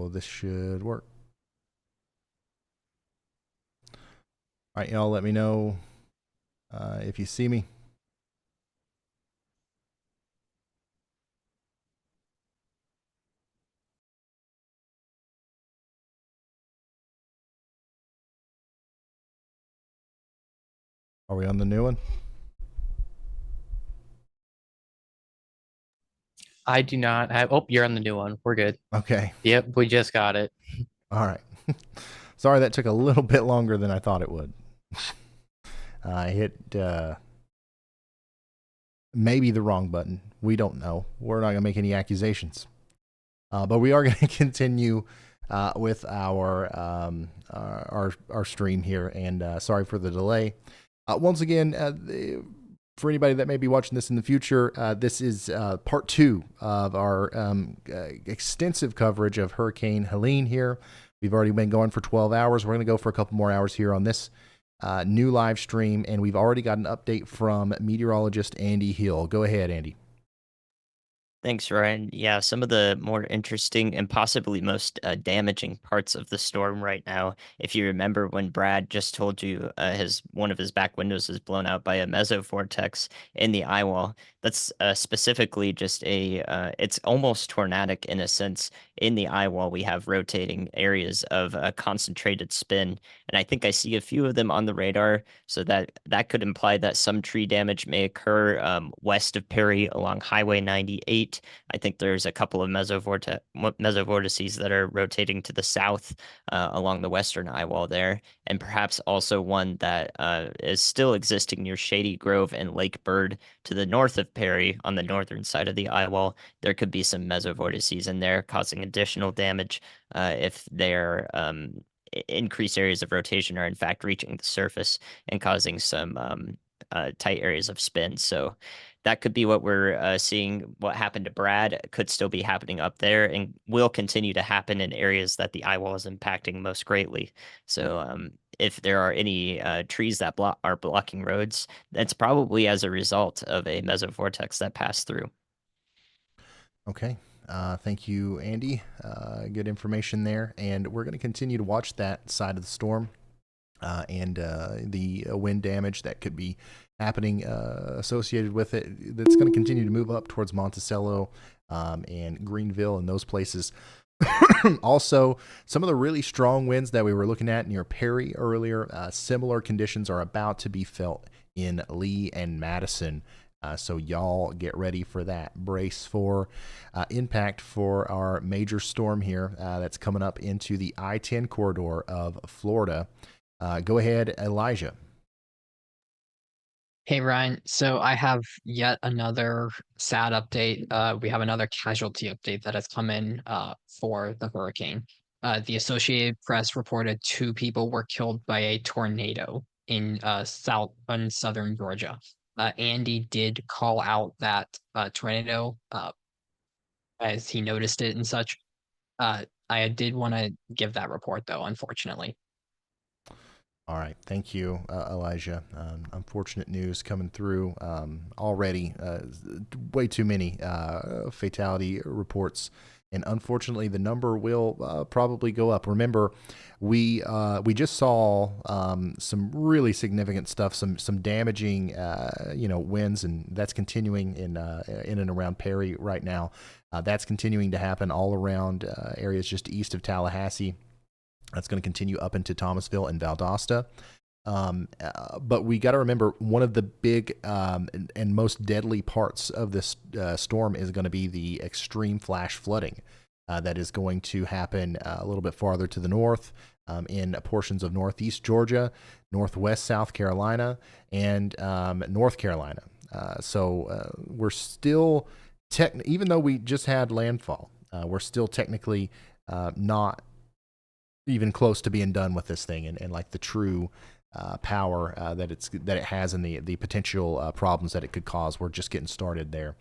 So this should work. All right, y'all, let me know if you see me. Are we on the new one? I do not have. Oh, you're on the new one. We're good. Okay. Yep, we just got it. All right. Sorry that took a little bit longer than I thought it would. I hit maybe the wrong button. We don't know. We're not going to make any accusations. But we are going to continue with our stream here. And sorry for the delay. Once again, for anybody that may be watching this in the future, this is part 2 of our extensive coverage of Hurricane Helene here. We've already been going for 12 hours. We're going to go for a couple more hours here on this new live stream, and we've already got an update from meteorologist Andy Hill. Go ahead, Andy. Thanks, Ryan. Yeah, some of the more interesting and possibly most damaging parts of the storm right now. If you remember when Brad just told you one of his back windows is blown out by a mesovortex in the eyewall, that's specifically just it's almost tornadic in a sense. In the eyewall, we have rotating areas of concentrated spin, and I think I see a few of them on the radar. So that could imply that some tree damage may occur west of Perry along Highway 98. I think there's a couple of mesovortices that are rotating to the south along the western eyewall there, and perhaps also one that is still existing near Shady Grove and Lake Bird to the north of Perry on the northern side of the eyewall. There could be some mesovortices in there causing additional damage if their increased areas of rotation are in fact reaching the surface and causing some tight areas of spin. So that could be what we're seeing. What happened to Brad could still be happening up there and will continue to happen in areas that the eyewall is impacting most greatly. So if there are any trees that are blocking roads, that's probably as a result of a mesovortex that passed through. Okay. Thank you, Andy. Good information there. And we're going to continue to watch that side of the storm and the wind damage that could be happening associated with it. That's going to continue to move up towards Monticello and Greenville and those places. Also, some of the really strong winds that we were looking at near Perry earlier, similar conditions are about to be felt in Lee and Madison. So y'all get ready for that. Brace for impact for our major storm here that's coming up into the I-10 corridor of Florida. Go ahead, Elijah. Hey, Ryan. So I have yet another sad update. We have another casualty update that has come in for the hurricane. The Associated Press reported 2 people were killed by a tornado in southern Georgia. Andy did call out that tornado as he noticed it and such. I did want to give that report, though, unfortunately. All right. Thank you, Elijah. Unfortunate news coming through already. Way too many fatality reports. And unfortunately, the number will probably go up. Remember, we just saw some really significant stuff, some damaging, winds, and that's continuing in and around Perry right now. That's continuing to happen all around areas just east of Tallahassee. That's going to continue up into Thomasville and Valdosta. But we got to remember, one of the big and most deadly parts of this storm is going to be the extreme flash flooding that is going to happen a little bit farther to the north in portions of northeast Georgia, northwest South Carolina, and North Carolina. So we're still, even though we just had landfall, we're still technically not even close to being done with this thing and like the true power that it has and the potential problems that it could cause. We're just getting started there,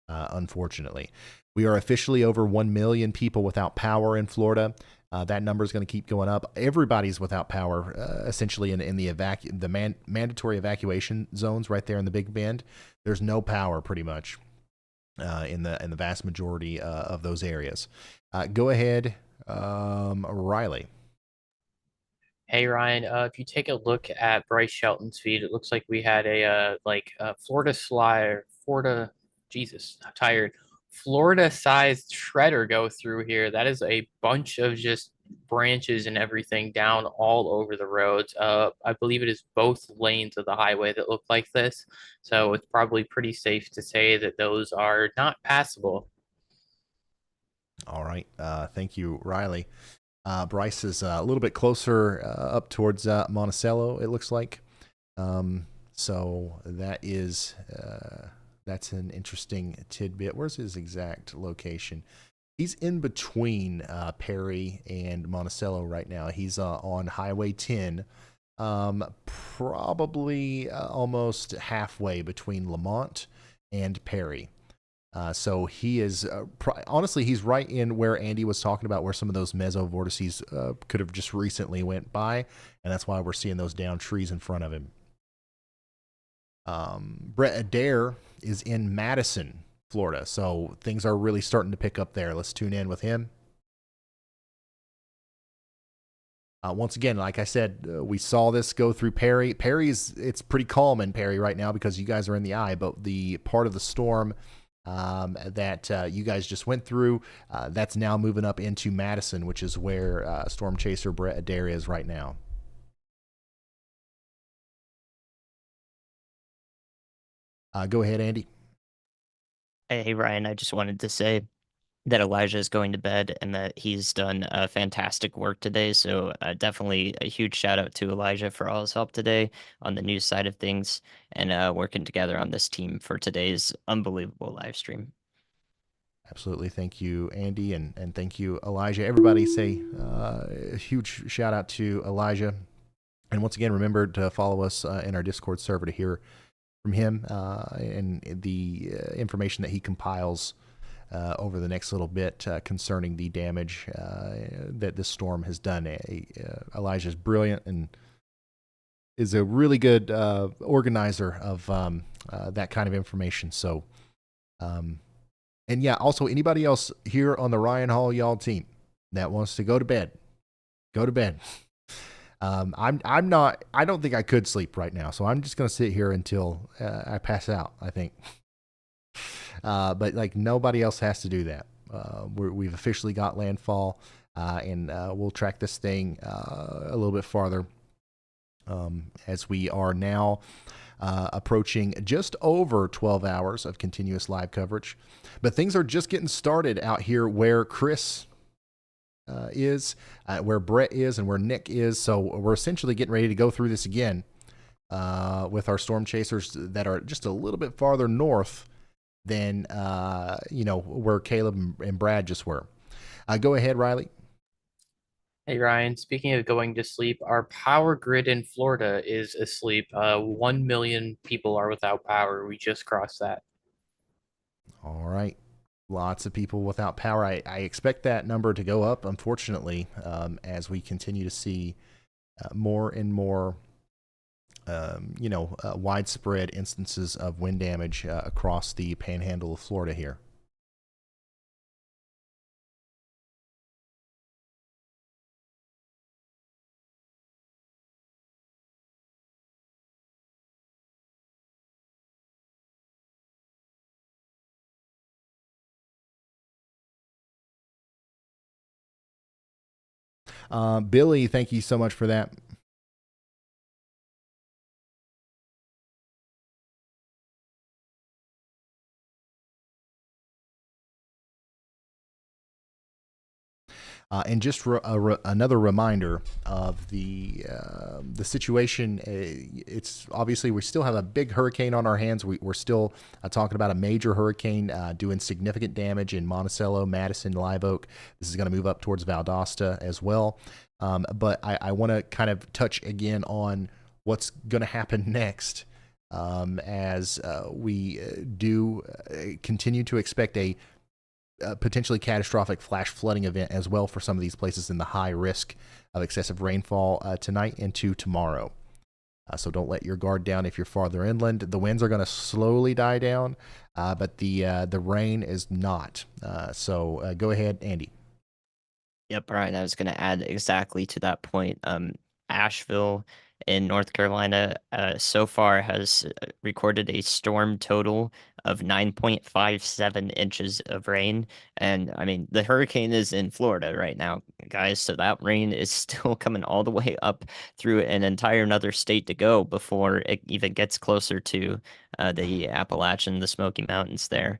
unfortunately. We are officially over 1 million people without power in Florida. That number is going to keep going up. Everybody's without power, essentially in the mandatory evacuation zones right there in the Big Bend. There's no power pretty much in the vast majority of those areas. Go ahead, Riley. Hey Ryan, if you take a look at Bryce Shelton's feed, it looks like we had a Florida slide, Florida, Jesus, I'm tired. Florida-sized shredder go through here. That is a bunch of just branches and everything down all over the roads. I believe it is both lanes of the highway that look like this, so it's probably pretty safe to say that those are not passable. All right. Thank you, Riley. Bryce is a little bit closer up towards Monticello, it looks like. So that is that's an interesting tidbit. Where's his exact location? He's in between Perry and Monticello right now. He's on Highway 10, probably almost halfway between Lamont and Perry. So he is, honestly, he's right in where Andy was talking about, where some of those mesovortices could have just recently went by, and that's why we're seeing those downed trees in front of him. Brett Adair is in Madison, Florida, so things are really starting to pick up there. Let's tune in with him. Once again, like I said, we saw this go through Perry. It's pretty calm in Perry right now because you guys are in the eye, but the part of the storm that you guys just went through, that's now moving up into Madison, which is where storm chaser Brett Adair is right now. Go ahead, Andy. Hey, Ryan, I just wanted to say that Elijah is going to bed and that he's done fantastic work today. So definitely a huge shout out to Elijah for all his help today on the news side of things and working together on this team for today's unbelievable live stream. Absolutely. Thank you, Andy, and thank you, Elijah. Everybody say a huge shout out to Elijah. And once again, remember to follow us in our Discord server to hear from him and the information that he compiles over the next little bit concerning the damage that this storm has done. Elijah is brilliant and is a really good organizer of that kind of information. So, and yeah, also anybody else here on the Ryan Hall Y'all team that wants to go to bed, go to bed. I don't think I could sleep right now, so I'm just going to sit here until I pass out, I think. But like nobody else has to do that. We've officially got landfall, and we'll track this thing a little bit farther as we are now approaching just over 12 hours of continuous live coverage. But things are just getting started out here where Chris is, where Brett is, and where Nick is. So we're essentially getting ready to go through this again with our storm chasers that are just a little bit farther north than where Caleb and Brad just were. Go ahead, Riley. Hey Ryan, speaking of going to sleep, our power grid in Florida is asleep. 1 million people are without power. We just crossed that. All right. Lots of people without power. I expect that number to go up, unfortunately, as we continue to see more and more widespread instances of wind damage across the panhandle of Florida here. Billy, thank you so much for that. And just another reminder of the situation. It's obviously we still have a big hurricane on our hands. We're still talking about a major hurricane doing significant damage in Monticello, Madison, Live Oak. This is going to move up towards Valdosta as well. But I want to kind of touch again on what's going to happen next as we do continue to expect a potentially catastrophic flash flooding event as well for some of these places in the high risk of excessive rainfall tonight into tomorrow. So don't let your guard down if you're farther inland. The winds are going to slowly die down, but the rain is not. So go ahead, Andy. Yep, Brian, I was going to add exactly to that point. Asheville in North Carolina so far has recorded a storm total of 9.57 inches of rain. And I mean, the hurricane is in Florida right now, guys. So that rain is still coming all the way up through an entire another state to go before it even gets closer to the Appalachian, the Smoky Mountains there.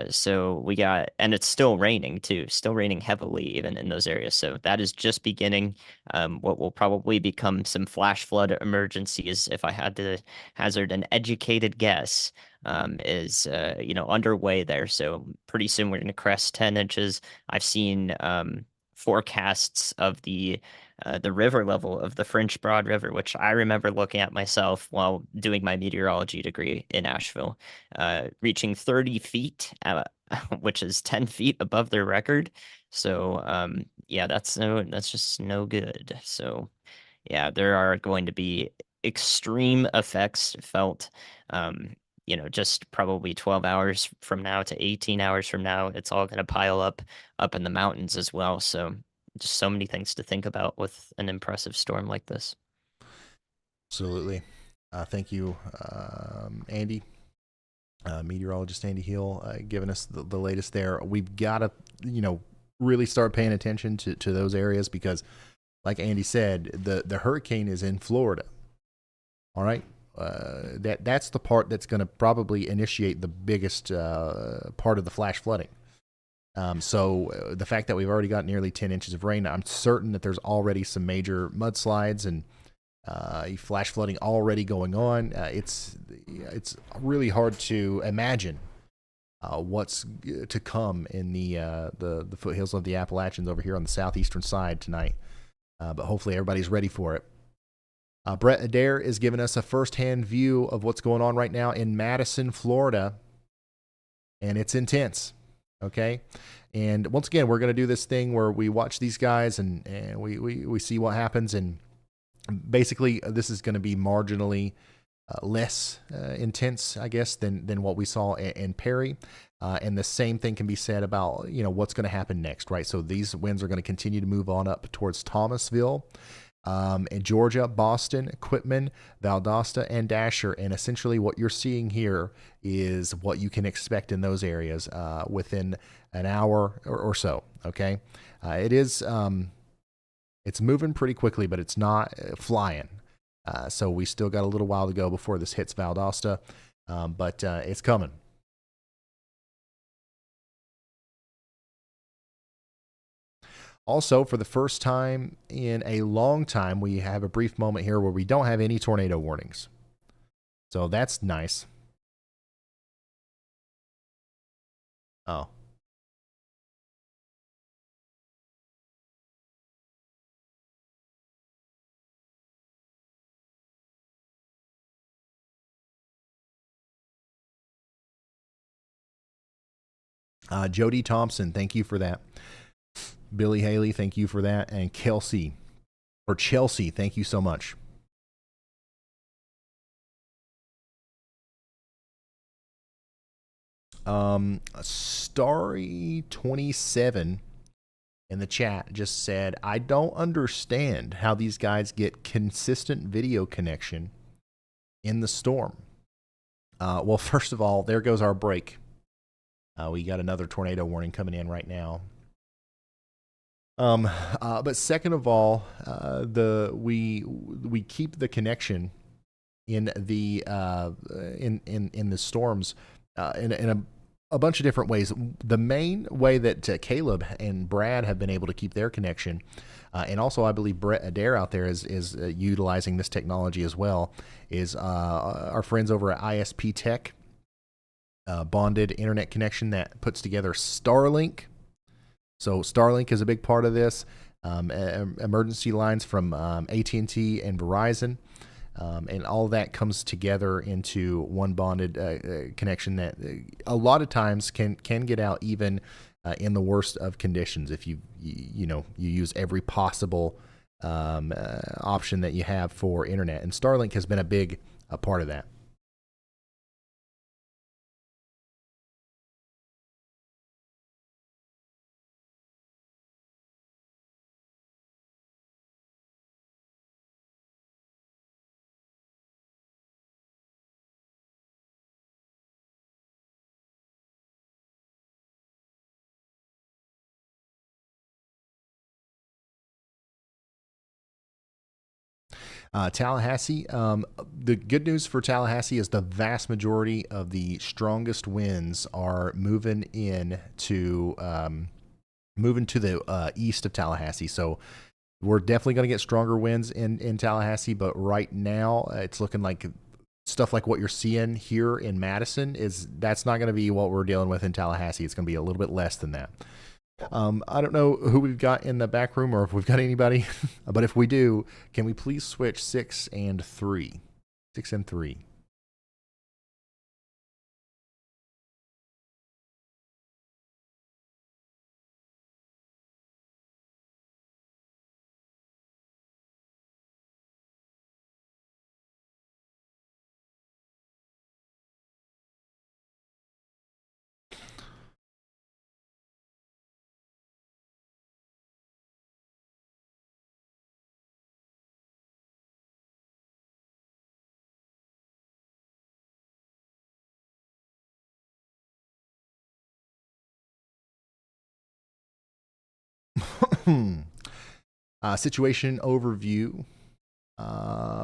So we got, and it's still raining too, still raining heavily even in those areas. So that is just beginning. What will probably become some flash flood emergencies, if I had to hazard an educated guess, is underway there. So pretty soon we're going to crest 10 inches. I've seen forecasts of the river level of the French Broad River, which I remember looking at myself while doing my meteorology degree in Asheville, reaching 30 feet, which is 10 feet above their record. So, yeah, that's just no good. So, yeah, there are going to be extreme effects felt. Just probably 12 hours from now to 18 hours from now, it's all going to pile up in the mountains as well. So just so many things to think about with an impressive storm like this. Absolutely. Thank you, Andy, meteorologist Andy Hill, giving us the latest there. We've got to, really start paying attention to those areas because, like Andy said, the hurricane is in Florida. All right. That's the part that's going to probably initiate the biggest part of the flash flooding. So the fact that we've already got nearly 10 inches of rain, I'm certain that there's already some major mudslides and flash flooding already going on. It's really hard to imagine what's to come in the foothills of the Appalachians over here on the southeastern side tonight. But hopefully everybody's ready for it. Brett Adair is giving us a firsthand view of what's going on right now in Madison, Florida, and it's intense. Okay, and once again, we're going to do this thing where we watch these guys and we see what happens, and basically this is going to be marginally less intense, I guess, than what we saw in Perry. And the same thing can be said about what's going to happen next, right? So these winds are going to continue to move on up towards Thomasville. In Georgia, Boston, Quitman, Valdosta, and Dasher. And essentially what you're seeing here is what you can expect in those areas within an hour or so, okay? It's moving pretty quickly, but it's not flying. So we still got a little while to go before this hits Valdosta, but it's coming. Also, for the first time in a long time, we have a brief moment here where we don't have any tornado warnings. So that's nice. Oh. Jody Thompson, thank you for that. Billy Haley, thank you for that. And Chelsea, thank you so much. Starry27 in the chat just said, I don't understand how these guys get consistent video connection in the storm. Well, first of all, there goes our break. We got another tornado warning coming in right now. But second of all, we keep the connection in the in the storms in a bunch of different ways. The main way that Caleb and Brad have been able to keep their connection, and also I believe Brett Adair out there is utilizing this technology as well, is our friends over at ISP Tech, bonded internet connection that puts together Starlink. So Starlink is a big part of this. Emergency lines from AT&T and Verizon. And all that comes together into one bonded connection that a lot of times can get out even in the worst of conditions if you use every possible option that you have for internet. And Starlink has been a big part of that. Tallahassee. The good news for Tallahassee is the vast majority of the strongest winds are moving to the east of Tallahassee. So we're definitely going to get stronger winds in Tallahassee. But right now, it's looking like stuff like what you're seeing here in Madison that's not going to be what we're dealing with in Tallahassee. It's going to be a little bit less than that. I don't know who we've got in the back room or if we've got anybody, but if we do, can we please switch 6 and 3? 6 and 3. Situation overview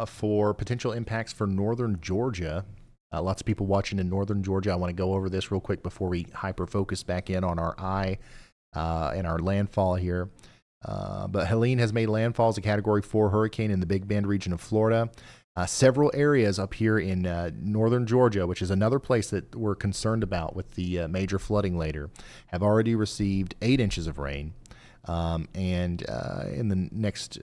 for potential impacts for northern Georgia. Lots of people watching in northern Georgia. I want to go over this real quick before we hyper focus back in on our eye and our landfall here. But Helene has made landfall as a Category 4 hurricane in the Big Bend region of Florida. Several areas up here in northern Georgia, which is another place that we're concerned about with the major flooding later, have already received 8 inches of rain. And in the next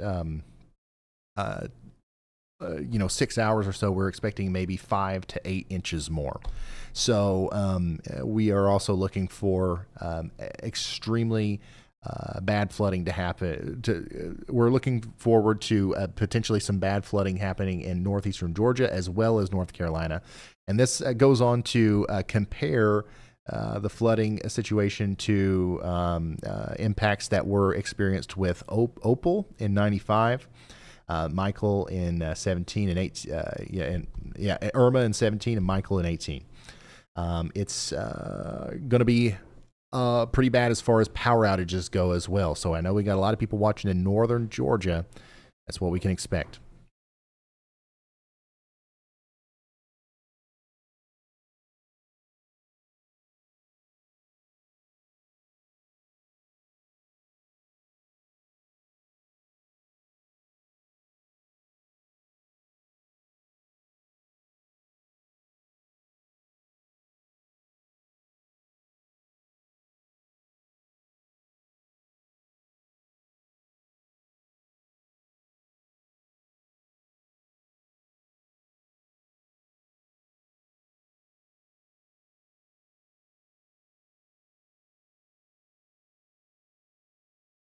6 hours or so, we're expecting maybe 5 to 8 inches more. So we are also looking for extremely bad flooding to happen. We're looking forward to potentially some bad flooding happening in northeastern Georgia as well as North Carolina. And this goes on to compare the flooding situation to impacts that were experienced with Opal in 95. Michael in 17 and 8, Irma in 17 and Michael in 18. It's going to be pretty bad as far as power outages go as well. So I know we got a lot of people watching in northern Georgia. That's what we can expect.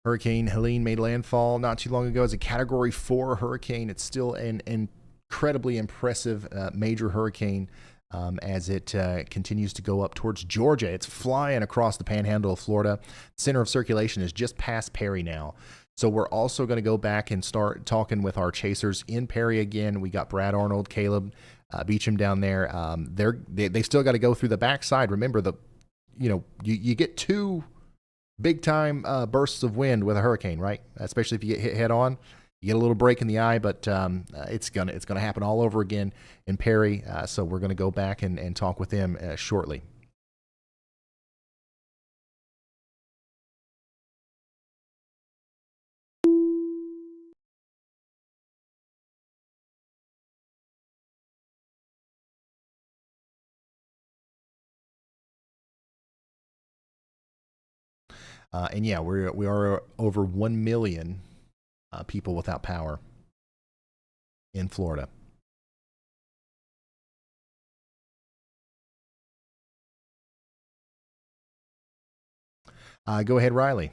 Hurricane Helene made landfall not too long ago as a Category 4 hurricane. It's still an incredibly impressive major hurricane as it continues to go up towards Georgia. It's flying across the panhandle of Florida. Center of circulation is just past Perry now. So we're also going to go back and start talking with our chasers in Perry again. We got Brad Arnold, Caleb Beecham down there. They still got to go through the backside. Remember, you get 2 big time bursts of wind with a hurricane, right? Especially if you get hit head on, you get a little break in the eye, but it's gonna happen all over again in Perry. So we're gonna go back and talk with them shortly. And yeah, we are over 1 million people without power in Florida. Go ahead, Riley.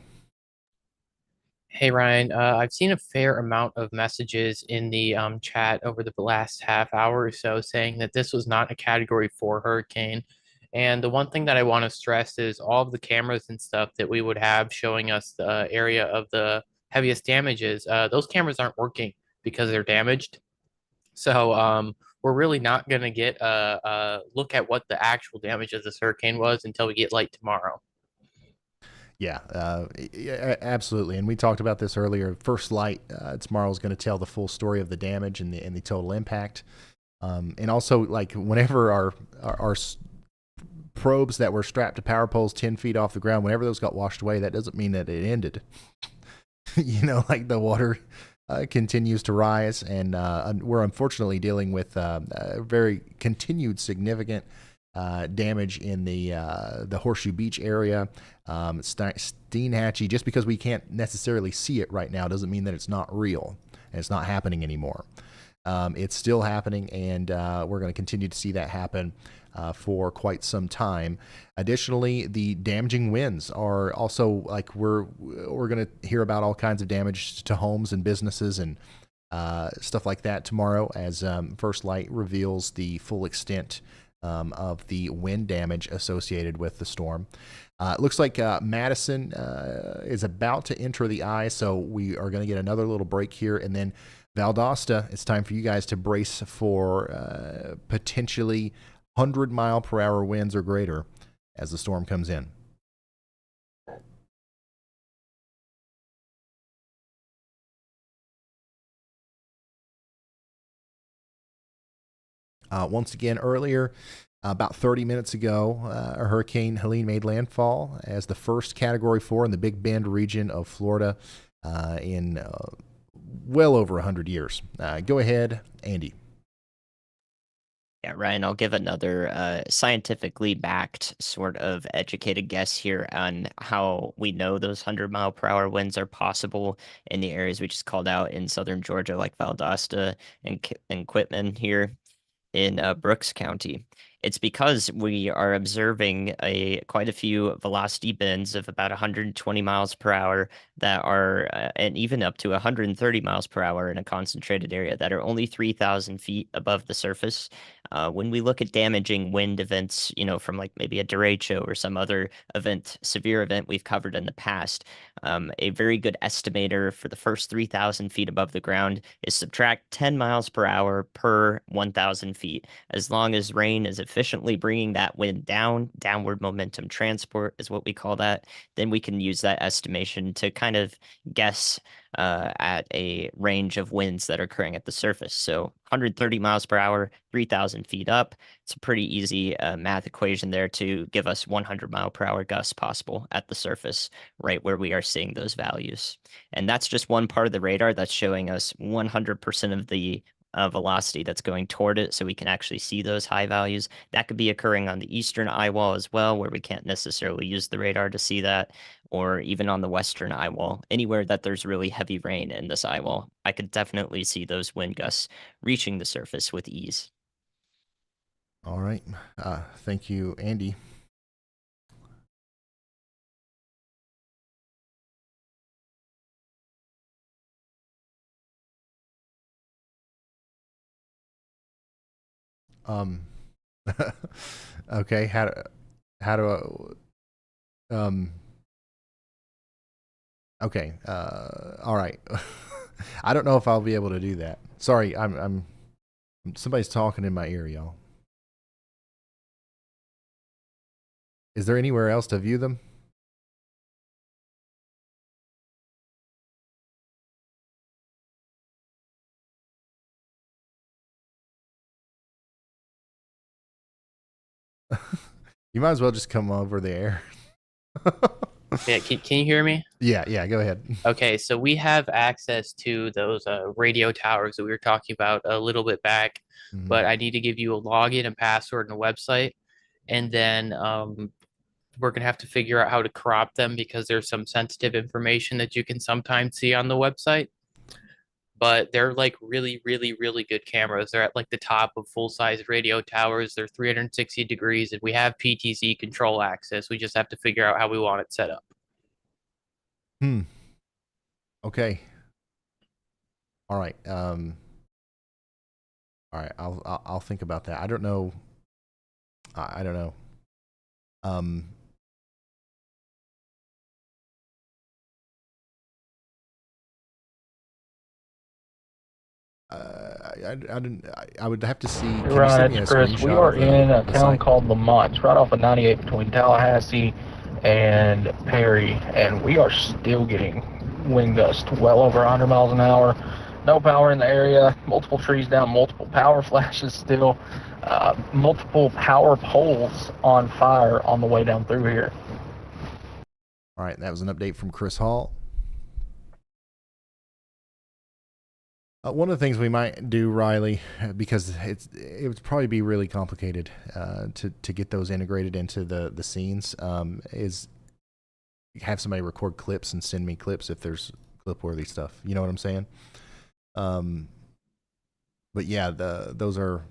Hey Ryan, I've seen a fair amount of messages in the chat over the last half hour or so saying that this was not a Category 4 hurricane. And the one thing that I want to stress is all of the cameras and stuff that we would have showing us the area of the heaviest damages, those cameras aren't working because they're damaged. So we're really not going to get a look at what the actual damage of this hurricane was until we get light tomorrow. Yeah, absolutely. And we talked about this earlier. First Light tomorrow is going to tell the full story of the damage and the total impact. And also, like, whenever our probes that were strapped to power poles 10 feet off the ground, whenever those got washed away, that doesn't mean that it ended. Like the water continues to rise, and we're unfortunately dealing with very continued significant damage in the Horseshoe Beach area. Steinhatchee, just because we can't necessarily see it right now doesn't mean that it's not real and it's not happening anymore. It's still happening, and we're going to continue to see that happen for quite some time. Additionally, the damaging winds are also, like, we're going to hear about all kinds of damage to homes and businesses and stuff like that tomorrow, as First Light reveals the full extent of the wind damage associated with the storm. It looks like Madison is about to enter the eye, so we are going to get another little break here, and then Valdosta, it's time for you guys to brace for potentially 100-mile-per-hour winds or greater as the storm comes in. Once again, earlier, about 30 minutes ago, Hurricane Helene made landfall as the first Category 4 in the Big Bend region of Florida in well over 100 years. Go ahead, Andy. Yeah, Ryan, I'll give another scientifically backed sort of educated guess here on how we know those 100-mile-per-hour winds are possible in the areas we just called out in southern Georgia, like Valdosta and Quitman here in Brooks County. It's because we are observing quite a few velocity bends of about 120 miles per hour that are, and even up to 130 miles per hour in a concentrated area that are only 3,000 feet above the surface. When we look at damaging wind events, from like maybe a derecho or some other severe event we've covered in the past, a very good estimator for the first 3,000 feet above the ground is subtract 10 miles per hour per 1,000 feet. As long as rain is efficiently bringing that wind down, downward momentum transport is what we call that, then we can use that estimation to kind of guess at a range of winds that are occurring at the surface. So 130 miles per hour, 3,000 feet up. It's a pretty easy math equation there to give us 100-mile-per-hour gusts possible at the surface, right where we are seeing those values. And that's just one part of the radar that's showing us 100% of the velocity that's going toward it, so we can actually see those high values. That could be occurring on the eastern eyewall as well, where we can't necessarily use the radar to see that, or even on the western eyewall. Anywhere that there's really heavy rain in this eyewall, I could definitely see those wind gusts reaching the surface with ease. All right. Thank you, Andy. Okay, how do okay, all right. I don't know if I'll be able to do that. Sorry, I'm somebody's talking in my ear, y'all. Is there anywhere else to view them? You might as well just come over there. Yeah, can you hear me? Yeah, go ahead. Okay, so we have access to those radio towers that we were talking about a little bit back, but I need to give you a login and password and a website, and then we're gonna have to figure out how to crop them because there's some sensitive information that you can sometimes see on the website. But they're like really, really, really good cameras. They're at like the top of full-size radio towers. They're 360 degrees, and we have PTZ control access. We just have to figure out how we want it set up. Okay. All right. All right. I'll think about that. I don't know. I don't know. I would have to see. Right, it's Chris. We are in a town called Lamont. It's right off of 98 between Tallahassee and Perry, and we are still getting wind gusts well over 100 miles an hour. No power in the area, multiple trees down, multiple power flashes still, multiple power poles on fire on the way down through here. All right, that was an update from Chris Hall. One of the things we might do, Riley, because it would probably be really complicated to get those integrated into the scenes, is have somebody record clips and send me clips if there's clip-worthy stuff. You know what I'm saying? But yeah, those are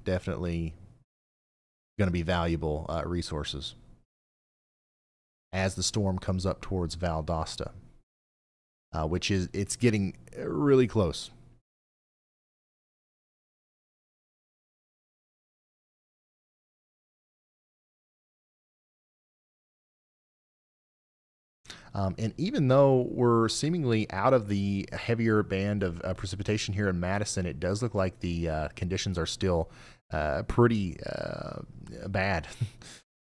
definitely going to be valuable resources as the storm comes up towards Valdosta. Which is, it's getting really close. And even though we're seemingly out of the heavier band of precipitation here in Madison, it does look like the conditions are still pretty bad.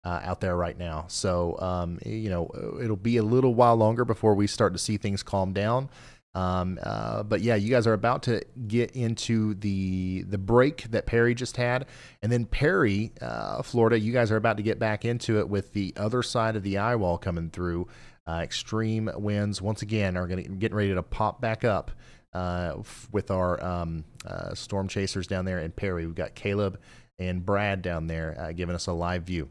Out there right now. So, it'll be a little while longer before we start to see things calm down. But yeah, you guys are about to get into the break that Perry just had. And then Perry, Florida, you guys are about to get back into it with the other side of the eyewall coming through. Extreme winds, once again, are getting ready to pop back up with our storm chasers down there in Perry. We've got Caleb and Brad down there giving us a live view.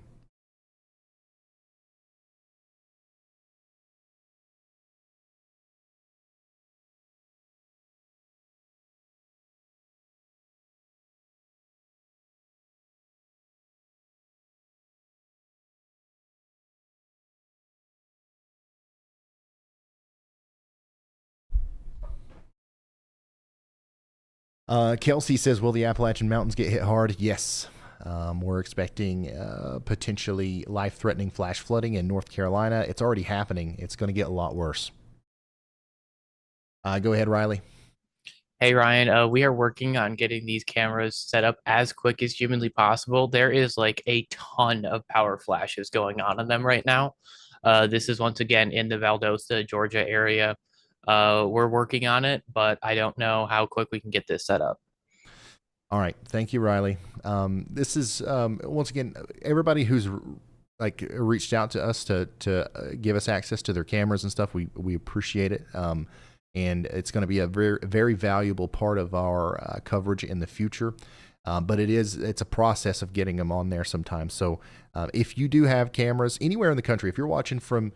Kelsey says, will the Appalachian Mountains get hit hard? Yes. We're expecting potentially life-threatening flash flooding in North Carolina. It's already happening. It's going to get a lot worse. Go ahead, Riley. Hey, Ryan, we are working on getting these cameras set up as quick as humanly possible. There is like a ton of power flashes going on them right now. This is once again in the Valdosta, Georgia area. We're working on it, but I don't know how quick we can get this set up. All right. Thank you, Riley. This is, once again, everybody who's reached out to us to give us access to their cameras and stuff. We appreciate it. And it's going to be a very, very valuable part of our coverage in the future. But it's a process of getting them on there sometimes. So if you do have cameras anywhere in the country, if you're watching from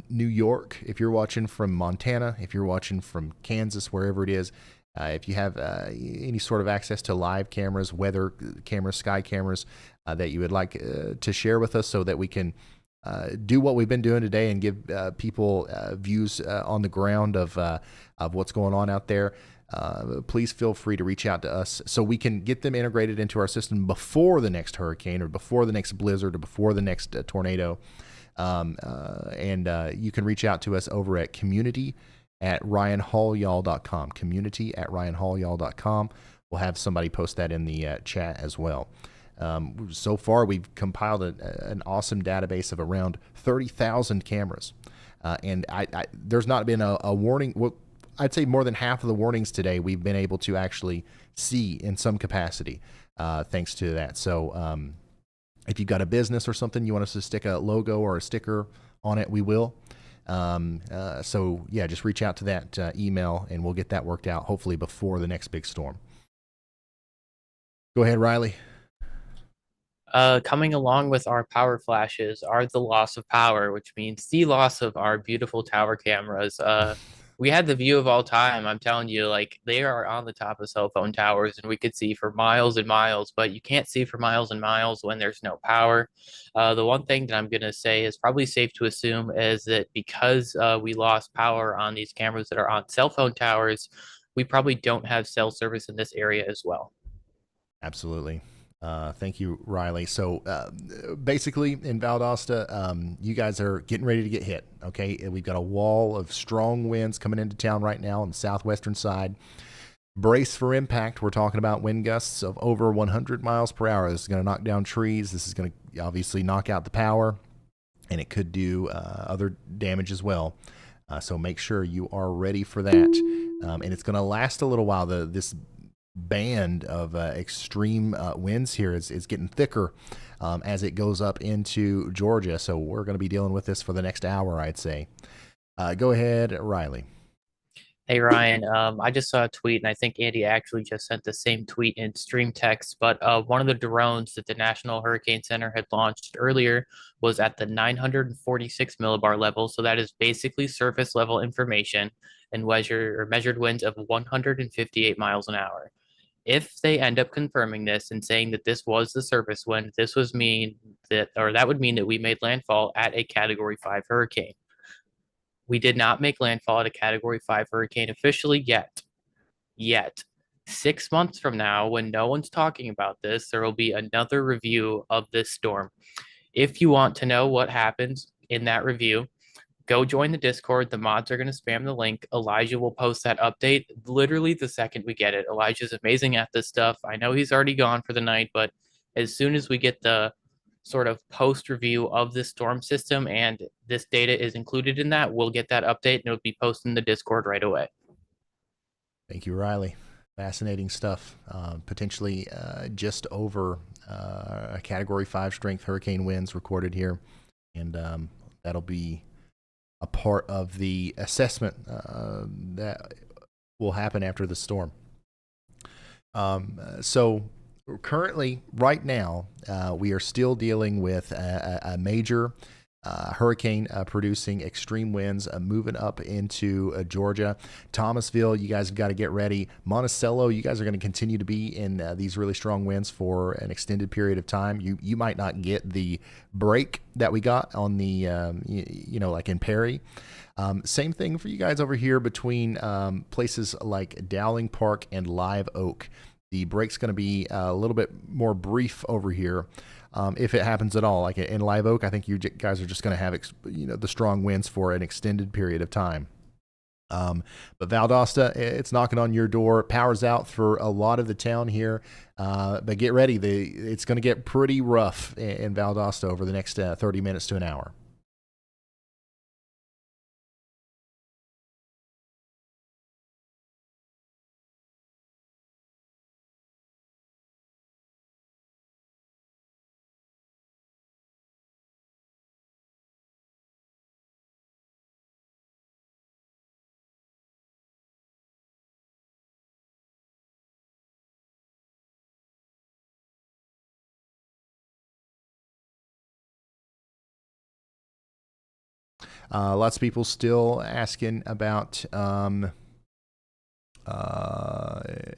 New York, if you're watching from Montana, if you're watching from Kansas, wherever it is, if you have any sort of access to live cameras, weather cameras, sky cameras that you would like to share with us so that we can do what we've been doing today and give people views on the ground of what's going on out there, please feel free to reach out to us so we can get them integrated into our system before the next hurricane or before the next blizzard or before the next tornado. And you can reach out to us over at community@ryanhallyall.com. Community@ryanhallyall.com. We'll have somebody post that in the chat as well. So far, we've compiled an awesome database of around 30,000 cameras. And there's not been a warning. Well, I'd say more than half of the warnings today we've been able to actually see in some capacity thanks to that. So if you've got a business or something, you want us to stick a logo or a sticker on it, we will. So yeah, just reach out to that email and we'll get that worked out hopefully before the next big storm. Go ahead, Riley. Coming along with our power flashes are the loss of power, which means the loss of our beautiful tower cameras. We had the view of all time. I'm telling you, like they are on the top of cell phone towers and we could see for miles and miles, but you can't see for miles and miles when there's no power. The one thing that I'm going to say is probably safe to assume is that because we lost power on these cameras that are on cell phone towers, we probably don't have cell service in this area as well. Absolutely. Thank you, Riley. So basically in Valdosta, you guys are getting ready to get hit. Okay. We've got a wall of strong winds coming into town right now on the southwestern side. Brace for impact. We're talking about wind gusts of over 100 miles per hour. This is going to knock down trees. This is going to obviously knock out the power. and it could do other damage as well. So make sure you are ready for that. And it's going to last a little while. This band of extreme winds here is getting thicker as it goes up into Georgia. So we're going to be dealing with this for the next hour, I'd say. Go ahead, Riley. Hey Ryan, I just saw a tweet, and I think Andy actually just sent the same tweet in stream text. But one of the drones that the National Hurricane Center had launched earlier was at the 946 millibar level. So that is basically surface level information, and measured winds of 158 miles an hour. If they end up confirming this and saying that this was the surface wind, that would mean that we made landfall at a Category 5 hurricane. We did not make landfall at a Category 5 hurricane officially yet. 6 months from now, when no one's talking about this, there will be another review of this storm. If you want to know what happens in that review, go join the Discord. The mods are going to spam the link. Elijah will post that update literally the second we get it. Elijah's amazing at this stuff. I know he's already gone for the night, but as soon as we get the sort of post review of this storm system and this data is included in that, we'll get that update and it'll be posted in the Discord right away. Thank you, Riley. Fascinating stuff. Potentially just over a Category 5 strength hurricane winds recorded here, and that'll be a part of the assessment that will happen after the storm. So currently, right now, we are still dealing with a major hurricane producing extreme winds moving up into Georgia. Thomasville, you guys have got to get ready. Monticello, you guys are going to continue to be in these really strong winds for an extended period of time. You might not get the break that we got on the, like in Perry. Same thing for you guys over here between places like Dowling Park and Live Oak. The break's going to be a little bit more brief over here, if it happens at all. Like in Live Oak, I think you guys are just going to have the strong winds for an extended period of time. But Valdosta, it's knocking on your door. Power's out for a lot of the town here, but get ready. It's going to get pretty rough in Valdosta over the next 30 minutes to an hour. Lots of people still asking about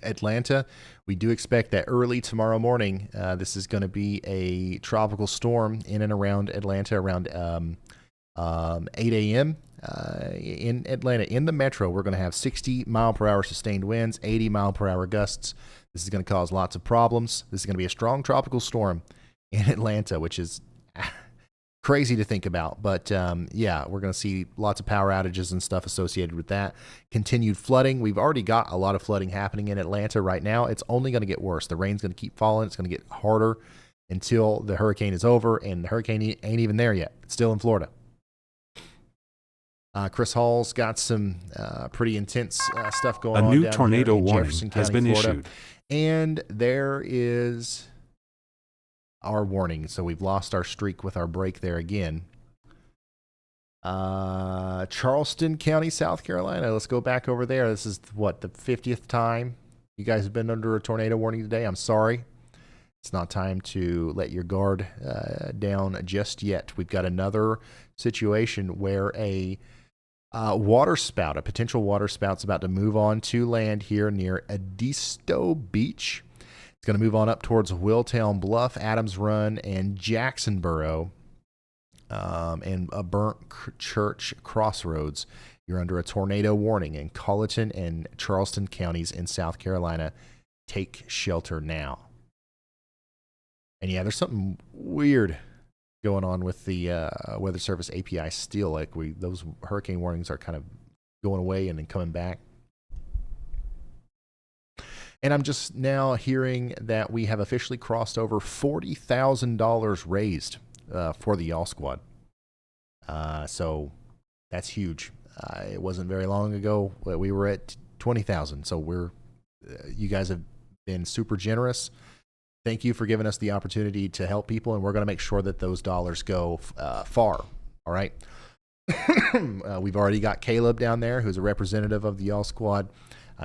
Atlanta. We do expect that early tomorrow morning, this is going to be a tropical storm in and around Atlanta around 8 a.m. In Atlanta. In the metro, we're going to have 60 mile per hour sustained winds, 80 mile per hour gusts. This is going to cause lots of problems. This is going to be a strong tropical storm in Atlanta, which is crazy to think about. But yeah, we're going to see lots of power outages and stuff associated with that. Continued flooding. We've already got a lot of flooding happening in Atlanta right now. It's only going to get worse. The rain's going to keep falling. It's going to get harder until the hurricane is over, and the hurricane ain't even there yet. It's still in Florida. Chris Hall's got some pretty intense stuff going on. A new down tornado here in warning Jefferson has County, been Florida. issued. And there is our warning. So we've lost our streak with our break there again. Charleston County, South Carolina. Let's go back over there. This is what, the 50th time you guys have been under a tornado warning today? I'm sorry. It's not time to let your guard down just yet. We've got another situation where a waterspout, a potential waterspout's about to move on to land here near Edisto Beach. It's going to move on up towards Willtown Bluff, Adams Run, and Jacksonboro, and a Burnt Church Crossroads. You're under a tornado warning in Colleton and Charleston counties in South Carolina. Take shelter now. And yeah, there's something weird going on with the Weather Service API still. Like those hurricane warnings are kind of going away and then coming back. And I'm just now hearing that we have officially crossed over $40,000 raised for the Y'all Squad. So that's huge. It wasn't very long ago we were at 20,000. So you guys have been super generous. Thank you for giving us the opportunity to help people, and we're going to make sure that those dollars go far. All right. We've already got Caleb down there, who's a representative of the Y'all Squad.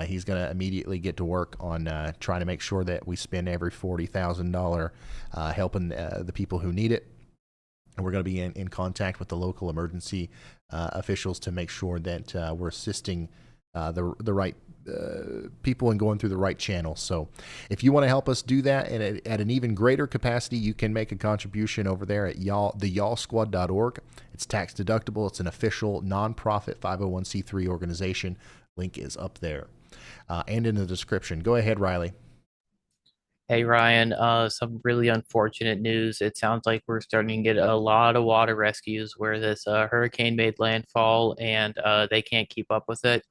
He's going to immediately get to work on trying to make sure that we spend every $40,000 helping the people who need it. And we're going to be in contact with the local emergency officials to make sure that we're assisting the right people and going through the right channels. So if you want to help us do that and at an even greater capacity, you can make a contribution over there at theyallsquad.org. It's tax deductible. It's an official nonprofit 501c3 organization. Link is up there and in the description. Go ahead, Riley. Hey Ryan, some really unfortunate news. It sounds like we're starting to get a lot of water rescues where this hurricane made landfall and they can't keep up with it.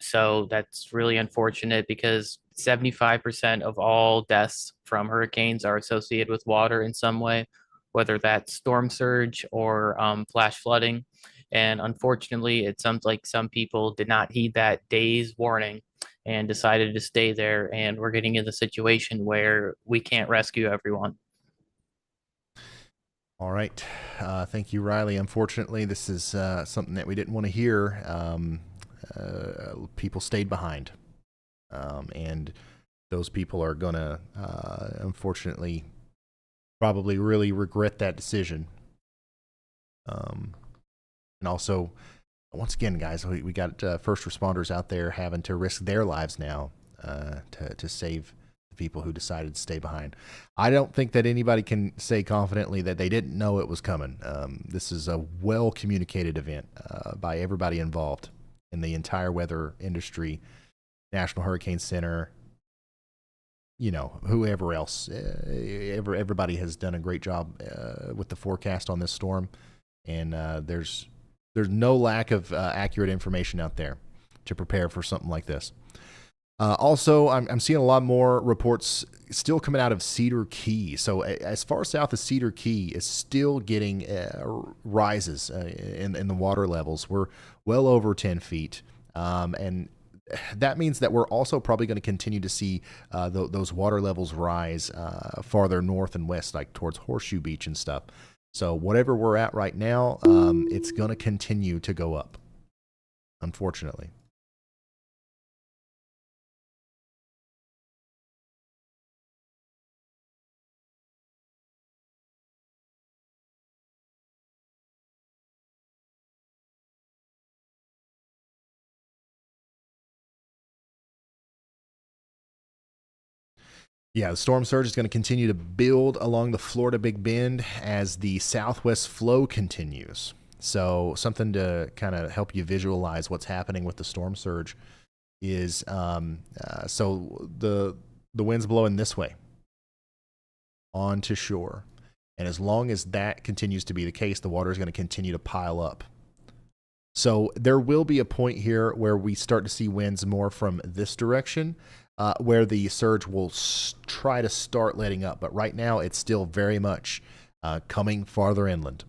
So that's really unfortunate because 75% of all deaths from hurricanes are associated with water in some way, whether that's storm surge or flash flooding. And unfortunately, it sounds like some people did not heed that day's warning and decided to stay there. And we're getting in the situation where we can't rescue everyone. All right. Thank you, Riley. Unfortunately, this is something that we didn't want to hear. People stayed behind. And those people are going to, unfortunately, probably really regret that decision. And also, once again, guys, we got first responders out there having to risk their lives now to save the people who decided to stay behind. I don't think that anybody can say confidently that they didn't know it was coming. This is a well-communicated event by everybody involved in the entire weather industry, National Hurricane Center, whoever else. Everybody has done a great job with the forecast on this storm, and there's no lack of accurate information out there to prepare for something like this. Also, I'm seeing a lot more reports still coming out of Cedar Key. So as far south as Cedar Key is still getting rises in the water levels. We're well over 10 feet. And that means that we're also probably going to continue to see those water levels rise farther north and west, like towards Horseshoe Beach and stuff. So whatever we're at right now, it's going to continue to go up, unfortunately. Yeah, the storm surge is going to continue to build along the Florida Big Bend as the southwest flow continues. So something to kind of help you visualize what's happening with the storm surge is so the wind's blowing this way onto shore. And as long as that continues to be the case, the water is going to continue to pile up. So there will be a point here where we start to see winds more from this direction, where the surge will try to start letting up. But right now, it's still very much coming farther inland.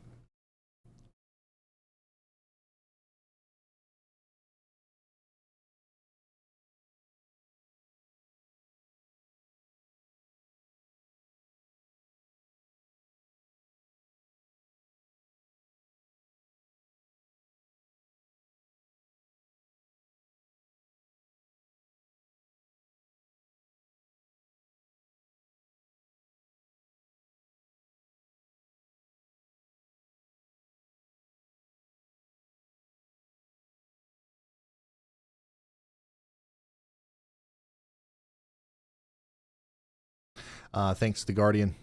Thanks, The Guardian.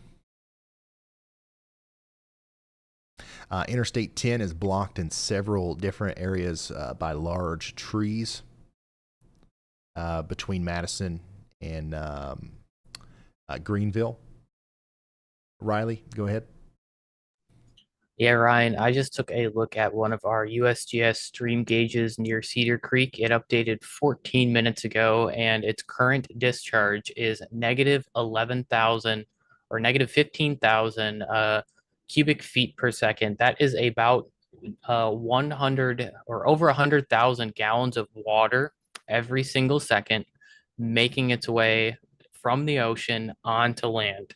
Interstate 10 is blocked in several different areas by large trees between Madison and Greenville. Riley, go ahead. Yeah, Ryan, I just took a look at one of our USGS stream gauges near Cedar Creek. It updated 14 minutes ago, and its current discharge is negative 11,000 or negative 15,000 cubic feet per second. That is about 100 or over 100,000 gallons of water every single second, making its way from the ocean onto land.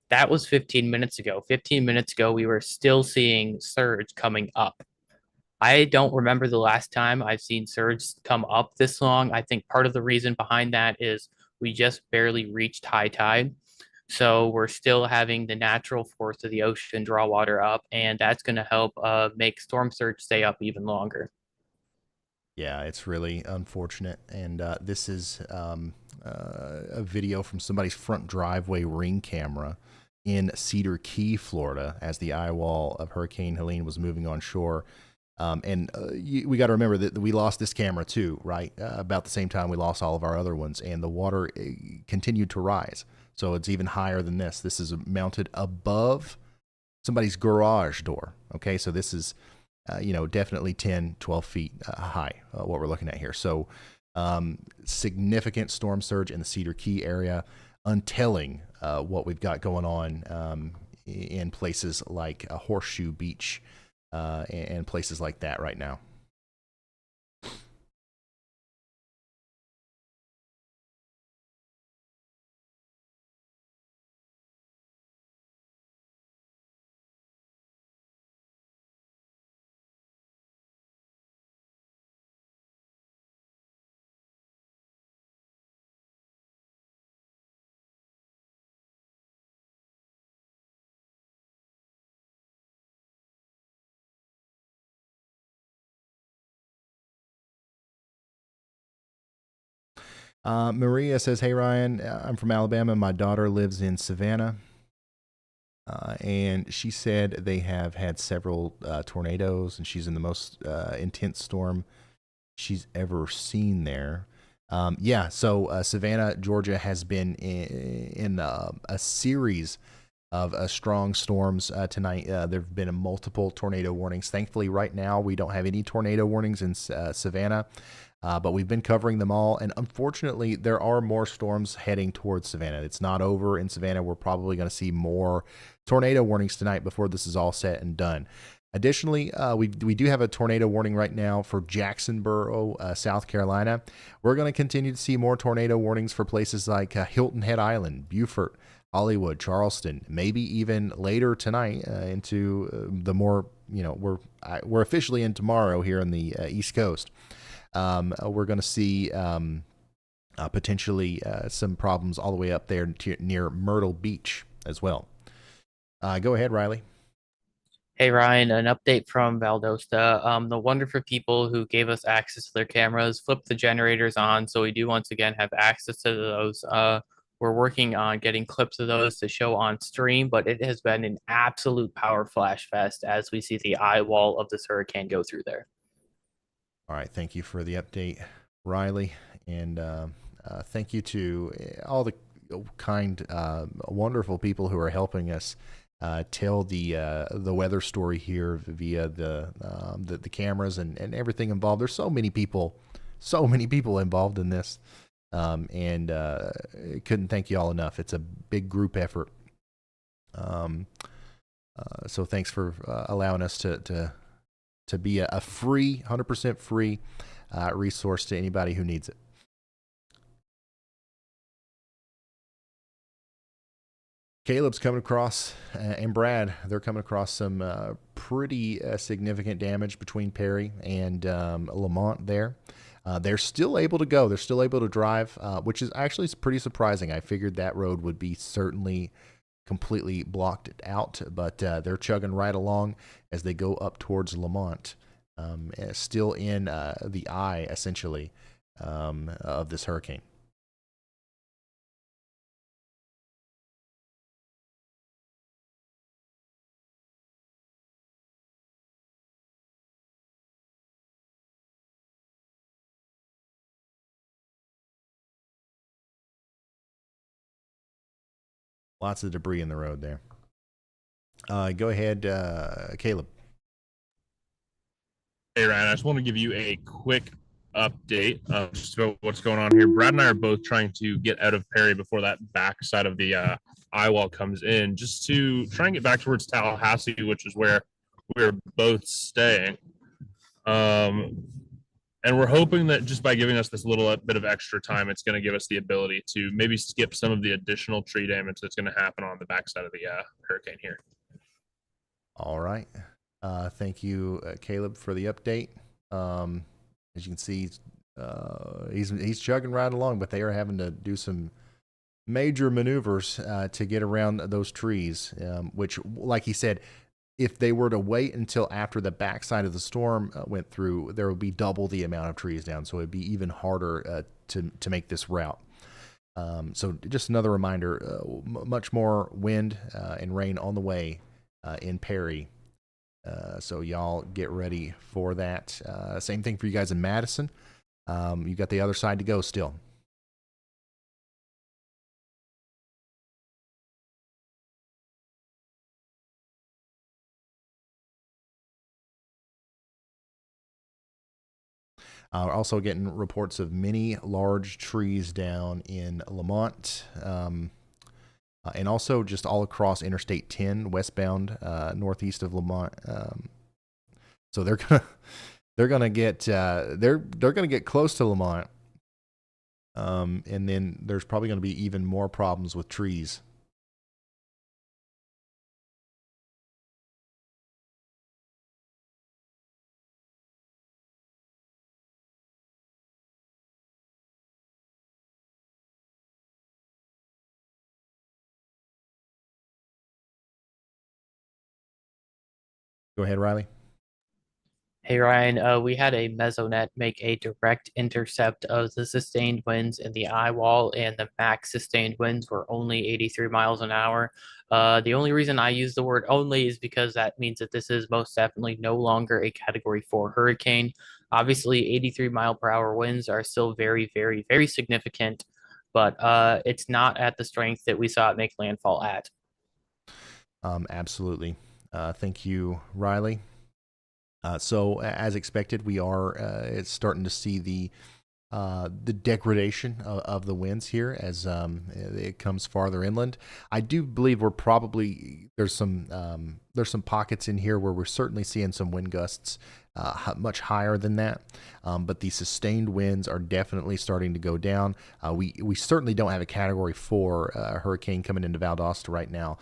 That was 15 minutes ago. 15 minutes ago, we were still seeing surge coming up. I don't remember the last time I've seen surge come up this long. I think part of the reason behind that is we just barely reached high tide. So we're still having the natural force of the ocean draw water up, and that's going to help make storm surge stay up even longer. Yeah, it's really unfortunate. And this is a video from somebody's front driveway ring camera in Cedar Key, Florida, as the eyewall of Hurricane Helene was moving on shore. We got to remember that we lost this camera too, right? About the same time we lost all of our other ones, and the water continued to rise. So it's even higher than this. This is mounted above somebody's garage door. Okay, so this is, definitely 10, 12 feet high, what we're looking at here. So significant storm surge in the Cedar Key area, untelling what we've got going on in places like Horseshoe Beach and places like that right now. Maria says, "Hey Ryan, I'm from Alabama. My daughter lives in Savannah, and she said they have had several tornadoes, and she's in the most intense storm she's ever seen there." So Savannah, Georgia, has been in a series of strong storms tonight. There have been multiple tornado warnings. Thankfully, right now we don't have any tornado warnings in Savannah. But we've been covering them all, and unfortunately, there are more storms heading towards Savannah. It's not over in Savannah. We're probably going to see more tornado warnings tonight before this is all said and done. Additionally, we do have a tornado warning right now for Jacksonboro, South Carolina. We're going to continue to see more tornado warnings for places like Hilton Head Island, Beaufort, Hollywood, Charleston, maybe even later tonight into the more, we're officially in tomorrow here on the East Coast. We're going to see potentially some problems all the way up there near Myrtle Beach as well. Go ahead, Riley. Hey, Ryan, an update from Valdosta. The wonderful people who gave us access to their cameras flipped the generators on, so we do once again have access to those. We're working on getting clips of those to show on stream, but it has been an absolute power flash fest as we see the eye wall of this hurricane go through there. All right, thank you for the update, Riley, and thank you to all the kind, wonderful people who are helping us tell the weather story here via the cameras and everything involved. There's so many people involved in this, and couldn't thank you all enough. It's a big group effort. So thanks for allowing us to be a free, 100% free resource to anybody who needs it. Caleb's coming across, and Brad, they're coming across some pretty significant damage between Perry and Lamont there. They're still able to go. They're still able to drive, which is actually pretty surprising. I figured that road would be certainly completely blocked out, but they're chugging right along as they go up towards Lamont, still in the eye, essentially, of this hurricane. Lots of debris in the road there. Go ahead, Caleb. Hey, Ryan, I just want to give you a quick update just about what's going on here. Brad and I are both trying to get out of Perry before that back side of the eye wall comes in, just to try and get back towards Tallahassee, which is where we're both staying. And we're hoping that just by giving us this little bit of extra time, it's going to give us the ability to maybe skip some of the additional tree damage that's going to happen on the backside of the hurricane here. All right. Thank you, Caleb, for the update. As you can see, he's chugging right along, but they are having to do some major maneuvers to get around those trees, which, like he said, if they were to wait until after the backside of the storm went through, there would be double the amount of trees down, so it'd be even harder to make this route. So just another reminder, much more wind and rain on the way in Perry. So y'all get ready for that. Same thing for you guys in Madison. You got the other side to go still. We're also getting reports of many large trees down in Lamont, and also just all across Interstate 10 westbound, northeast of Lamont. So they're gonna get close to Lamont, and then there's probably going to be even more problems with trees. Go ahead, Riley. Hey Ryan, we had a mesonet make a direct intercept of the sustained winds in the eyewall, and the max sustained winds were only 83 miles an hour. The only reason I use the word only is because that means that this is most definitely no longer a Category 4 hurricane. Obviously, 83-mile-per-hour winds are still very, very, very significant, but it's not at the strength that we saw it make landfall at. Absolutely. Thank you, Riley. So as expected, we are it's starting to see the degradation of the winds here as it comes farther inland. I do believe we're probably there's some pockets in here where we're certainly seeing some wind gusts much higher than that, but the sustained winds are definitely starting to go down. We certainly don't have a Category 4 hurricane coming into Valdosta right now,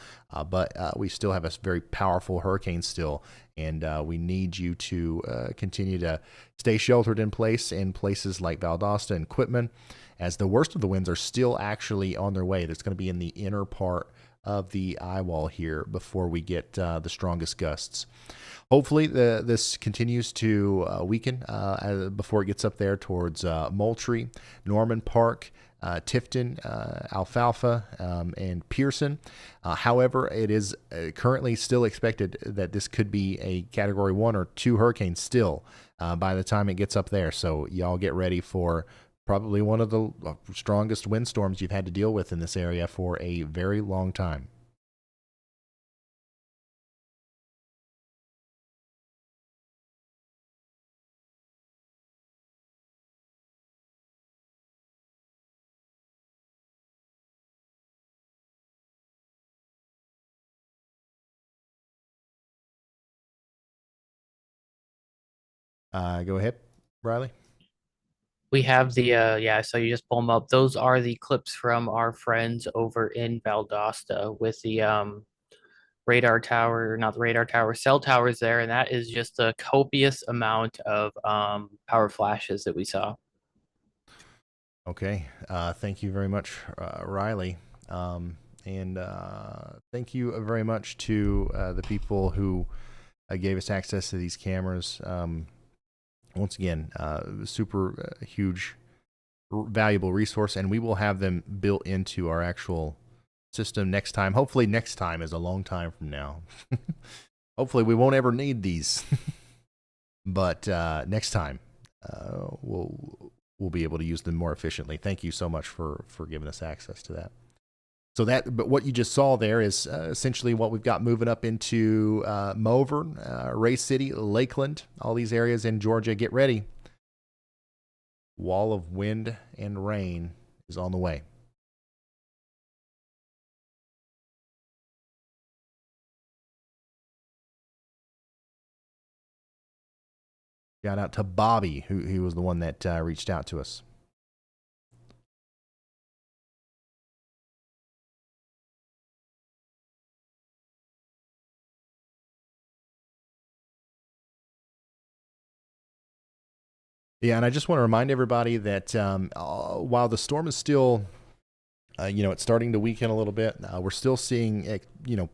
but we still have a very powerful hurricane still, and we need you to continue to stay sheltered in place in places like Valdosta and Quitman, as the worst of the winds are still actually on their way. That's going to be in the inner part of the eyewall here before we get the strongest gusts. Hopefully this continues to weaken before it gets up there towards Moultrie, Norman Park, Tifton, Alfalfa, and Pearson. However, it is currently still expected that this could be a Category 1 or 2 hurricane still by the time it gets up there. So y'all get ready for probably one of the strongest windstorms you've had to deal with in this area for a very long time. Go ahead, Riley. We have the yeah, so you just pull them up. Those are the clips from our friends over in Valdosta with the radar tower, not the radar tower, cell towers there, and that is just a copious amount of power flashes that we saw. Okay, thank you very much, Riley, and thank you very much to the people who gave us access to these cameras. Once again, super huge, valuable resource, and we will have them built into our actual system next time. Hopefully next time is a long time from now. Hopefully we won't ever need these, but next time we'll be able to use them more efficiently. Thank you so much for giving us access to that. So but what you just saw there is essentially what we've got moving up into Malvern, Ray City, Lakeland, all these areas in Georgia. Get ready. Wall of wind and rain is on the way. Shout out to Bobby, who was the one that reached out to us. Yeah, and I just want to remind everybody that while the storm is still, it's starting to weaken a little bit, we're still seeing,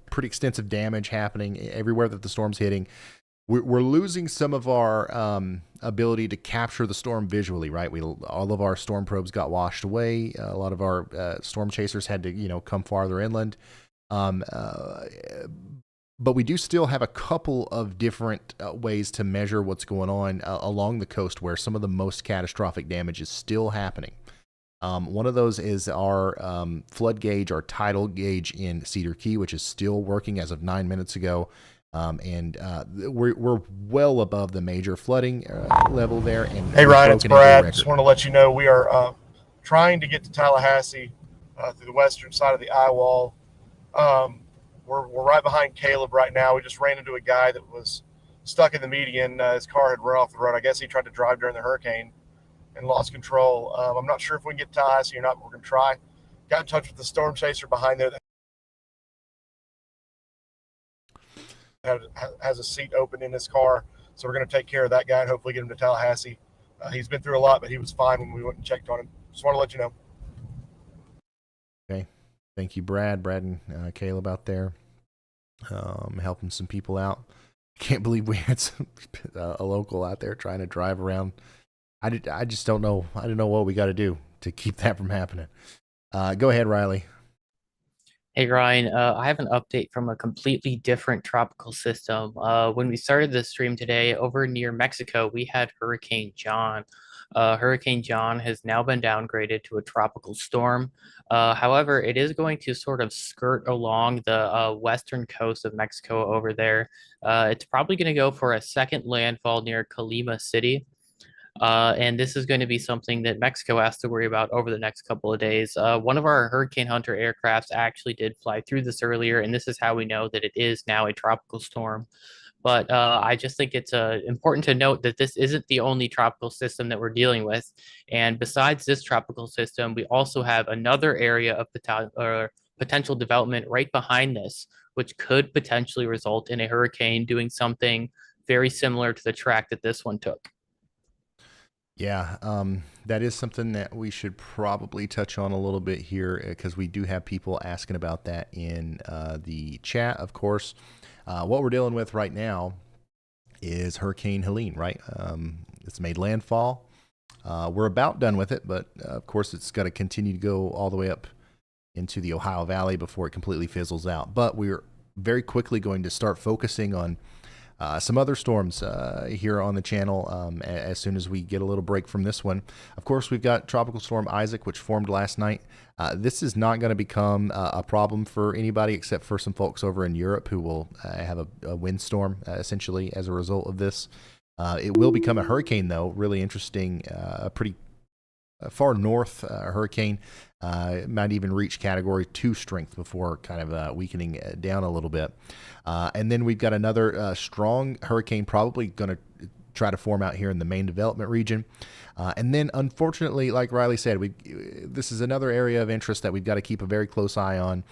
pretty extensive damage happening everywhere that the storm's hitting. We're losing some of our ability to capture the storm visually, right? All of our storm probes got washed away. A lot of our storm chasers had to, come farther inland. But we do still have a couple of different ways to measure what's going on along the coast where some of the most catastrophic damage is still happening. One of those is our flood gauge, our tidal gauge in Cedar Key, which is still working as of 9 minutes ago. And we're well above the major flooding level there. And hey, Ryan, it's Brad. Just want to let you know we are trying to get to Tallahassee through the western side of the eyewall. We're right behind Caleb right now. We just ran into a guy that was stuck in the median. His car had run off the road. I guess he tried to drive during the hurricane and lost control. I'm not sure if we can get to Tallahassee or not, but we're going to try. Got in touch with the storm chaser behind there that has a seat open in his car. So we're going to take care of that guy and hopefully get him to Tallahassee. He's been through a lot, but he was fine when we went and checked on him. Just want to let you know. Okay. Thank you, Brad and Caleb out there, helping some people out. Can't believe we had a local out there trying to drive around. I just don't know. I don't know what we got to do to keep that from happening. Go ahead, Riley. Hey, Ryan, I have an update from a completely different tropical system. When we started this stream today, over near Mexico, we had Hurricane John. Hurricane John has now been downgraded to a tropical storm. However, it is going to sort of skirt along the western coast of Mexico over there. It's probably going to go for a second landfall near Colima City. And this is going to be something that Mexico has to worry about over the next couple of days. One of our Hurricane Hunter aircrafts actually did fly through this earlier, and this is how we know that it is now a tropical storm. But I just think it's important to note that this isn't the only tropical system that we're dealing with. And besides this tropical system, we also have another area of potential development right behind this, which could potentially result in a hurricane doing something very similar to the track that this one took. Yeah, that is something that we should probably touch on a little bit here because we do have people asking about that in the chat, of course. What we're dealing with right now is Hurricane Helene, right? It's made landfall. We're about done with it, but of course it's got to continue to go all the way up into the Ohio Valley before it completely fizzles out. But we're very quickly going to start focusing on some other storms here on the channel as soon as we get a little break from this one. Of course, we've got Tropical Storm Isaac, which formed last night. This is not going to become a problem for anybody except for some folks over in Europe who will have a windstorm essentially as a result of this. It will become a hurricane, though. Really interesting, a pretty far north hurricane. It might even reach Category 2 strength before kind of weakening down a little bit. And then we've got another strong hurricane probably going to try to form out here in the main development region. And then, unfortunately, like Riley said, this is another area of interest that we've got to keep a very close eye on.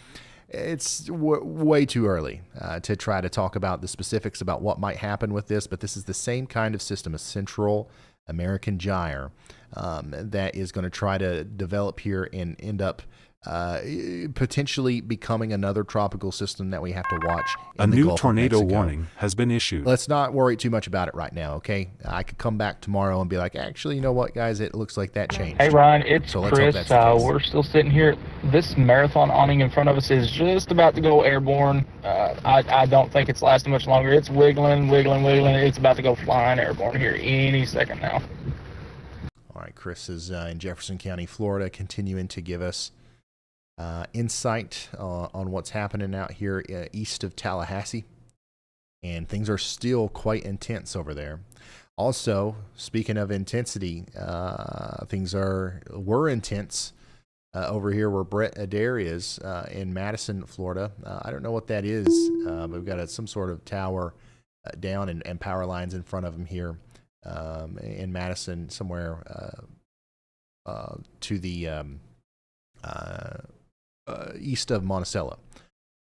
It's way too early to try to talk about the specifics about what might happen with this, but this is the same kind of system, a Central American gyre, that is going to try to develop here and end up potentially becoming another tropical system that we have to watch. A new tornado warning has been issued. Let's not worry too much about it right now, okay? I could come back tomorrow and be like, actually, you know what, guys? It looks like that changed. Hey, Ryan, it's so Chris. We're still sitting here. This marathon awning in front of us is just about to go airborne. I don't think it's lasting much longer. It's wiggling. It's about to go flying airborne here any second now. All right, Chris is in Jefferson County, Florida, continuing to give us insight on what's happening out here east of Tallahassee, and things are still quite intense over there. Also, speaking of intensity, things were intense over here where Brett Adair is in Madison, Florida. I don't know what that is, but we've got some sort of tower down and power lines in front of him here. in Madison, somewhere to the east of Monticello.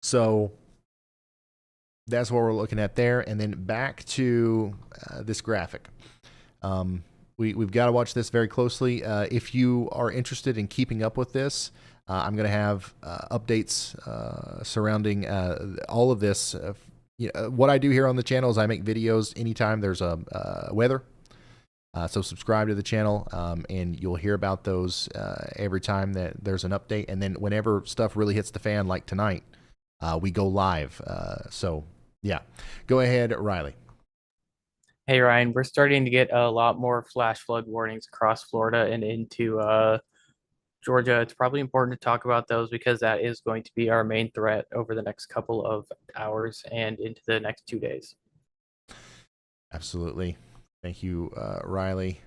So that's what we're looking at there. And then back to this graphic. We've got to watch this very closely. If you are interested in keeping up with this, I'm going to have updates surrounding all of this. What I do here on the channel is I make videos anytime there's a weather. So subscribe to the channel, and you'll hear about those every time that there's an update. And then whenever stuff really hits the fan, like tonight, we go live. So yeah, go ahead, Riley. Hey Ryan, we're starting to get a lot more flash flood warnings across Florida and into Georgia. It's probably important to talk about those because that is going to be our main threat over the next couple of hours and into the next 2 days. Absolutely. Thank you, Riley.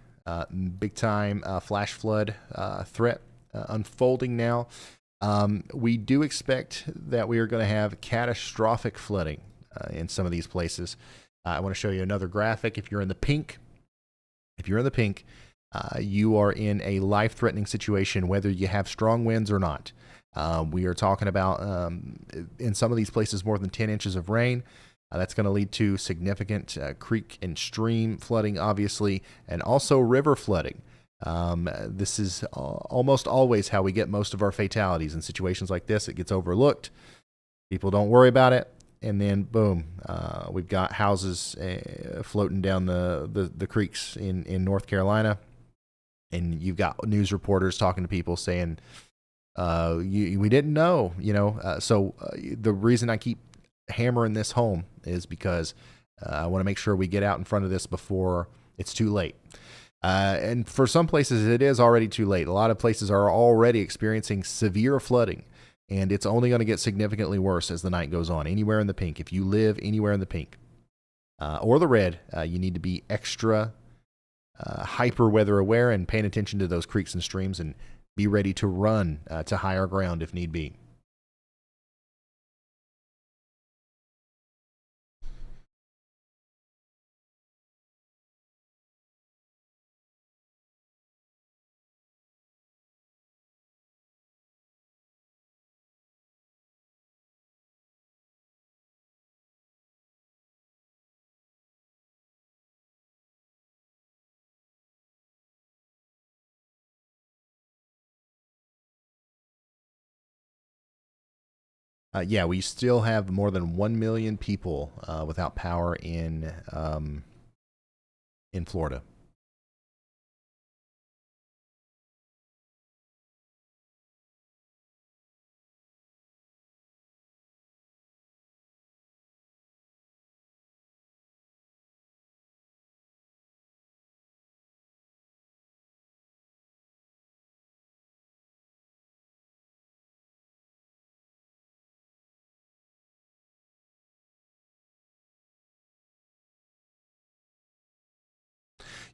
Big time flash flood threat unfolding now. We do expect that we are going to have catastrophic flooding in some of these places. I want to show you another graphic. If you're in the pink, you are in a life-threatening situation, whether you have strong winds or not. We are talking about, in some of these places, more than 10 inches of rain. That's going to lead to significant creek and stream flooding, obviously, and also river flooding. This is almost always how we get most of our fatalities. In situations like this, it gets overlooked. People don't worry about it. And then, boom, we've got houses floating down the creeks in North Carolina. And you've got news reporters talking to people saying, we didn't know, So the reason I keep hammering this home is because I want to make sure we get out in front of this before it's too late. And for some places, it is already too late. A lot of places are already experiencing severe flooding. And it's only going to get significantly worse as the night goes on. Anywhere in the pink, if you live anywhere in the pink or the red, you need to be extra hyper weather aware and paying attention to those creeks and streams and be ready to run to higher ground if need be. Yeah, we still have more than 1 million people without power in Florida.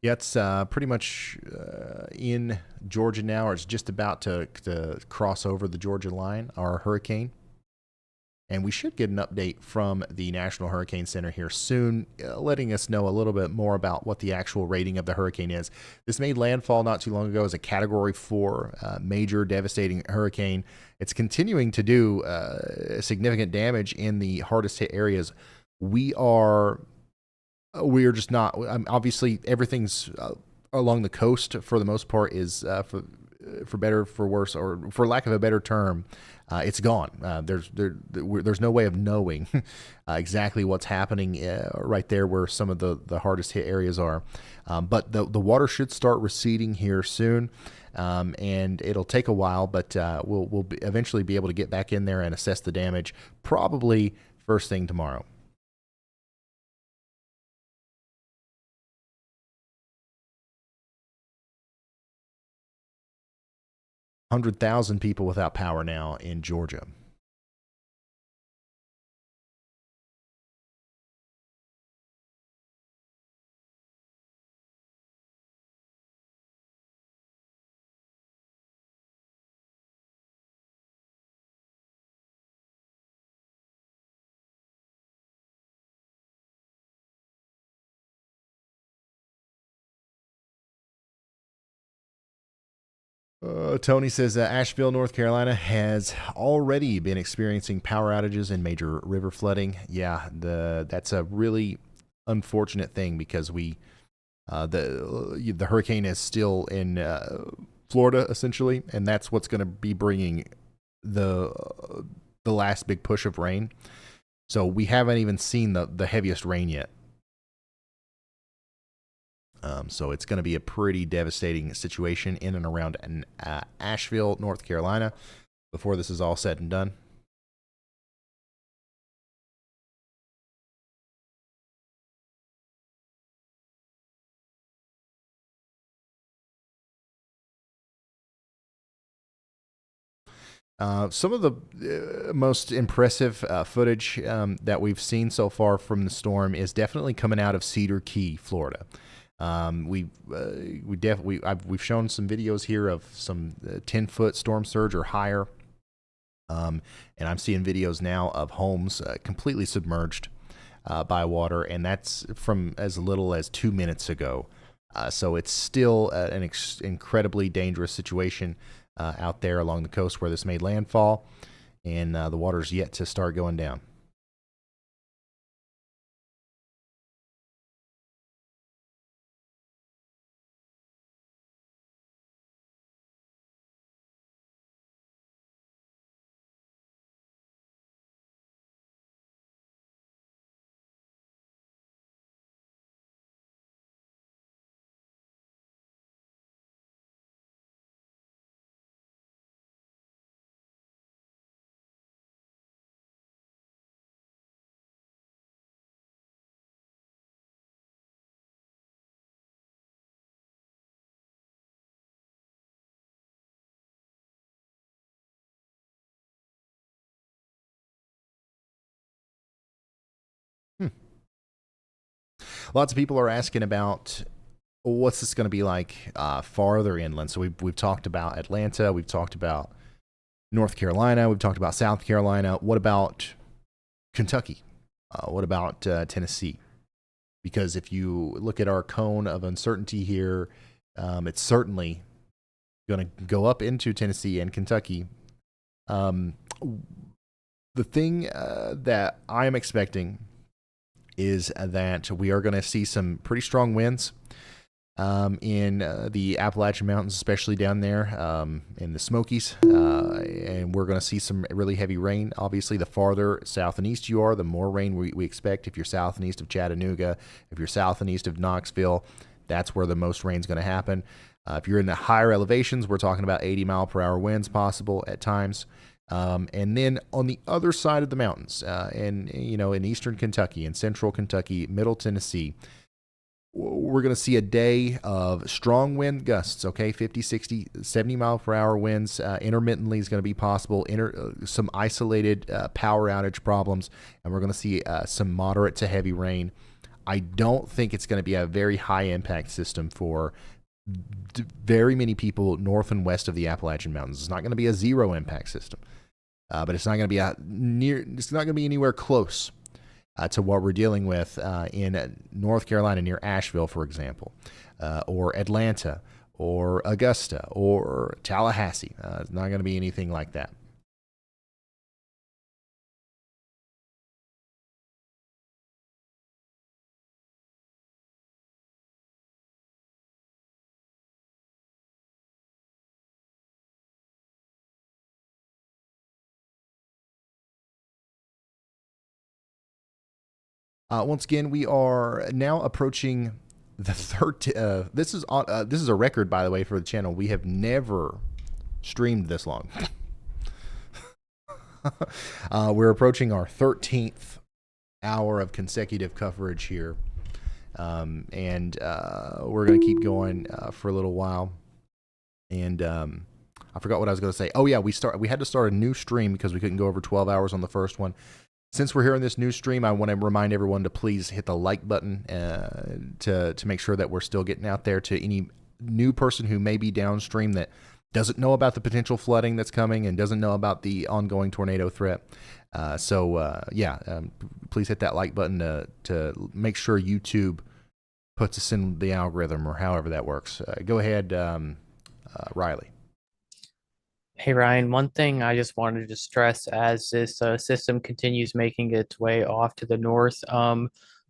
Yeah, it's pretty much in Georgia now, or it's just about to cross over the Georgia line, our hurricane. And we should get an update from the National Hurricane Center here soon, letting us know a little bit more about what the actual rating of the hurricane is. This made landfall not too long ago as a Category 4 major devastating hurricane. It's continuing to do significant damage in the hardest hit areas. We are just not. Obviously, everything's along the coast for the most part is for better, for worse, or for lack of a better term, it's gone. There's no way of knowing exactly what's happening right there where some of the hardest hit areas are. But the water should start receding here soon, and it'll take a while, but we'll eventually be able to get back in there and assess the damage, probably first thing tomorrow. 100,000 people without power now in Georgia. Tony says Asheville, North Carolina has already been experiencing power outages and major river flooding. Yeah, that's a really unfortunate thing because the hurricane is still in Florida essentially, and that's what's going to be bringing the last big push of rain. So we haven't even seen the heaviest rain yet. So it's going to be a pretty devastating situation in and around Asheville, North Carolina, before this is all said and done. Some of the most impressive footage that we've seen so far from the storm is definitely coming out of Cedar Key, Florida. We've shown some videos here of some 10-foot storm surge or higher, and I'm seeing videos now of homes completely submerged by water, and that's from as little as 2 minutes ago. So it's still an incredibly dangerous situation out there along the coast where this made landfall, and the water's yet to start going down. Lots of people are asking about what's this going to be like farther inland. So we've talked about Atlanta, we've talked about North Carolina, we've talked about South Carolina. What about Kentucky? What about Tennessee? Because if you look at our cone of uncertainty here, it's certainly going to go up into Tennessee and Kentucky. The thing that I am expecting is that we are going to see some pretty strong winds in the Appalachian Mountains, especially down there in the Smokies. And we're going to see some really heavy rain. Obviously, the farther south and east you are, the more rain we expect. If you're south and east of Chattanooga, if you're south and east of Knoxville, that's where the most rain is going to happen. If you're in the higher elevations, we're talking about 80-mile-per-hour winds possible at times. And then on the other side of the mountains, in eastern Kentucky and central Kentucky, middle Tennessee, we're going to see a day of strong wind gusts, 50, 60, 70-mile-per-hour winds. Intermittently is going to be possible, some isolated power outage problems, and we're going to see some moderate to heavy rain. I don't think it's going to be a very high-impact system for very many people north and west of the Appalachian Mountains. It's not going to be a zero-impact system. But it's not going to be it's not going to be anywhere close to what we're dealing with in North Carolina near Asheville, for example, or Atlanta, or Augusta, or Tallahassee. It's not going to be anything like that. Once again, we are now approaching the third. This is a record, by the way, for the channel. We have never streamed this long. We're approaching our 13th hour of consecutive coverage here, and we're going to keep going for a little while. And I forgot what I was going to say. Oh yeah, we had to start a new stream because we couldn't go over 12 hours on the first one. Since we're here in this new stream, I want to remind everyone to please hit the like button to make sure that we're still getting out there to any new person who may be downstream that doesn't know about the potential flooding that's coming and doesn't know about the ongoing tornado threat. Please hit that like button to make sure YouTube puts us in the algorithm or however that works. Go ahead, Riley. Hey Ryan, one thing I just wanted to stress as this system continues making its way off to the north,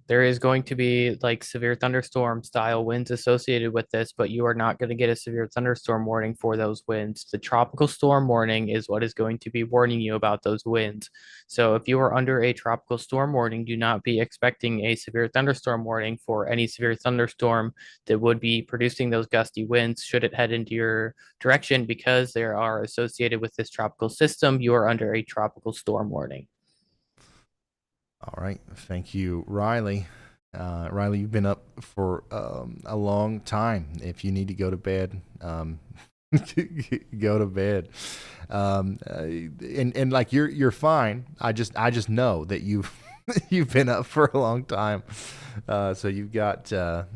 there is going to be like severe thunderstorm style winds associated with this, but you are not going to get a severe thunderstorm warning for those winds. The tropical storm warning is what is going to be warning you about those winds. So if you are under a tropical storm warning, do not be expecting a severe thunderstorm warning for any severe thunderstorm that would be producing those gusty winds should it head into your direction, because they are associated with this tropical system. You are under a tropical storm warning. All right. Thank you, Riley. Riley, you've been up for a long time. If you need to go to bed, go to bed. And like you're fine. I just know that you've been up for a long time. So you've got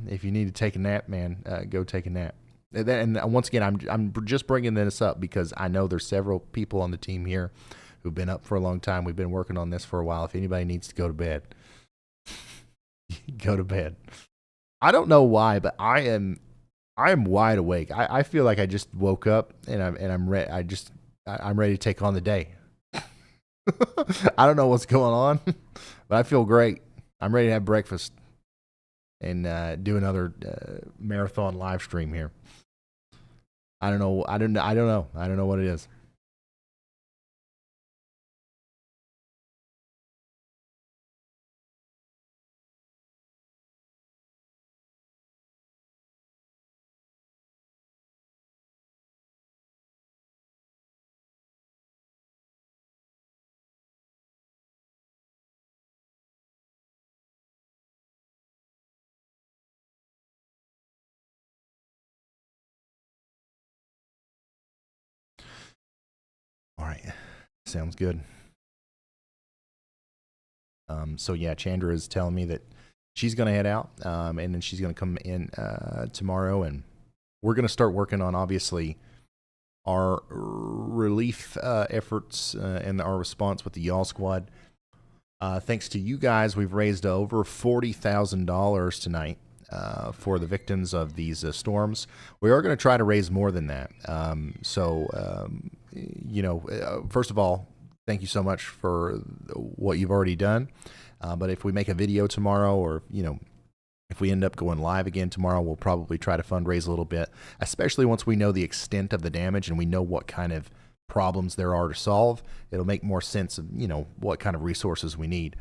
if you need to take a nap, man, go take a nap. And once again, I'm just bringing this up because I know there's several people on the team here who've been up for a long time. We've been working on this for a while. If anybody needs to go to bed, go to bed. I don't know why, but I am wide awake. I feel like I just woke up and I'm ready. I'm ready to take on the day. I don't know what's going on, but I feel great. I'm ready to have breakfast and do another marathon live stream here. I don't know. I don't know what it is. All right. Sounds good. So yeah, Chandra is telling me that she's going to head out, and then she's going to come in tomorrow, and we're going to start working on obviously our relief efforts and our response with the Y'all Squad. Thanks to you guys, we've raised over $40,000 tonight for the victims of these storms. We are going to try to raise more than that. First of all, thank you so much for what you've already done. But if we make a video tomorrow, or if we end up going live again tomorrow, we'll probably try to fundraise a little bit, especially once we know the extent of the damage and we know what kind of problems there are to solve. It'll make more sense of what kind of resources we need.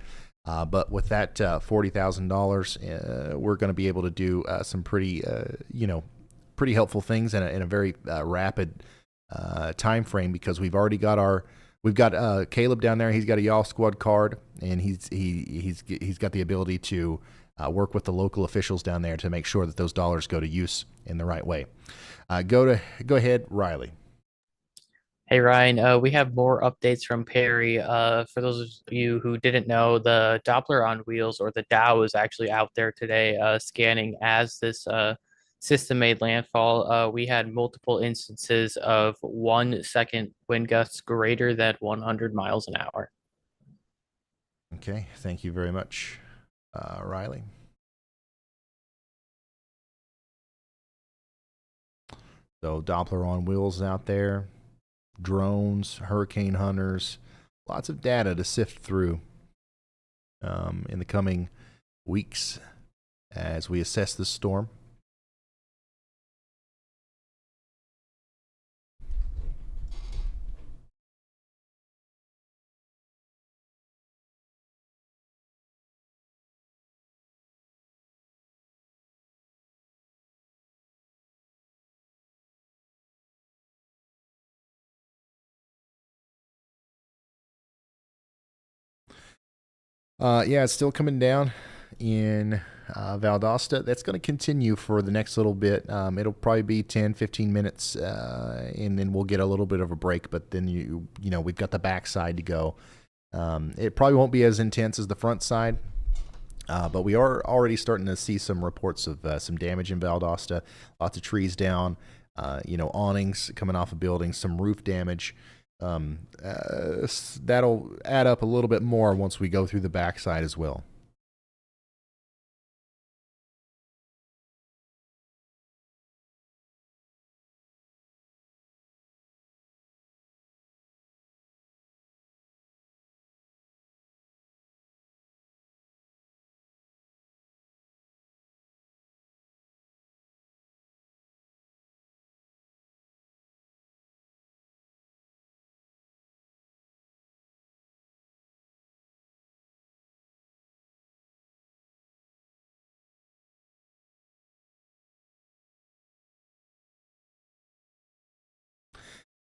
But with that $40,000, we're going to be able to do some pretty helpful things in a very rapid time frame, because we've got Caleb down there. He's got a Y'all Squad card, and he's got the ability to work with the local officials down there to make sure that those dollars go to use in the right way. Go ahead, Riley. Hey Ryan, we have more updates from Perry. For those of you who didn't know, the Doppler on wheels, or the Dow, is actually out there today scanning as this system made landfall. We had multiple instances of 1 second wind gusts greater than 100 miles an hour. Okay, thank you very much, Riley. So Doppler on wheels out there, drones, hurricane hunters, lots of data to sift through in the coming weeks as we assess this storm. Yeah, it's still coming down in Valdosta. That's going to continue for the next little bit. It'll probably be 10, 15 minutes, and then we'll get a little bit of a break. But then, we've got the backside to go. It probably won't be as intense as the front side, but we are already starting to see some reports of some damage in Valdosta. Lots of trees down, awnings coming off of buildings, some roof damage. That'll add up a little bit more once we go through the backside as well.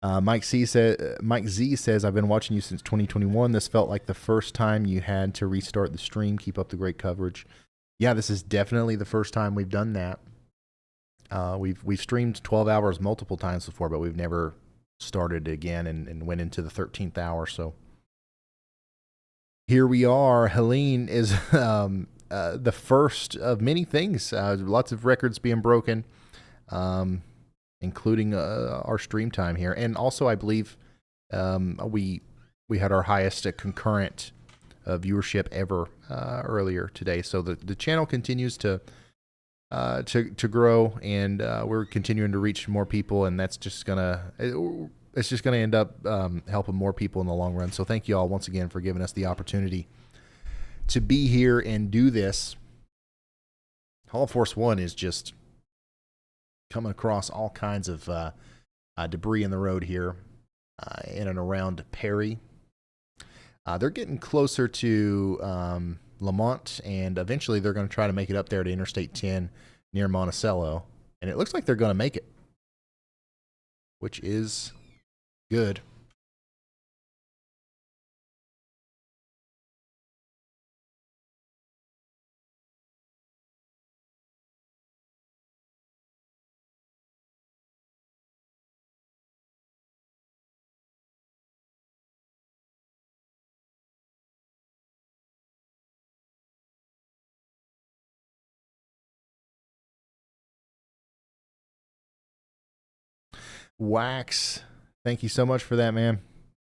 Mike Z says, I've been watching you since 2021. This felt like the first time you had to restart the stream. Keep up the great coverage. Yeah, this is definitely the first time we've done that. We've streamed 12 hours multiple times before, but we've never started again and went into the 13th hour. So here we are. Helene is the first of many things. Lots of records being broken. Including our stream time here. And also, I believe we had our highest concurrent viewership ever earlier today. So the channel continues to grow, and we're continuing to reach more people, and that's just gonna end up helping more people in the long run. So thank you all once again for giving us the opportunity to be here and do this. Hall Force One is just coming across all kinds of debris in the road here in and around Perry. They're getting closer to Lamont, and eventually they're going to try to make it up there to Interstate 10 near Monticello. And it looks like they're going to make it, which is good. Wax, thank you so much for that, man.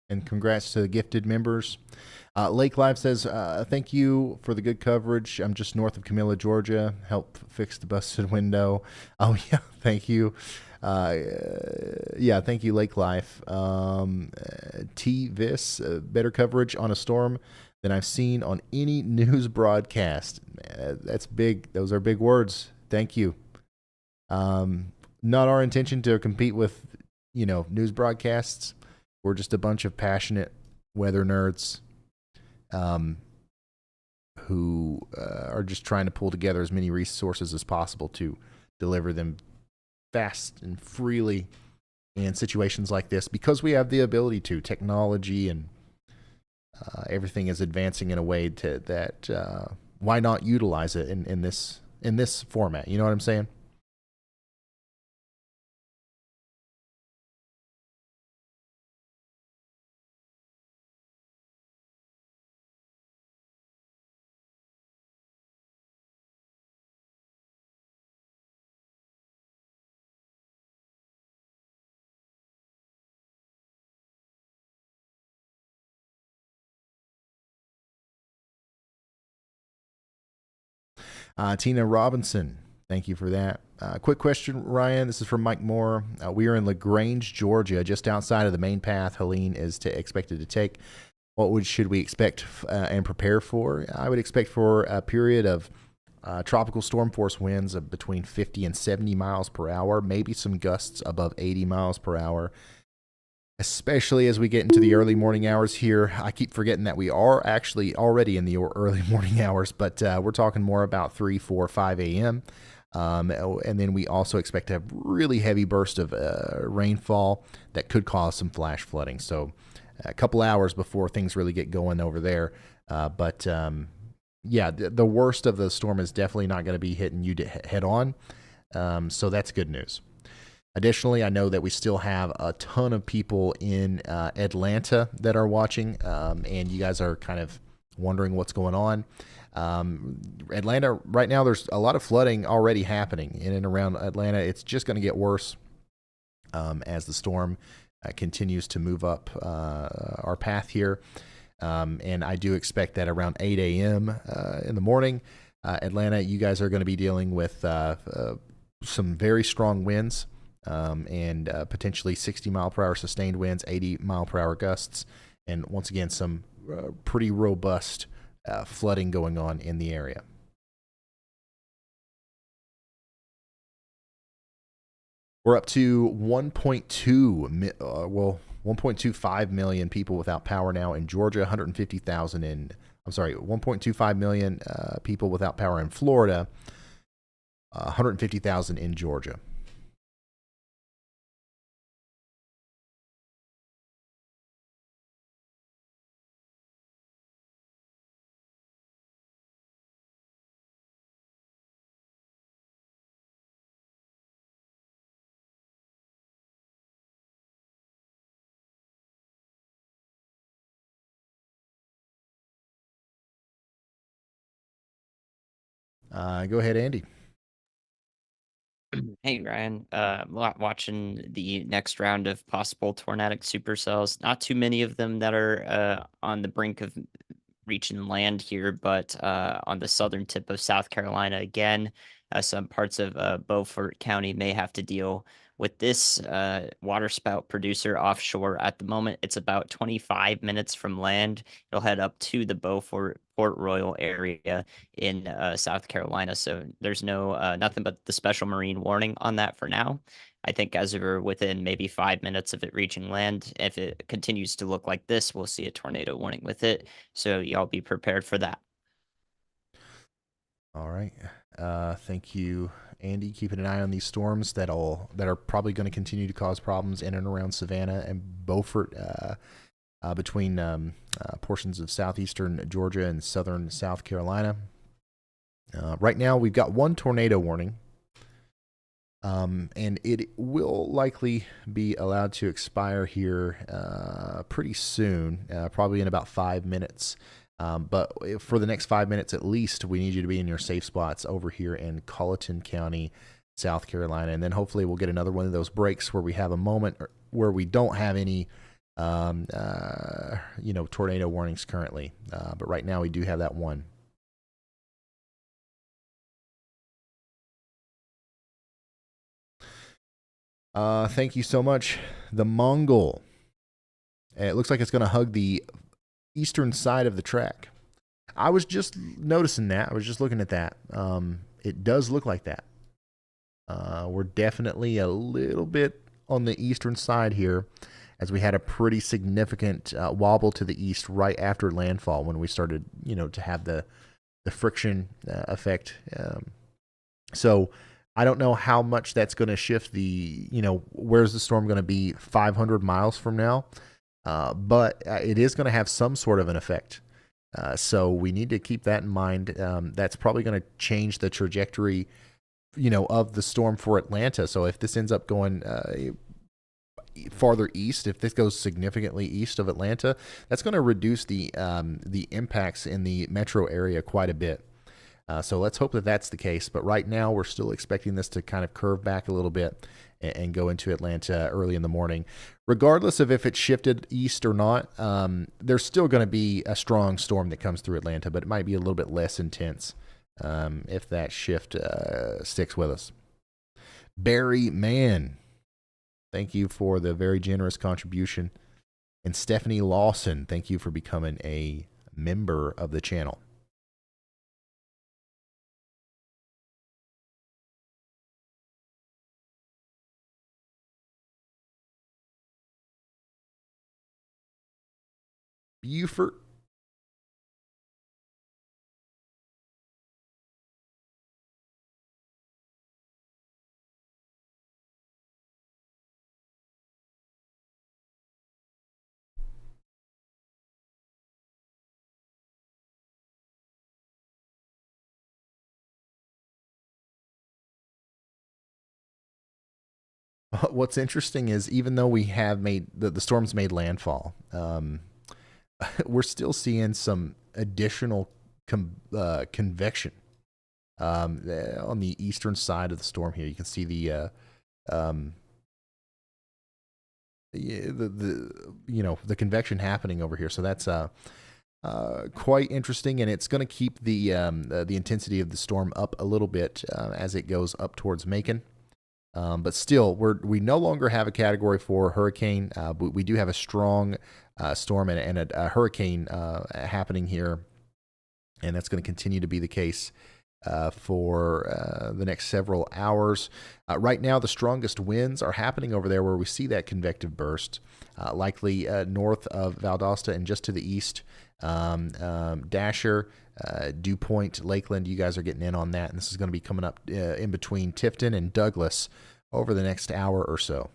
And congrats to the gifted members. Lake Live says, thank you for the good coverage. I'm just north of Camilla, Georgia. Help fix the busted window. Oh, yeah, thank you. Yeah, thank you, Lake Life. T-Vis, better coverage on a storm than I've seen on any news broadcast. That's big. Those are big words. Thank you. Not our intention to compete with, news broadcasts. We're just a bunch of passionate weather nerds who are just trying to pull together as many resources as possible to deliver them fast and freely in situations like this, because we have the ability to. Technology and everything is advancing in a way that why not utilize it in this format? You know what I'm saying? Tina Robinson, thank you for that. Quick question, Ryan. This is from Mike Moore. We are in LaGrange, Georgia, just outside of the main path Helene is expected to take. What should we expect and prepare for? I would expect for a period of tropical storm force winds of between 50 and 70 miles per hour, maybe some gusts above 80 miles per hour, especially as we get into the early morning hours here. I keep forgetting that we are actually already in the early morning hours, but we're talking more about 3, 4, 5 a.m. And then we also expect to have really heavy burst of rainfall that could cause some flash flooding. So a couple hours before things really get going over there. But the worst of the storm is definitely not going to be hitting you head on. So that's good news. Additionally, I know that we still have a ton of people in Atlanta that are watching, and you guys are kind of wondering what's going on. Atlanta, right now, there's a lot of flooding already happening in and around Atlanta. It's just going to get worse as the storm continues to move up our path here. And I do expect that around 8 a.m. In the morning, Atlanta, you guys are going to be dealing with some very strong winds. And potentially 60 mile per hour sustained winds, 80 mile per hour gusts, and once again, some pretty robust flooding going on in the area. We're up to 1.25 million people without power now in Georgia, 1.25 million people without power in Florida, 150,000 in Georgia. Go ahead, Andy. Hey Ryan, watching the next round of possible tornadic supercells. Not too many of them that are on the brink of reaching land here, but on the southern tip of South Carolina again, some parts of Beaufort County may have to deal with this waterspout producer offshore. At the moment, it's about 25 minutes from land. It'll head up to the Beaufort Port Royal area in South Carolina. So there's nothing but the special marine warning on that for now. I think as we're within maybe 5 minutes of it reaching land, if it continues to look like this, we'll see a tornado warning with it. So y'all be prepared for that. All right. Thank you, Andy. Keeping an eye on these storms that are probably going to continue to cause problems in and around Savannah and Beaufort, between portions of southeastern Georgia and southern South Carolina. Right now, we've got one tornado warning, and it will likely be allowed to expire here pretty soon, probably in about 5 minutes. But for the next 5 minutes at least, we need you to be in your safe spots over here in Colleton County, South Carolina. And then hopefully we'll get another one of those breaks where we have a moment where we don't have any, tornado warnings currently. But right now we do have that one. Thank you so much. The Mongol. It looks like it's going to hug the eastern side of the track. I was just noticing that. I was just looking at that. It does look like that. We're definitely a little bit on the eastern side here, as we had a pretty significant wobble to the east right after landfall when we started, to have the friction effect. So I don't know how much that's going to shift the, where's the storm going to be 500 miles from now? But it is going to have some sort of an effect. So we need to keep that in mind. That's probably going to change the trajectory, of the storm for Atlanta. So if this ends up going farther east, if this goes significantly east of Atlanta, that's going to reduce the impacts in the metro area quite a bit. So let's hope that that's the case. But right now, we're still expecting this to kind of curve back a little bit and go into Atlanta early in the morning. Regardless of if it's shifted east or not, there's still going to be a strong storm that comes through Atlanta, but it might be a little bit less intense if that shift sticks with us. Barry Mann, thank you for the very generous contribution. And Stephanie Lawson, thank you for becoming a member of the channel. Beaufort. What's interesting is even though we have made the storms made landfall, we're still seeing some additional convection on the eastern side of the storm here. You can see the convection happening over here. So that's quite interesting, and it's going to keep the intensity of the storm up a little bit as it goes up towards Macon. But still, we no longer have a Category 4 hurricane. But we do have a strong storm and a hurricane happening here, and that's going to continue to be the case for the next several hours. Right now, the strongest winds are happening over there where we see that convective burst, likely north of Valdosta and just to the east. Dasher, Dew Point, Lakeland, you guys are getting in on that, and this is going to be coming up in between Tifton and Douglas over the next hour or so.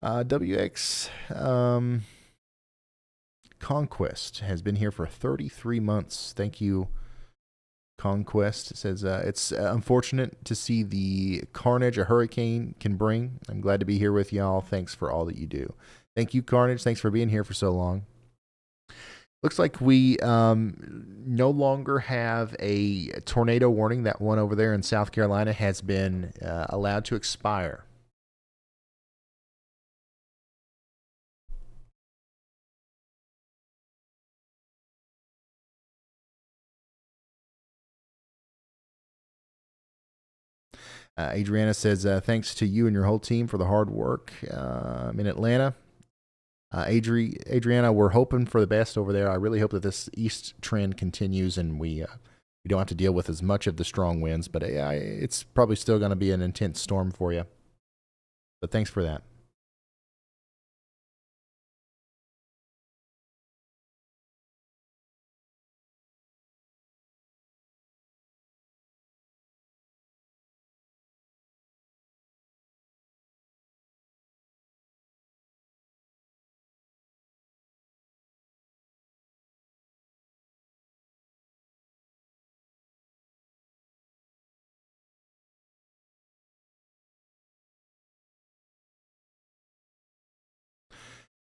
WX Conquest has been here for 33 months. Thank you, Conquest. It says, it's unfortunate to see the carnage a hurricane can bring. I'm glad to be here with y'all. Thanks for all that you do. Thank you, Carnage. Thanks for being here for so long. Looks like we no longer have a tornado warning. That one over there in South Carolina has been allowed to expire. Adriana says, thanks to you and your whole team for the hard work in Atlanta. Adriana, we're hoping for the best over there. I really hope that this east trend continues and we don't have to deal with as much of the strong winds, but it's probably still going to be an intense storm for you. But thanks for that.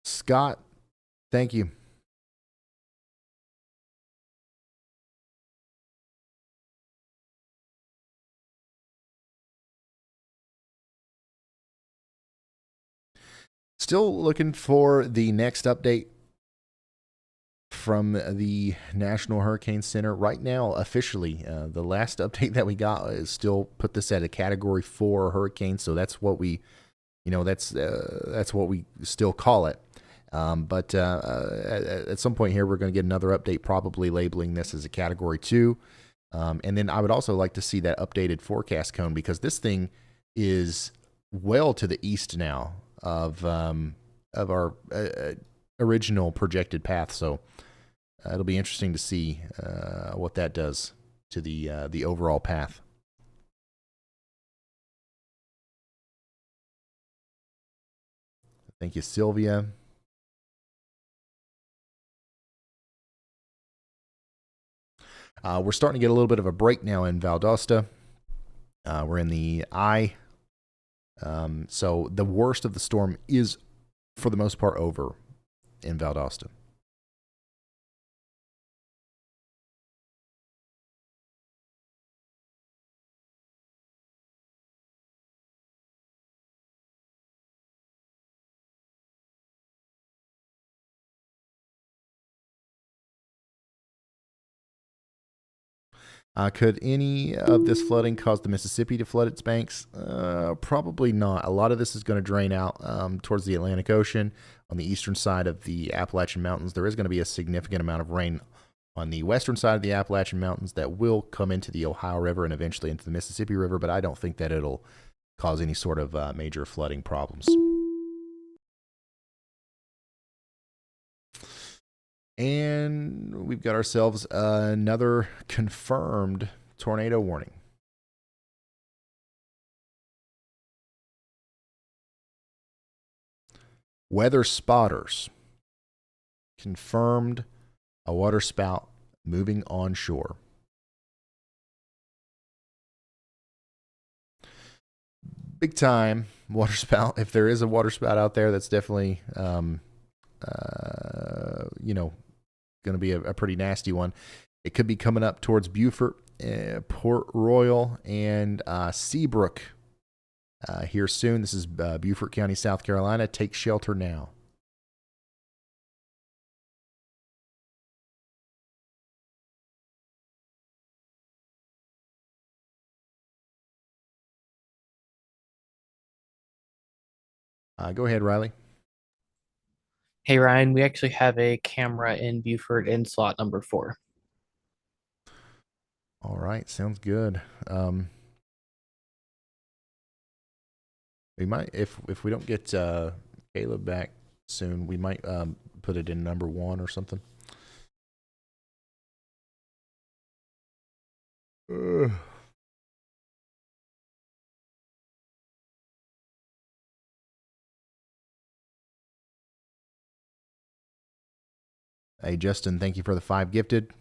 Scott, thank you. Still looking for the next update from the National Hurricane Center. Right now, officially, the last update that we got is still put this at a Category 4 hurricane, so that's what we, that's what we still call it. But at some point here, we're going to get another update, probably labeling this as a Category 2. And then I would also like to see that updated forecast cone, because this thing is well to the east now of our original projected path. So it'll be interesting to see what that does to the overall path. Thank you, Sylvia. We're starting to get a little bit of a break now in Valdosta. We're in the eye. So the worst of the storm is, for the most part, over in Valdosta. Could any of this flooding cause the Mississippi to flood its banks? Probably not. A lot of this is going to drain out towards the Atlantic Ocean on the eastern side of the Appalachian Mountains. There is going to be a significant amount of rain on the western side of the Appalachian Mountains that will come into the Ohio River and eventually into the Mississippi River, but I don't think that it'll cause any sort of major flooding problems. And we've got ourselves another confirmed tornado warning. Weather spotters confirmed a waterspout moving onshore. Big time waterspout. If there is a waterspout out there, that's definitely going to be a pretty nasty one. It could be coming up towards Beaufort, Port Royal, and Seabrook here soon. This is Beaufort County, South Carolina. Take shelter now. Go ahead, Riley. Hey, Ryan, we actually have a camera in Beaufort in slot number 4. All right, sounds good. We might, if we don't get Caleb back soon, we might put it in number 1 or something. Hey, Justin, thank you for the 5 gifted.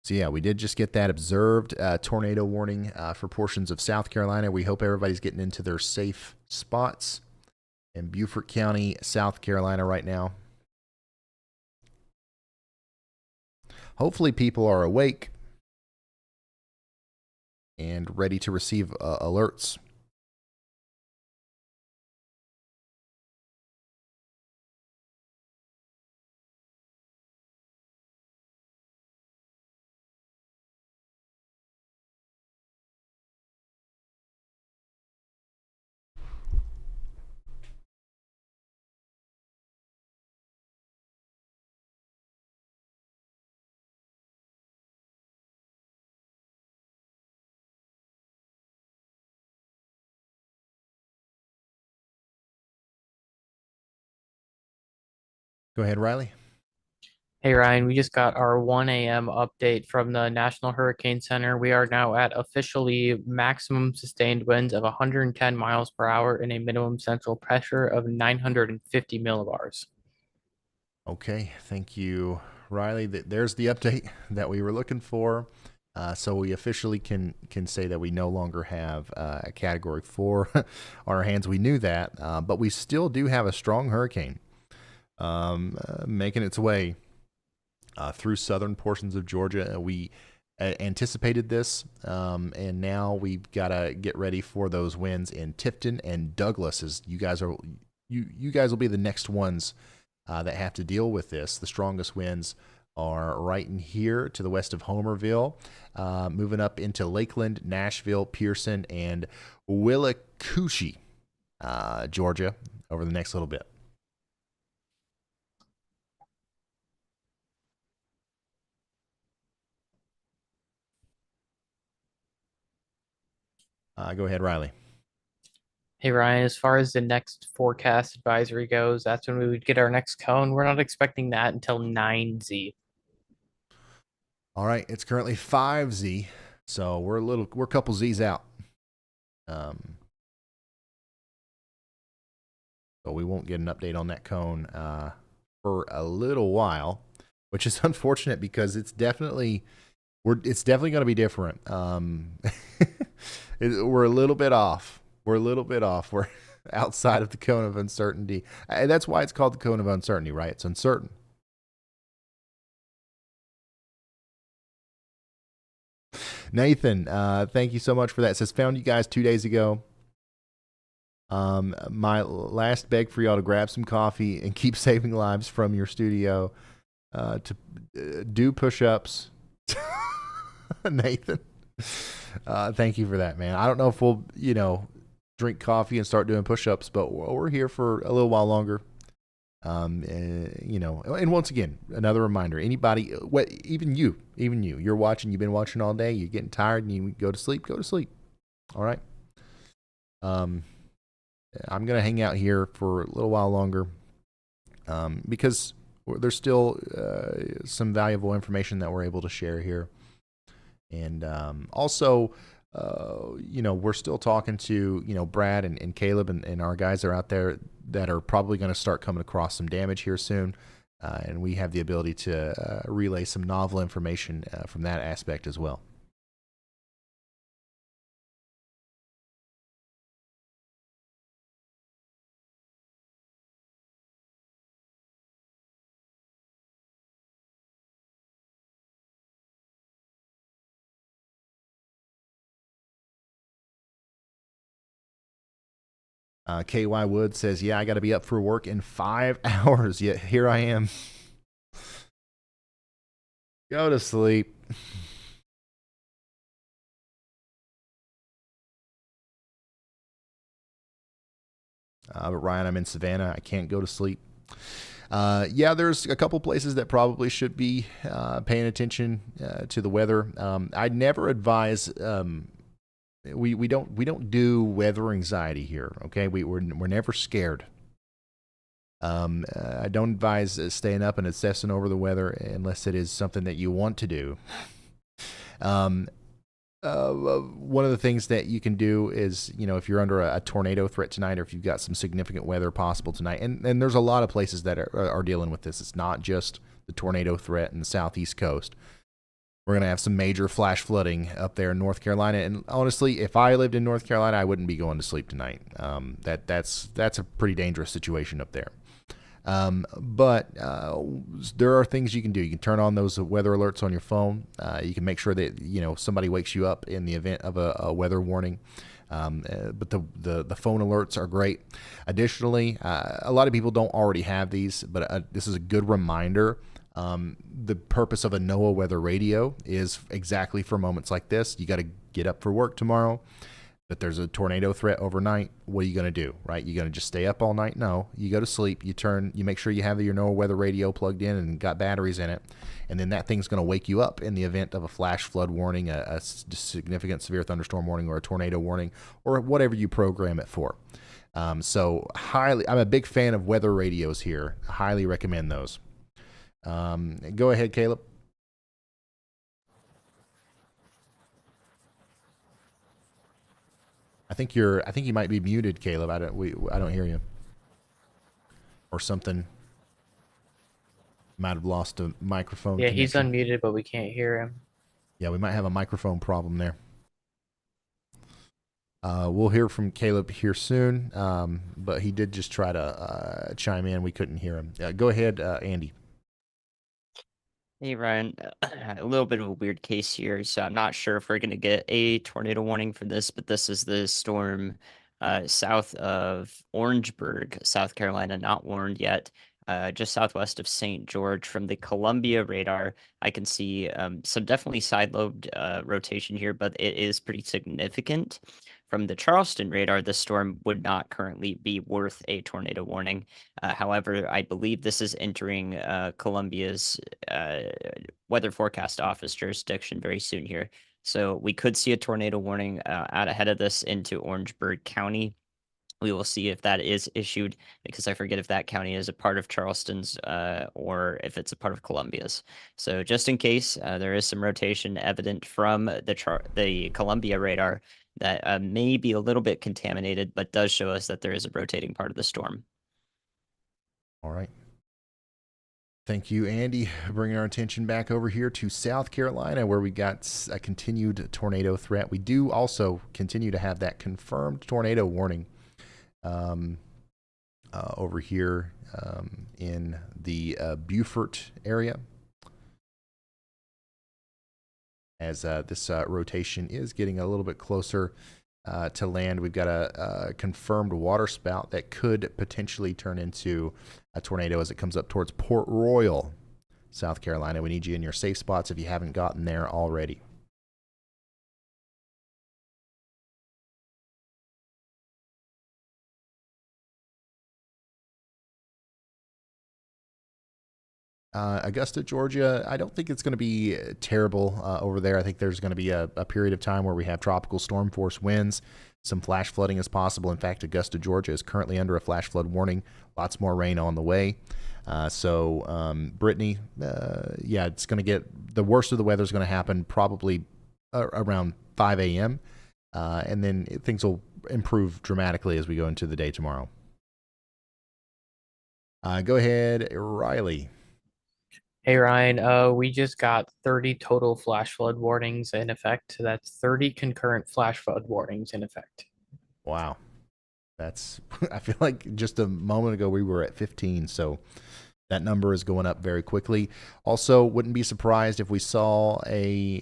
So yeah, we did just get that observed tornado warning for portions of South Carolina. We hope everybody's getting into their safe spots in Beaufort County, South Carolina right now. Hopefully people are awake and ready to receive alerts. Go ahead, Riley. Hey Ryan, we just got our 1 a.m. update from the National Hurricane Center. We are now at officially maximum sustained winds of 110 miles per hour and a minimum central pressure of 950 millibars. Okay, thank you, Riley. There's the update that we were looking for. So we officially can say that we no longer have a Category 4 on our hands. We knew that, but we still do have a strong hurricane making its way through southern portions of Georgia. We anticipated this, and now we've got to get ready for those winds in Tifton and Douglas. As you guys will be the next ones that have to deal with this. The strongest winds are right in here to the west of Homerville, moving up into Lakeland, Nashville, Pearson, and Willacoochee, Georgia, over the next little bit. Go ahead, Riley. Hey Ryan, as far as the next forecast advisory goes, that's when we would get our next cone. We're not expecting that until 9Z. All right, it's currently 5Z, so we're a couple Z's out. So we won't get an update on that cone for a little while, which is unfortunate because it's definitely going to be different. We're a little bit off. We're outside of the cone of uncertainty. And that's why it's called the cone of uncertainty, right? It's uncertain. Nathan, thank you so much for that. It says, found you guys 2 days ago. My last beg for y'all to grab some coffee and keep saving lives from your studio. To do push-ups. Nathan, thank you for that, man. I don't know if we'll, drink coffee and start doing push-ups, but we're here for a little while longer. And once again, another reminder, anybody, even you, you're watching, you've been watching all day, you're getting tired and you go to sleep. All right. I'm going to hang out here for a little while longer, because there's still some valuable information that we're able to share here. And also, we're still talking to, Brad and Caleb and our guys are out there that are probably going to start coming across some damage here soon. And we have the ability to relay some novel information from that aspect as well. KY Wood says, yeah, I got to be up for work in 5 hours, yet here I am. Go to sleep. But Ryan, I'm in Savannah. I can't go to sleep. Yeah, there's a couple places that probably should be paying attention to the weather. I'd never advise... We don't do weather anxiety here. Okay, we're never scared. I don't advise staying up and obsessing over the weather unless it is something that you want to do. one of the things that you can do is, if you're under a tornado threat tonight, or if you've got some significant weather possible tonight, and there's a lot of places that are dealing with this. It's not just the tornado threat in the southeast coast. We're going to have some major flash flooding up there in North Carolina. And honestly, if I lived in North Carolina, I wouldn't be going to sleep tonight. That's a pretty dangerous situation up there. But there are things you can do. You can turn on those weather alerts on your phone. You can make sure that somebody wakes you up in the event of a weather warning. But the phone alerts are great. Additionally, a lot of people don't already have these, but this is a good reminder. The purpose of a NOAA weather radio is exactly for moments like this. You got to get up for work tomorrow, but there's a tornado threat overnight. What are you going to do, right? You going to just stay up all night? No, you go to sleep. You make sure you have your NOAA weather radio plugged in and got batteries in it. And then that thing's going to wake you up in the event of a flash flood warning, a significant severe thunderstorm warning, or a tornado warning, or whatever you program it for. I'm a big fan of weather radios here. I highly recommend those. Go ahead, Caleb. I think you might be muted, Caleb. I don't hear you. Or something. Might have lost a microphone. Yeah, connection. he's unmuted, but we can't hear him. Yeah, we might have a microphone problem there. We'll hear from Caleb here soon, but he did just try to chime in. We couldn't hear him. Go ahead, Andy. Hey Ryan, a little bit of a weird case here, so I'm not sure if we're going to get a tornado warning for this, but this is the storm south of Orangeburg, South Carolina, not warned yet, just southwest of St. George. From the Columbia radar, I can see some definitely side-lobed rotation here, but it is pretty significant. From the Charleston radar, the storm would not currently be worth a tornado warning. However, I believe this is entering Columbia's weather forecast office jurisdiction very soon here. So we could see a tornado warning out ahead of this into Orangeburg County. We will see if that is issued, because I forget if that county is a part of Charleston's or if it's a part of Columbia's. So just in case, there is some rotation evident from the Columbia radar that may be a little bit contaminated, but does show us that there is a rotating part of the storm. All right. Thank you, Andy. Bringing our attention back over here to South Carolina, where we got a continued tornado threat. We do also continue to have that confirmed tornado warning over here in the Beaufort area, as this rotation is getting a little bit closer to land. We've got a confirmed waterspout that could potentially turn into a tornado as it comes up towards Port Royal, South Carolina. We need you in your safe spots if you haven't gotten there already. Augusta, Georgia, I don't think it's going to be terrible over there. I think there's going to be a period of time where we have tropical storm force winds. Some flash flooding is possible. In fact, Augusta, Georgia is currently under a flash flood warning. Lots more rain on the way. Brittany, yeah, it's going to get the worst of the weather is going to happen probably around 5 a.m. And then things will improve dramatically as we go into the day tomorrow. Go ahead, Riley. Hey Ryan, we just got 30 total flash flood warnings in effect. That's 30 concurrent flash flood warnings in effect. Wow. That's, I feel like just a moment ago we were at 15, so that number is going up very quickly. Also, wouldn't be surprised if we saw a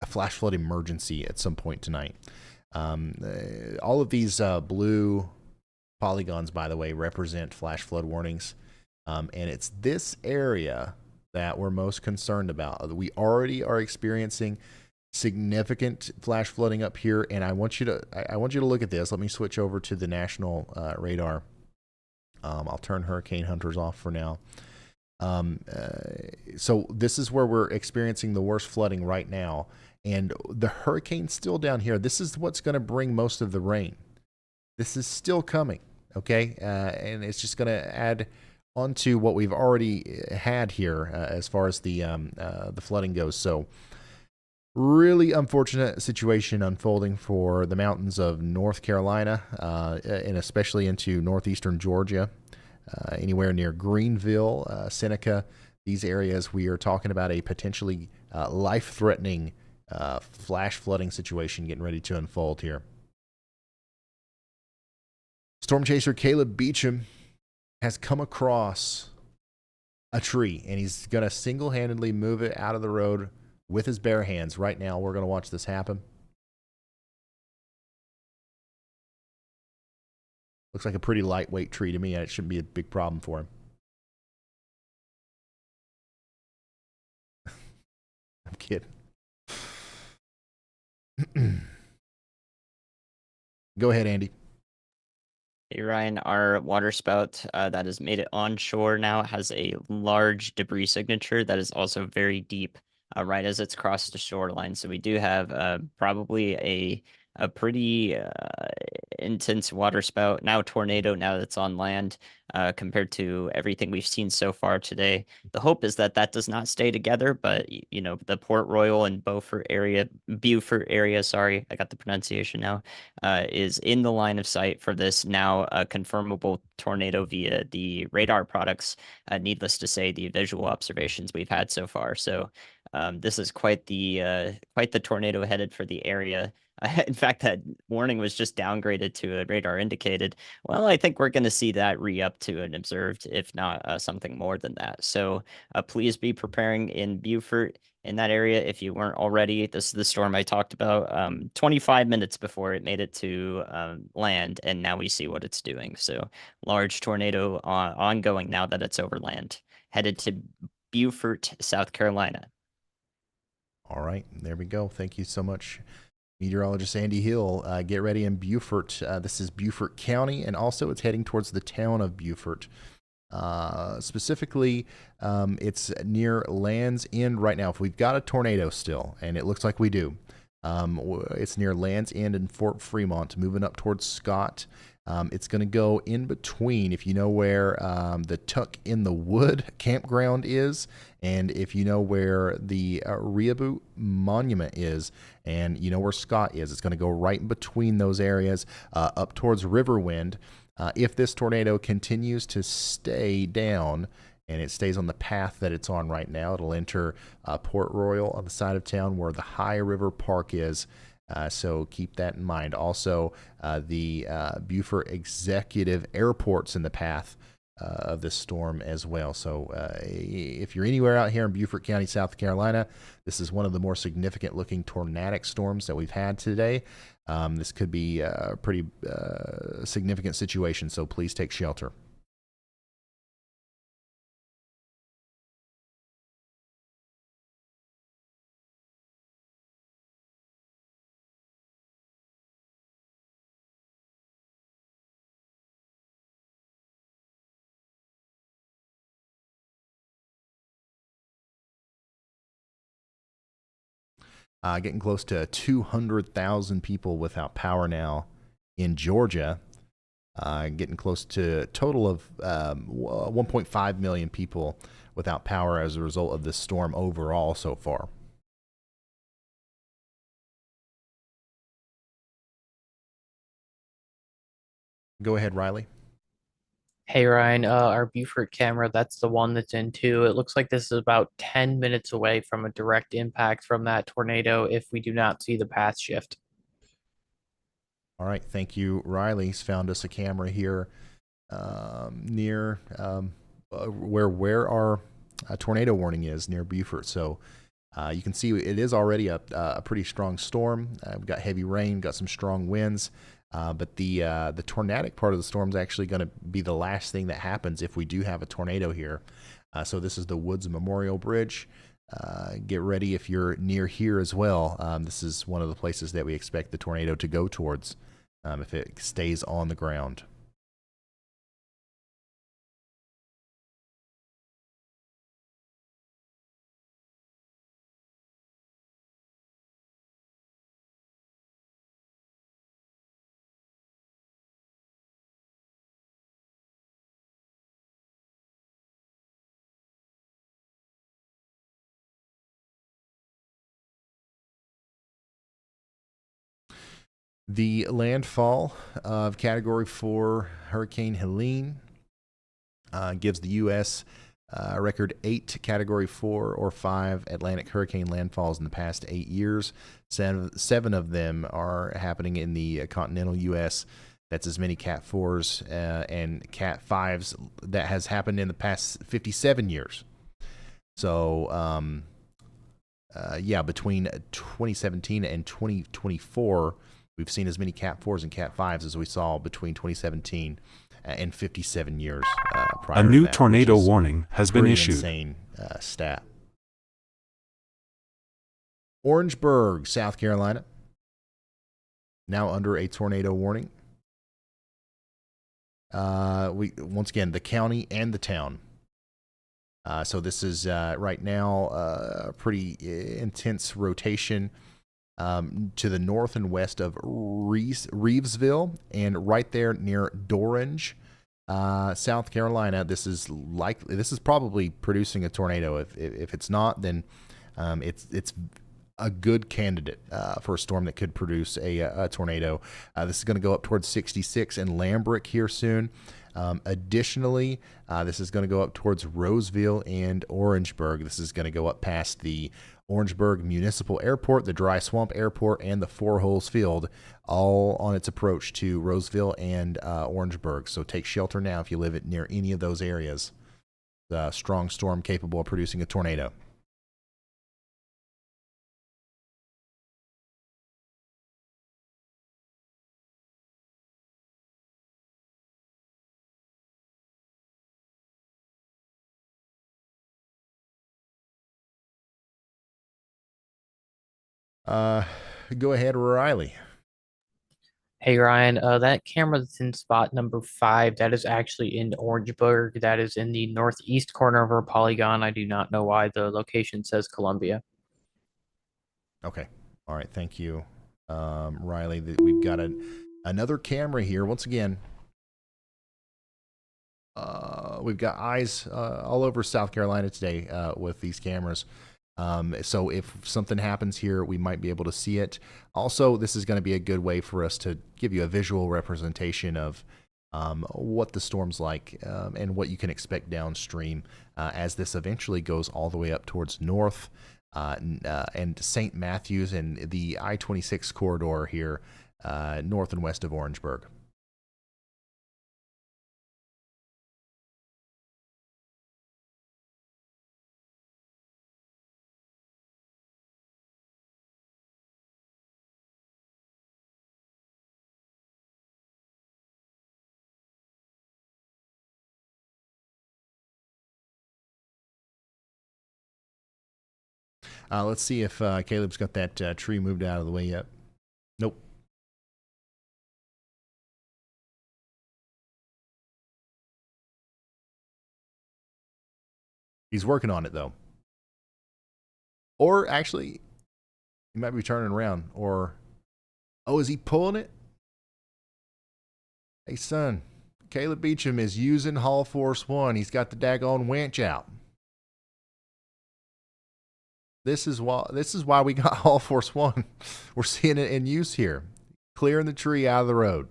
flash flood emergency at some point tonight. All of these blue polygons, by the way, represent flash flood warnings. And it's this area that we're most concerned about. We already are experiencing significant flash flooding up here, and I want you to look at this. Let me switch over to the national radar. I'll turn hurricane hunters off for now. So this is where we're experiencing the worst flooding right now, and the hurricane's still down here. This is what's going to bring most of the rain. This is still coming. Okay, and it's just going to add on to what we've already had here as far as the flooding goes. So, really unfortunate situation unfolding for the mountains of North Carolina, and especially into northeastern Georgia, anywhere near Greenville, Seneca. These areas, we are talking about a potentially life-threatening flash flooding situation getting ready to unfold here. Storm chaser Caleb Beecham has come across a tree, and he's going to single-handedly move it out of the road with his bare hands. Right now, we're going to watch this happen. Looks like a pretty lightweight tree to me, and it shouldn't be a big problem for him. I'm kidding. Go ahead, Andy. Hey Ryan, our waterspout that has made it onshore now has a large debris signature that is also very deep, right as it's crossed the shoreline. So we do have probably a pretty intense waterspout, now tornado, now that's on land, compared to everything we've seen so far today. The hope is that that does not stay together, but you know, the Port Royal and Beaufort area, sorry, I got the pronunciation now, is in the line of sight for this now confirmable tornado via the radar products. Needless to say, the visual observations we've had so far. So this is quite the tornado headed for the area. In fact, that warning was just downgraded to a radar indicated. Well, I think we're going to see that re-up to an observed, if not something more than that. So please be preparing in Beaufort, in that area if you weren't already. This is the storm I talked about 25 minutes before it made it to land, and now we see what it's doing. So large tornado ongoing now that it's over land, headed to Beaufort, South Carolina. All right, there we go. Thank you so much, meteorologist Andy Hill. Get ready in Beaufort. This is Beaufort County, and also it's heading towards the town of Beaufort. Specifically, it's near Land's End right now. If we've got a tornado still, and it looks like we do, it's near Land's End and Fort Fremont, moving up towards Scott. It's going to go in between, if you know where the Tuck in the Wood campground is, and if you know where the Rehoboth Monument is, and you know where Scott is. It's going to go right in between those areas, up towards Riverwind. If this tornado continues to stay down and it stays on the path that it's on right now, it'll enter Port Royal on the side of town where the High River Park is. So keep that in mind. Also, the Beaufort Executive Airport's in the path of this storm as well. So if you're anywhere out here in Beaufort County, South Carolina, this is one of the more significant looking tornadic storms that we've had today. This could be a pretty significant situation, so please take shelter. Getting close to 200,000 people without power now in Georgia. Getting close to a total of 1.5 million people without power as a result of this storm overall so far. Go ahead, Riley. Hey Ryan, our Beaufort camera, that's the one that's in two. It looks like this is about 10 minutes away from a direct impact from that tornado if we do not see the path shift. All right, thank you, Riley. He's found us a camera here near where our tornado warning is, near Beaufort. So you can see it is already a pretty strong storm. We've got heavy rain, got some strong winds. But the tornadic part of the storm is actually going to be the last thing that happens if we do have a tornado here. So this is the Woods Memorial Bridge. Get ready if you're near here as well. This is one of the places that we expect the tornado to go towards if it stays on the ground. The landfall of Category 4 Hurricane Helene gives the U.S. A record 8 Category 4 or 5 Atlantic hurricane landfalls in the past 8 years. Seven of them are happening in the continental U.S. That's as many Cat 4s and Cat 5s that has happened in the past 57 years. So, between 2017 and 2024, we've seen as many Cat 4s and Cat 5s as we saw between 2017 and 57 years prior. A new to that, tornado warning has been issued. Insane stat. Orangeburg, South Carolina, now under a tornado warning. Once again, the county and the town. So this is right now a pretty intense rotation to the north and west of Reevesville, and right there near Dorange, South Carolina. This is probably producing a tornado. If it's not, then it's a good candidate for a storm that could produce a tornado. This is going to go up towards 66 in Lambrick here soon. Additionally, this is going to go up towards Roseville and Orangeburg. This is going to go up past the Orangeburg Municipal Airport, the Dry Swamp Airport, and the Four Holes Field, all on its approach to Roseville and Orangeburg. So take shelter now if you live near any of those areas. The strong storm capable of producing a tornado. Go ahead, Riley. Hey Ryan, that camera that's in spot number 5, that is actually in Orangeburg. That is in the northeast corner of our polygon. I do not know why the location says Columbia. Okay. All right. Thank you, Riley. We've got another camera here. Once again, we've got eyes all over South Carolina today with these cameras. So if something happens here, we might be able to see it. Also, this is going to be a good way for us to give you a visual representation of what the storm's like and what you can expect downstream as this eventually goes all the way up towards north and St. Matthews and the I-26 corridor here north and west of Orangeburg. Let's see if Caleb's got that tree moved out of the way yet. Nope. He's working on it, though. Or actually, he might be turning around. Or, oh, is he pulling it? Hey, son, Caleb Beecham is using Haul Force 1. He's got the daggone winch out. This is why we got Haul Force 1. We're seeing it in use here. Clearing the tree out of the road.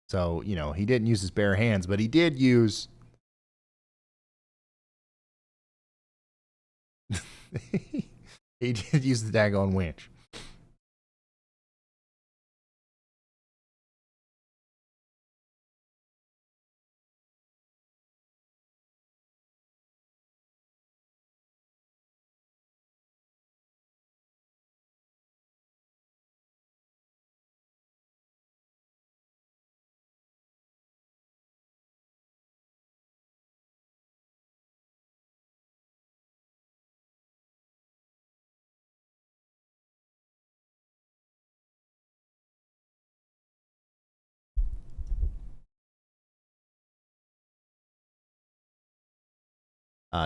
So, you know, he didn't use his bare hands, but he did use... he did use the daggone winch.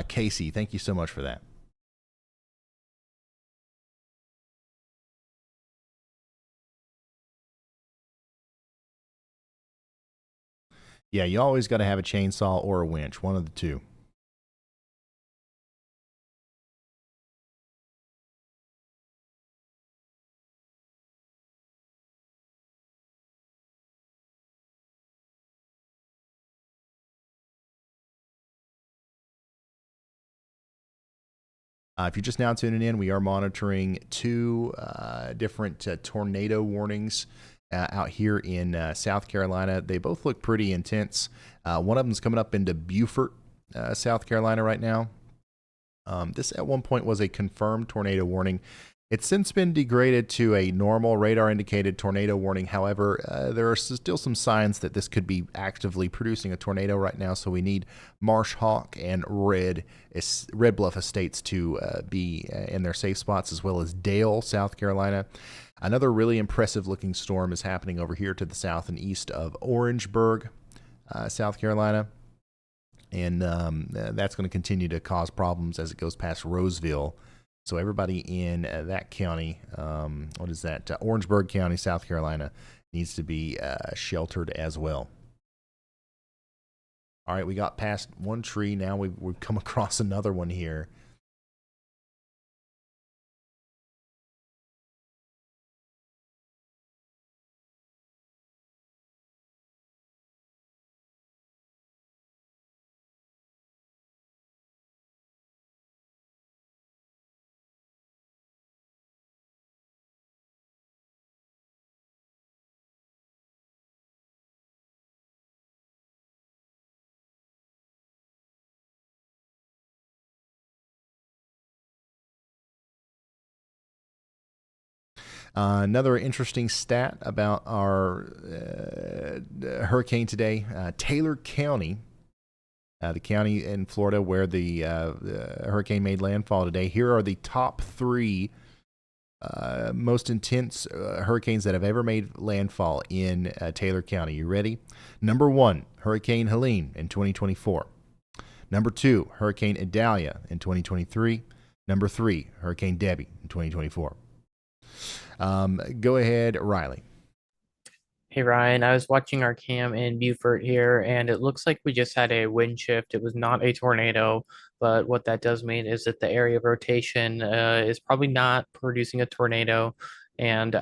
Casey, thank you so much for that. Yeah, you always got to have a chainsaw or a winch, one of the two. If you're just now tuning in, we are monitoring two different tornado warnings out here in South Carolina. They both look pretty intense. One of them's coming up into Beaufort, South Carolina right now. This at one point was a confirmed tornado warning. It's since been degraded to a normal radar-indicated tornado warning. However, there are still some signs that this could be actively producing a tornado right now, so we need Marsh Hawk and Red Bluff Estates to be in their safe spots, as well as Dale, South Carolina. Another really impressive-looking storm is happening over here to the south and east of Orangeburg, South Carolina. And that's going to continue to cause problems as it goes past Roseville. So everybody in that county, what is that? Orangeburg County, South Carolina, needs to be sheltered as well. All right, we got past one tree. Now we've come across another one here. Another interesting stat about our hurricane today, Taylor County, the county in Florida where the hurricane made landfall today. Here are the top three most intense hurricanes that have ever made landfall in Taylor County. You ready? Number 1, Hurricane Helene in 2024. Number 2, Hurricane Vidalia in 2023. Number 3, Hurricane Debbie in 2024. Go ahead, Riley. Hey Ryan, I was watching our cam in Beaufort here, and it looks like we just had a wind shift. It was not a tornado, but what that does mean is that the area of rotation is probably not producing a tornado, and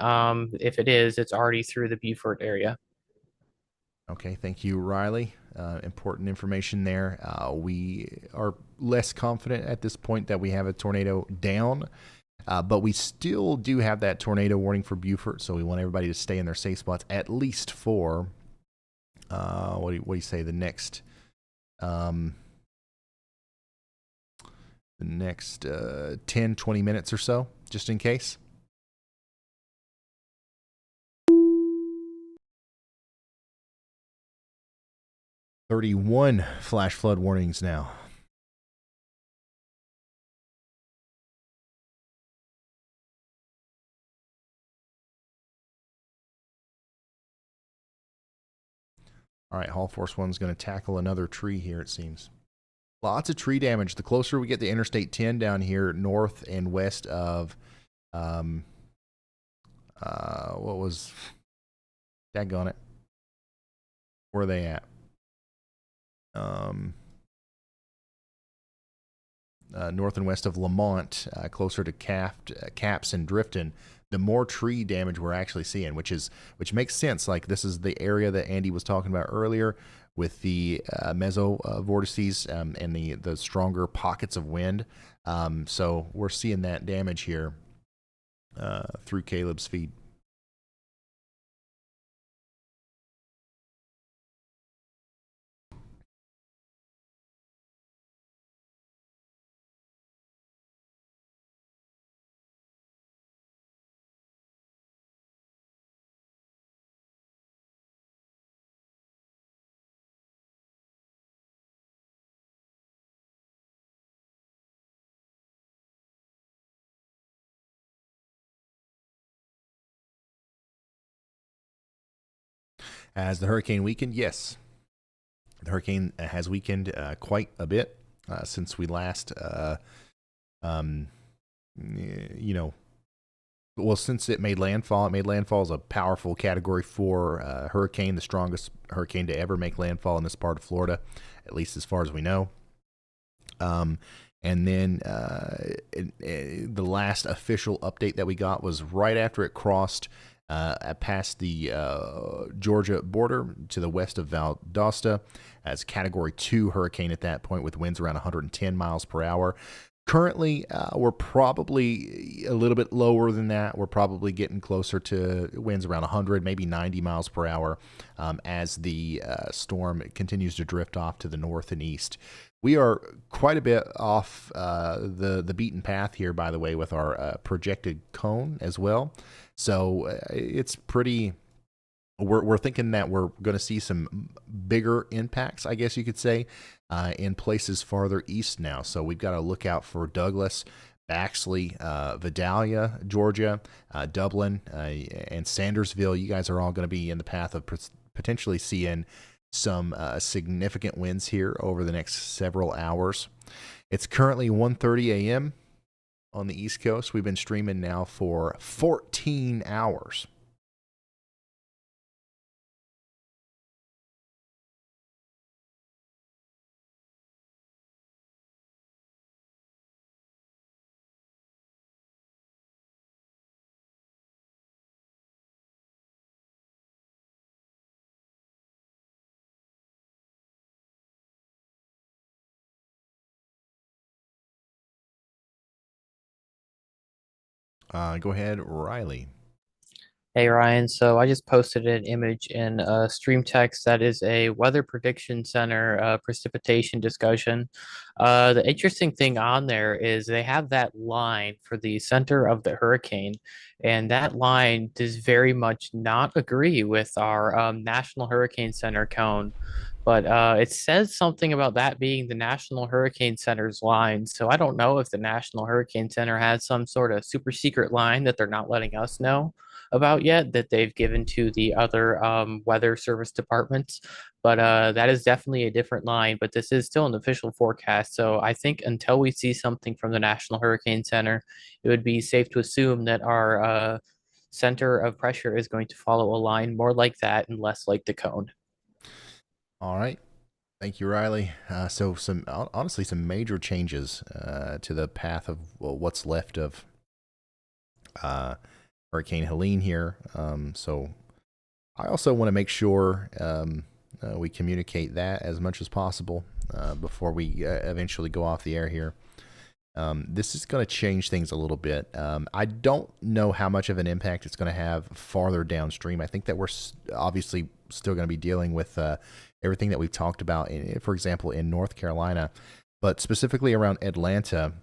if it is, it's already through the Beaufort area. Okay, thank you, Riley. Important information there. We are less confident at this point that we have a tornado down. But we still do have that tornado warning for Beaufort, so we want everybody to stay in their safe spots at least for, what do you say, the next 10, 20 minutes or so, just in case. "31 flash flood warnings now." All right, Hall Force 1's going to tackle another tree here, it seems. Lots of tree damage. The closer we get to Interstate 10 down here, north and west of, what was, daggone it. Where are they at? North and west of Lamont, closer to Caps and Drifton, the more tree damage we're actually seeing, which makes sense. Like, this is the area that Andy was talking about earlier with the mesovortices and the stronger pockets of wind. So we're seeing that damage here through Caleb's feed. As the hurricane weakened, yes, the hurricane has weakened quite a bit since we last, Well, since it made landfall as a powerful Category 4 hurricane, the strongest hurricane to ever make landfall in this part of Florida, at least as far as we know. And then the last official update that we got was right after it crossed past the Georgia border to the west of Valdosta as Category 2 hurricane at that point, with winds around 110 miles per hour. Currently, we're probably a little bit lower than that. We're probably getting closer to winds around 100, maybe 90 miles per hour as the storm continues to drift off to the north and east. We are quite a bit off the beaten path here, by the way, with our projected cone as well. So it's pretty... We're thinking that we're going to see some bigger impacts, I guess you could say, in places farther east now. So we've got to look out for Douglas, Baxley, Vidalia, Georgia, Dublin, and Sandersville. You guys are all going to be in the path of potentially seeing some significant winds here over the next several hours. It's currently 1:30 a.m. on the East Coast. We've been streaming now for 14 hours. Go ahead, Riley. Hey Ryan, so I just posted an image in Stream Text that is a Weather Prediction Center precipitation discussion. The interesting thing on there is they have that line for the center of the hurricane, and that line does very much not agree with our National Hurricane Center cone. But it says something about that being the National Hurricane Center's line. So I don't know if the National Hurricane Center has some sort of super secret line that they're not letting us know about yet, that they've given to the other weather service departments. But that is definitely a different line. But this is still an official forecast. So I think until we see something from the National Hurricane Center, it would be safe to assume that our center of pressure is going to follow a line more like that and less like the cone. All right. Thank you, Riley. So honestly, some major changes to the path of what's left of Hurricane Helene here. So I also want to make sure we communicate that as much as possible before we eventually go off the air here. This is going to change things a little bit. I don't know how much of an impact it's going to have farther downstream. I think that we're obviously still going to be dealing with everything that we've talked about, for example, in North Carolina, but specifically around Atlanta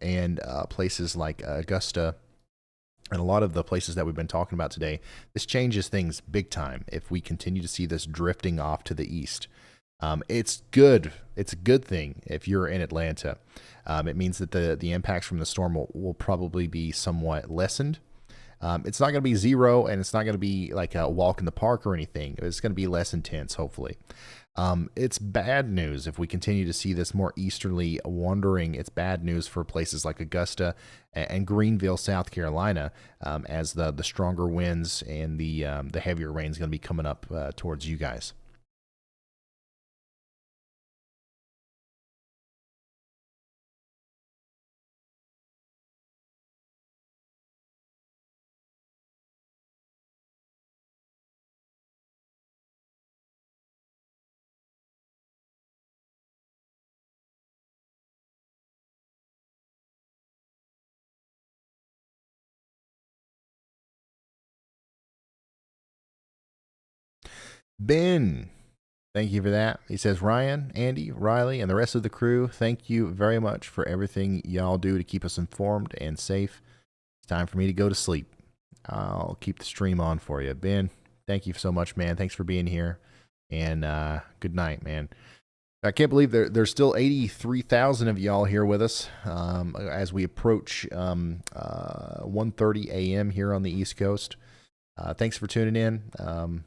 and places like Augusta and a lot of the places that we've been talking about today. This changes things big time if we continue to see this drifting off to the east. It's good. It's a good thing if you're in Atlanta. It means that the impacts from the storm will probably be somewhat lessened. It's not going to be zero, and it's not going to be like a walk in the park or anything. It's going to be less intense, hopefully. It's bad news if we continue to see this more easterly wandering. It's bad news for places like Augusta and Greenville, South Carolina, as the stronger winds and the heavier rain is going to be coming up towards you guys. Ben, thank you for that. He says, Ryan, Andy, Riley, and the rest of the crew, thank you very much for everything y'all do to keep us informed and safe. It's time for me to go to sleep. I'll keep the stream on for you. Ben, thank you so much, man. Thanks for being here. And good night, man. I can't believe there's still 83,000 of y'all here with us as we approach 1:30 a.m. here on the East Coast. Thanks for tuning in.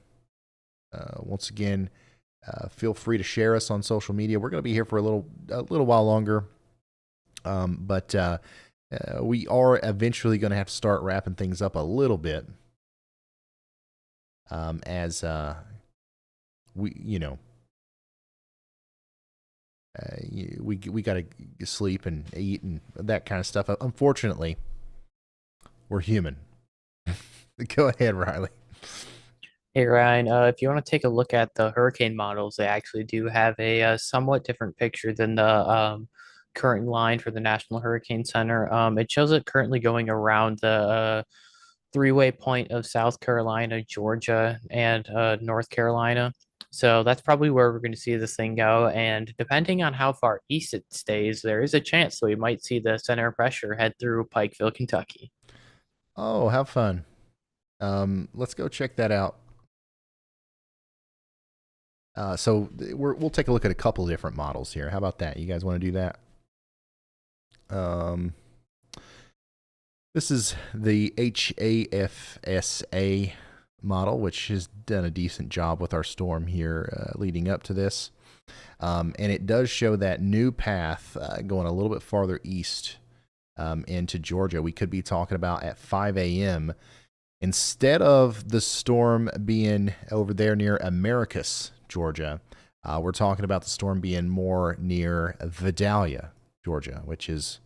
Once again, feel free to share us on social media. We're going to be here for a little while longer, but we are eventually going to have to start wrapping things up a little bit, as we, we got to sleep and eat and that kind of stuff. Unfortunately, we're human. Go ahead, Riley. Hey Ryan, if you want to take a look at the hurricane models, they actually do have a somewhat different picture than the current line for the National Hurricane Center. It shows it currently going around the three-way point of South Carolina, Georgia, and North Carolina. So that's probably where we're going to see this thing go. And depending on how far east it stays, there is a chance that we might see the center of pressure head through Pikeville, Kentucky. Oh, how fun. Let's go check that out. So we'll take a look at a couple of different models here. How about that? You guys want to do that? This is the HAFSA model, which has done a decent job with our storm here leading up to this. And it does show that new path going a little bit farther east into Georgia. We could be talking about at 5 a.m. Instead of the storm being over there near Americus, Georgia, we're talking about the storm being more near Vidalia, Georgia, which is,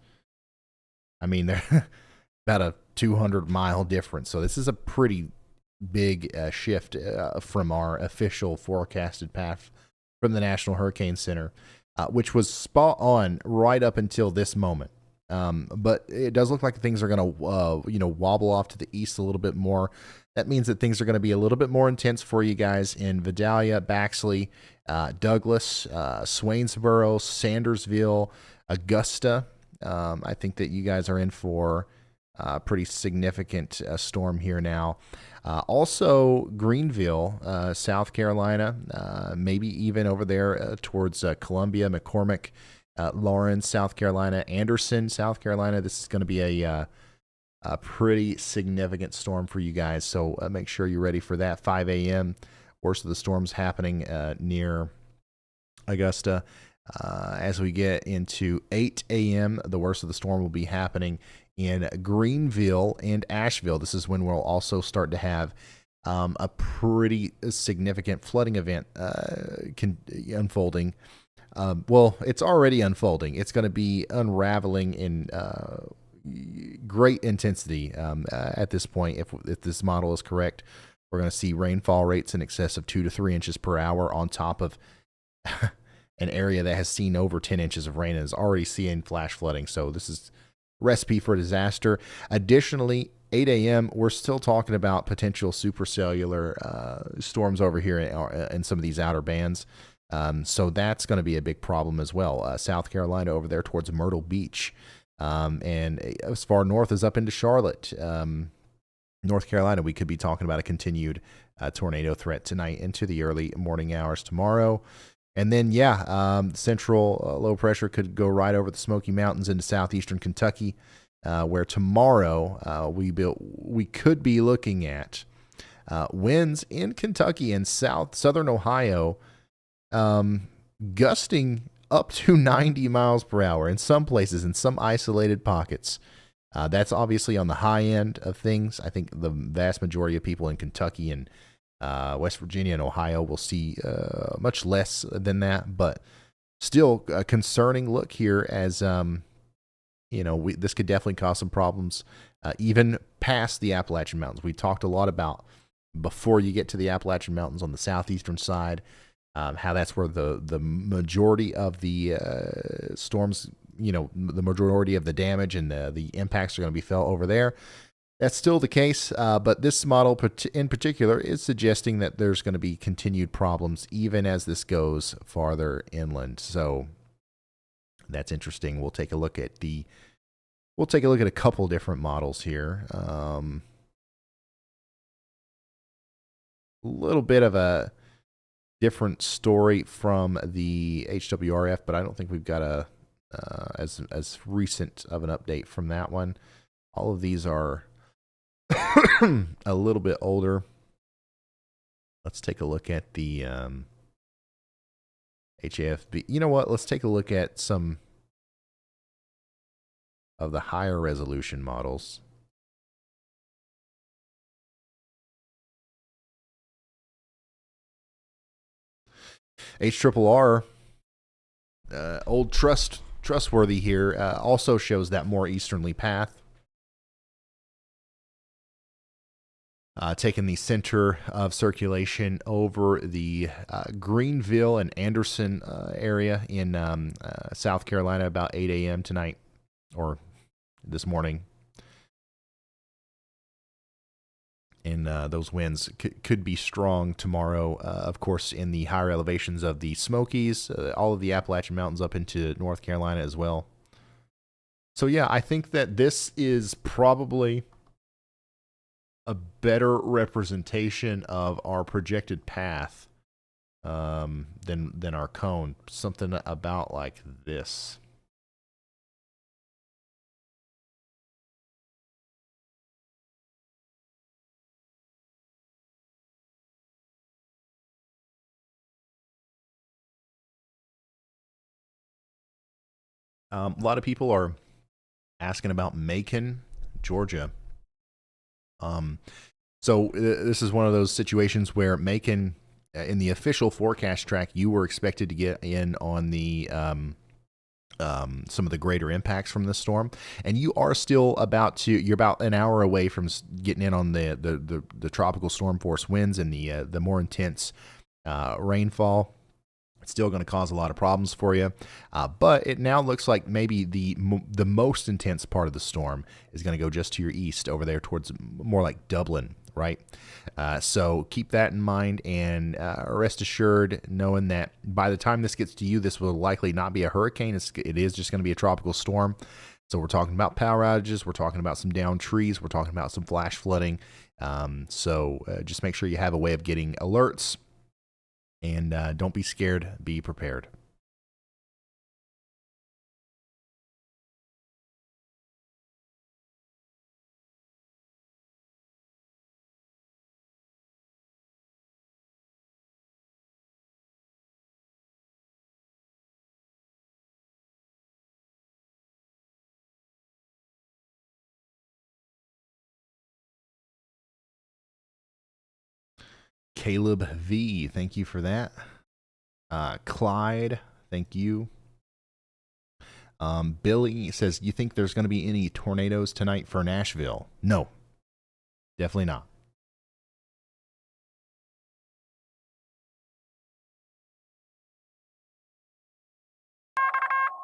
I mean, they're about a 200-mile difference. So this is a pretty big shift from our official forecasted path from the National Hurricane Center, which was spot on right up until this moment. But it does look like things are going to, wobble off to the east a little bit more. That means that things are going to be a little bit more intense for you guys in Vidalia, Baxley, Douglas, Swainsboro, Sandersville, Augusta. I think that you guys are in for a pretty significant storm here now. Also, Greenville, South Carolina, maybe even over there towards Columbia, McCormick, Lawrence, South Carolina, Anderson, South Carolina. This is going to be a pretty significant storm for you guys. So make sure you're ready for that. 5 a.m. Worst of the storms happening near Augusta. As we get into 8 a.m., the worst of the storm will be happening in Greenville and Asheville. This is when we'll also start to have a pretty significant flooding event unfolding. Well, it's already unfolding. It's going to be unraveling in great intensity at this point. If this model is correct, we're going to see rainfall rates in excess of 2 to 3 inches per hour on top of an area that has seen over 10 inches of rain and is already seeing flash flooding. So this is recipe for disaster. Additionally, 8 a.m., we're still talking about potential supercellular storms over here in some of these outer bands. So that's going to be a big problem as well. South Carolina over there towards Myrtle Beach. And as far north as up into Charlotte, North Carolina, we could be talking about a continued tornado threat tonight into the early morning hours tomorrow. And then, central low pressure could go right over the Smoky Mountains into southeastern Kentucky, where tomorrow we could be looking at winds in Kentucky and southern Ohio gusting up to 90 miles per hour in some places, in some isolated pockets. That's obviously on the high end of things. I think the vast majority of people in Kentucky and West Virginia and Ohio will see much less than that, but still a concerning look here as, this could definitely cause some problems even past the Appalachian Mountains. We talked a lot about before you get to the Appalachian Mountains on the southeastern side, how that's where the majority of the storms, the majority of the damage and the impacts are going to be felt over there. That's still the case, but this model in particular is suggesting that there's going to be continued problems even as this goes farther inland. So that's interesting. We'll take a look at a couple different models here. A little bit of a different story from the HWRF, but I don't think we've got as recent of an update from that one. All of these are a little bit older. Let's take a look at the HAFB. You know what? Let's take a look at some of the higher resolution models. HRRR, old trustworthy here, also shows that more easterly path. Taking the center of circulation over the Greenville and Anderson area in South Carolina about 8 a.m. tonight, or this morning. And those winds could be strong tomorrow, of course, in the higher elevations of the Smokies, all of the Appalachian Mountains up into North Carolina as well. So, yeah, I think that this is probably a better representation of our projected path than our cone. Something about like this. A lot of people are asking about Macon, Georgia. So this is one of those situations where Macon, in the official forecast track, you were expected to get in on the some of the greater impacts from this storm, and you are still you're about an hour away from getting in on the tropical storm force winds and the more intense rainfall. It's still going to cause a lot of problems for you, but it now looks like maybe the most intense part of the storm is going to go just to your east over there towards more like Dublin, right? So keep that in mind, and rest assured knowing that by the time this gets to you, this will likely not be a hurricane. It is just going to be a tropical storm. So we're talking about power outages. We're talking about some downed trees. We're talking about some flash flooding. So just make sure you have a way of getting alerts. And don't be scared, be prepared. Caleb V, thank you for that. Clyde, thank you. Billy says, you think there's going to be any tornadoes tonight for Nashville? No, definitely not.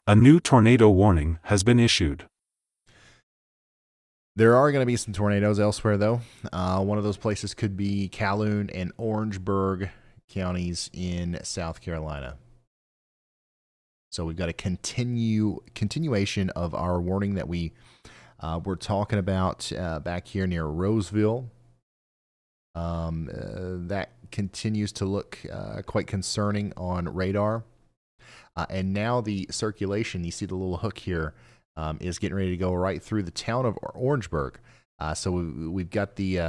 A new tornado warning has been issued. There are going to be some tornadoes elsewhere, though. One of those places could be Calhoun and Orangeburg counties in South Carolina. So we've got a continuation of our warning that we were talking about back here near Roseville. That continues to look quite concerning on radar. And now the circulation, you see the little hook here, is getting ready to go right through the town of Orangeburg. So we've got the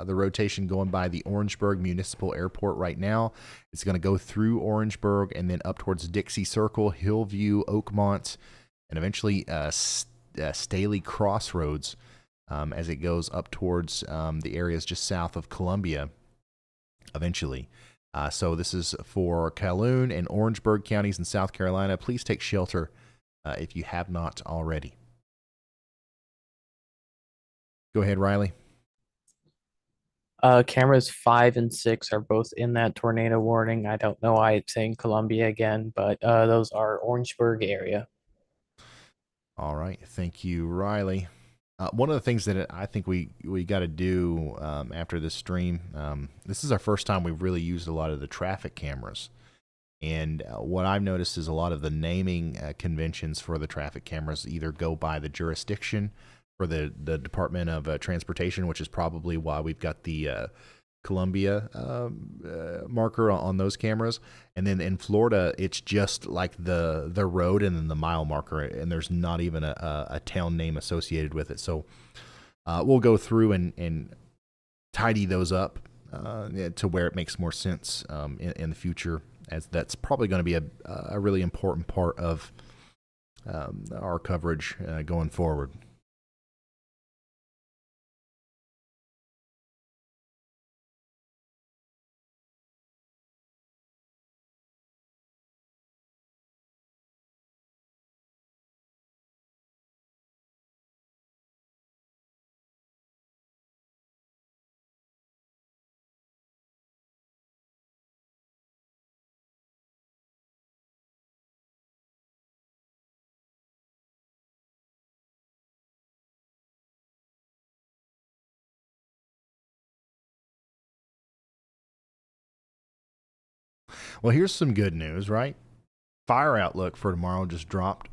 rotation going by the Orangeburg Municipal Airport right now. It's going to go through Orangeburg and then up towards Dixie Circle, Hillview, Oakmont, and eventually Staley Crossroads as it goes up towards the areas just south of Columbia eventually. So this is for Calhoun and Orangeburg counties in South Carolina. Please take shelter if you have not already. Go ahead, Riley. Cameras 5 and 6 are both in that tornado warning. I don't know why it's saying Columbia again, but those are Orangeburg area. All right. Thank you, Riley. One of the things that I think we got to do after this stream, this is our first time we've really used a lot of the traffic cameras. And what I've noticed is a lot of the naming conventions for the traffic cameras either go by the jurisdiction for the Department of Transportation, which is probably why we've got the Columbia marker on those cameras. And then in Florida, it's just like the road and then the mile marker, and there's not even a town name associated with it. So we'll go through and tidy those up to where it makes more sense in the future, as that's probably going to be a really important part of our coverage going forward. Well, here's some good news, right? Fire outlook for tomorrow just dropped.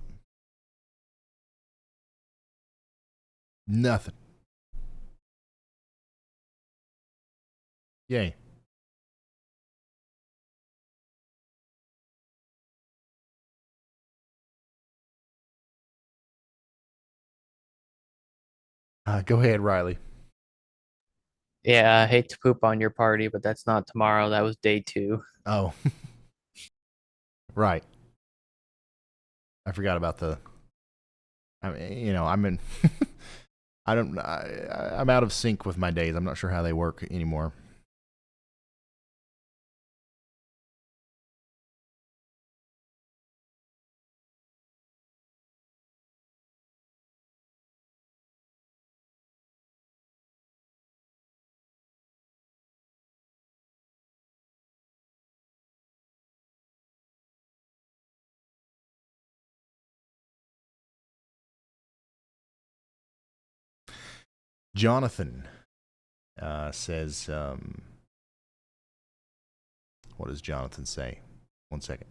Nothing. Yay. Go ahead, Riley. Yeah, I hate to poop on your party, but that's not tomorrow. That was day 2. Oh, right. I forgot about the. I mean, I'm in. I'm out of sync with my days. I'm not sure how they work anymore. Jonathan says, what does Jonathan say? One second.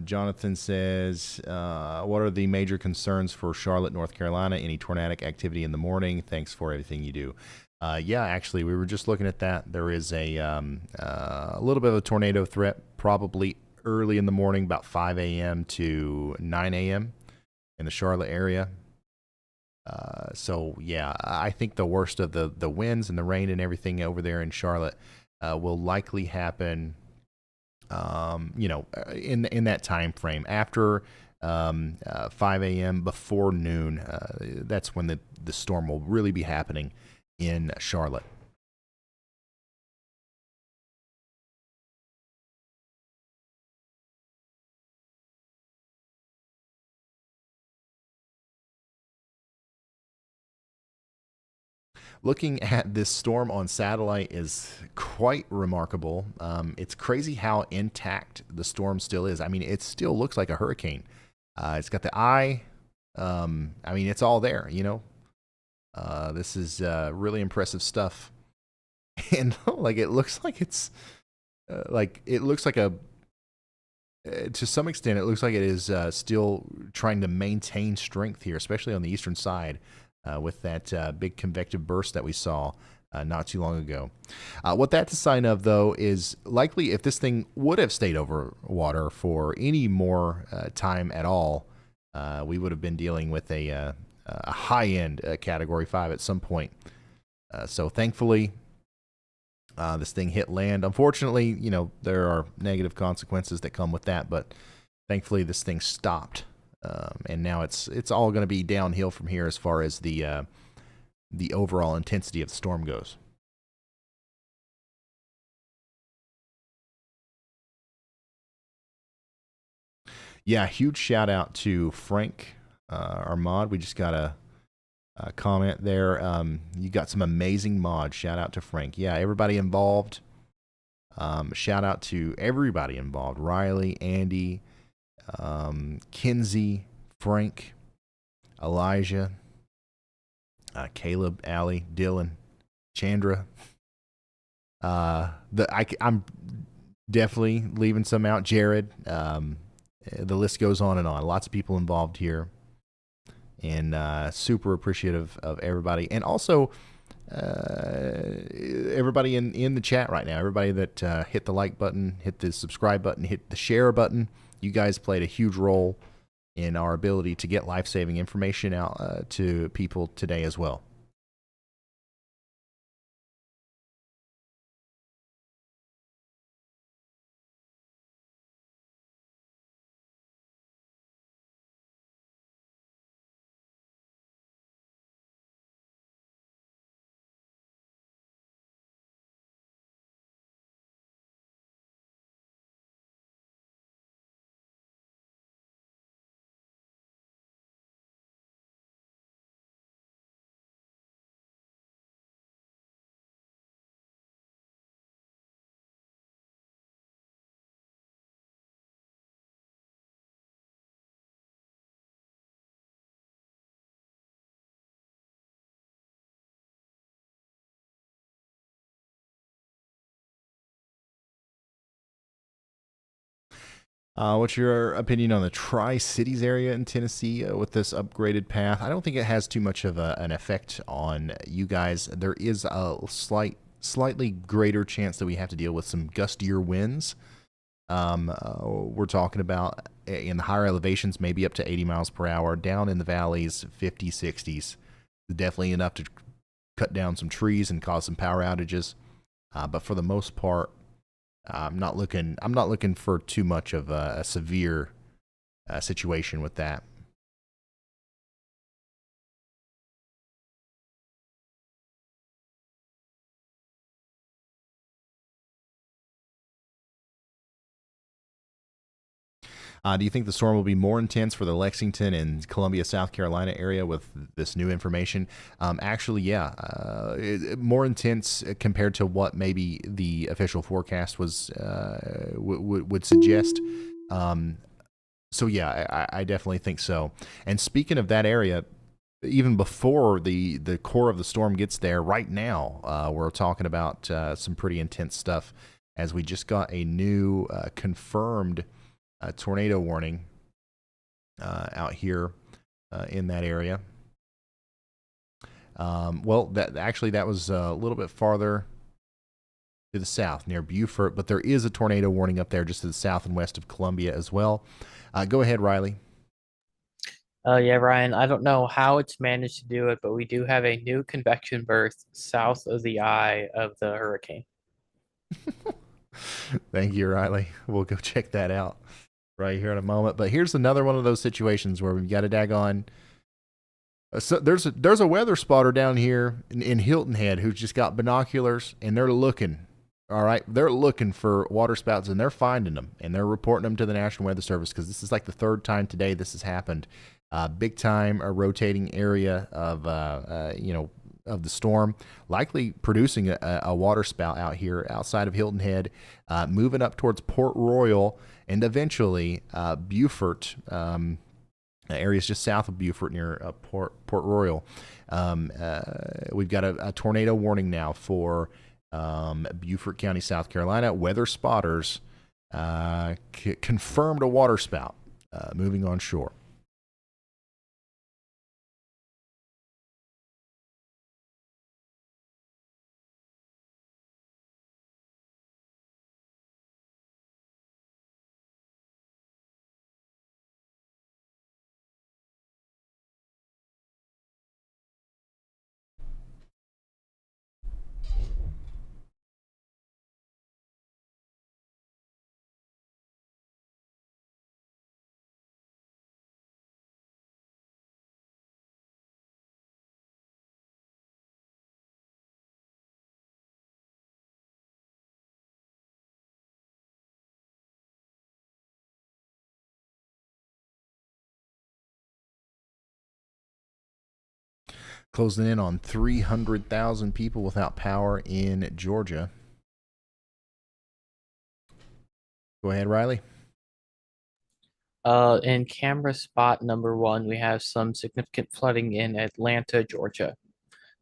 Jonathan says, what are the major concerns for Charlotte, North Carolina? Any tornadic activity in the morning? Thanks for everything you do. Yeah, actually, we were just looking at that. There is a little bit of a tornado threat, probably early in the morning, about 5 a.m. to 9 a.m. in the Charlotte area. So, yeah, I think the worst of the winds and the rain and everything over there in Charlotte will likely happen, in that time frame after 5 a.m. before noon. That's when the storm will really be happening in Charlotte. Looking at this storm on satellite is quite remarkable. It's crazy how intact the storm still is. I mean, it still looks like a hurricane. It's got the eye. I mean, it's all there, This is really impressive stuff. And like, it looks like it's to some extent, it looks like it is still trying to maintain strength here, especially on the eastern side. With that big convective burst that we saw not too long ago. What that's a sign of, though, is likely if this thing would have stayed over water for any more time at all, we would have been dealing with a high-end Category 5 at some point. So thankfully, this thing hit land. Unfortunately, there are negative consequences that come with that, but thankfully this thing stopped. And now it's all going to be downhill from here as far as the overall intensity of the storm goes. Yeah, huge shout out to Frank, our mod. We just got a comment there. You got some amazing mods. Shout out to Frank. Yeah, everybody involved. Shout out to everybody involved. Riley, Andy, Kinsey, Frank, Elijah, Caleb, Allie, Dylan, Chandra. I'm definitely leaving some out. Jared. The list goes on and on. Lots of people involved here, and super appreciative of everybody, and also everybody in the chat right now. Everybody that hit the like button, hit the subscribe button, hit the share button. You guys played a huge role in our ability to get life-saving information out to people today as well. What's your opinion on the Tri-Cities area in Tennessee with this upgraded path? I don't think it has too much of an effect on you guys. There is a slightly greater chance that we have to deal with some gustier winds. We're talking about in the higher elevations, maybe up to 80 miles per hour. Down in the valleys, 50, 60s. Definitely enough to cut down some trees and cause some power outages. But for the most part, I'm not looking for too much of a severe situation with that. Do you think the storm will be more intense for the Lexington and Columbia, South Carolina area with this new information? Actually, yeah, more intense compared to what maybe the official forecast was would suggest. So yeah, I definitely think so. And speaking of that area, even before the core of the storm gets there, right now we're talking about some pretty intense stuff, as we just got a new confirmed tornado warning out here in that area. Well, that was a little bit farther to the south near Beaufort, but there is a tornado warning up there just to the south and west of Columbia as well. Go ahead, Riley. Yeah, Ryan, I don't know how it's managed to do it, but we do have a new convection burst south of the eye of the hurricane. Thank you, Riley. We'll go check that out right here in a moment. But here's another one of those situations where we've got a daggone. So there's a weather spotter down here in Hilton Head who's just got binoculars, and they're looking. All right, they're looking for waterspouts, and they're finding them, and they're reporting them to the National Weather Service, because this is like the third time today this has happened. Big time, a rotating area of of the storm, likely producing a waterspout out here outside of Hilton Head, moving up towards Port Royal, and eventually Beaufort. Areas just south of Beaufort near Port Royal. We've got a tornado warning now for Beaufort County, South Carolina. Weather spotters confirmed a waterspout moving on shore. Closing in on 300,000 people without power in Georgia. Go ahead, Riley. In camera spot number 1, we have some significant flooding in Atlanta, Georgia.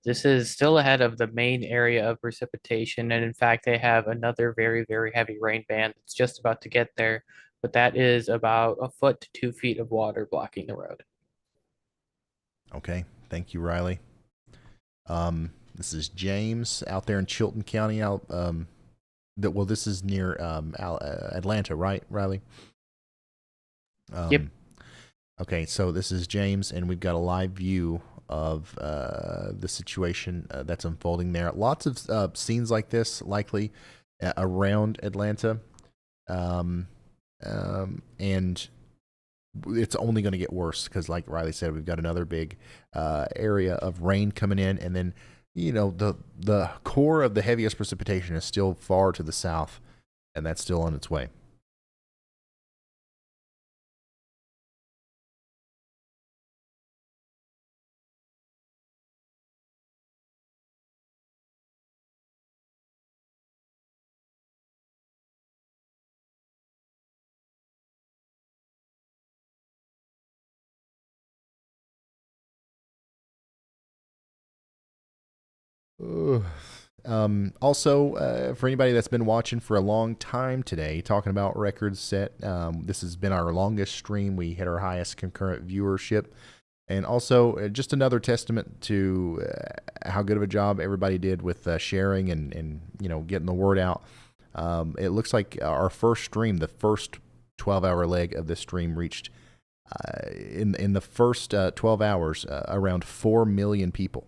This is still ahead of the main area of precipitation, and in fact, they have another very, very heavy rain band that's just about to get there, but that is about 1 foot to 2 feet of water blocking the road. Okay, thank you, Riley. This is James out there in Chilton County. This is near Atlanta, right, Riley? Yep. Okay, so this is James, and we've got a live view of the situation that's unfolding there. Lots of scenes like this likely around Atlanta, and it's only going to get worse because, like Riley said, we've got another big area of rain coming in, and then the core of the heaviest precipitation is still far to the south, and that's still on its way. Also, for anybody that's been watching for a long time today, talking about records set, this has been our longest stream. We hit our highest concurrent viewership. And also, just another testament to how good of a job everybody did with sharing and getting the word out. It looks like our first stream, the first 12-hour leg of this stream, reached in the first 12 hours around 4 million people,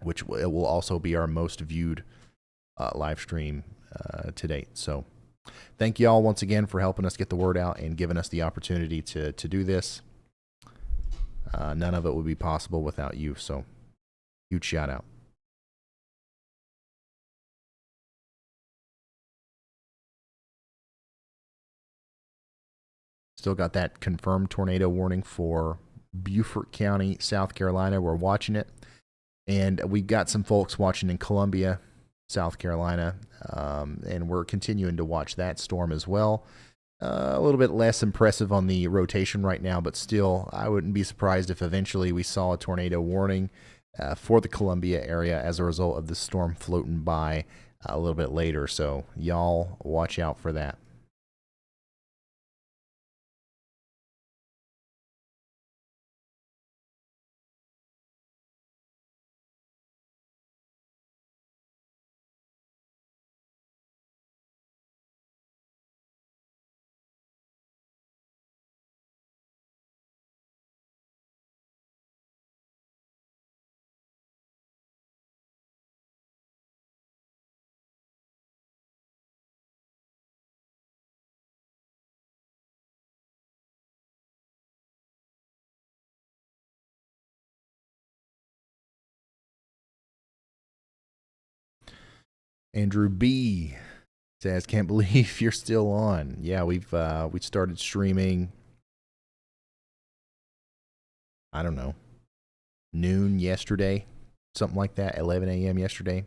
which it will also be our most viewed live stream to date. So thank you all once again for helping us get the word out and giving us the opportunity to do this. None of it would be possible without you, so huge shout out. Still got that confirmed tornado warning for Beaufort County, South Carolina. We're watching it. And we've got some folks watching in Columbia, South Carolina, and we're continuing to watch that storm as well. A little bit less impressive on the rotation right now, but still, I wouldn't be surprised if eventually we saw a tornado warning for the Columbia area as a result of the storm floating by a little bit later. So y'all watch out for that. Andrew B says, "Can't believe you're still on." Yeah, we started streaming. I don't know, noon yesterday, something like that, 11 a.m. yesterday.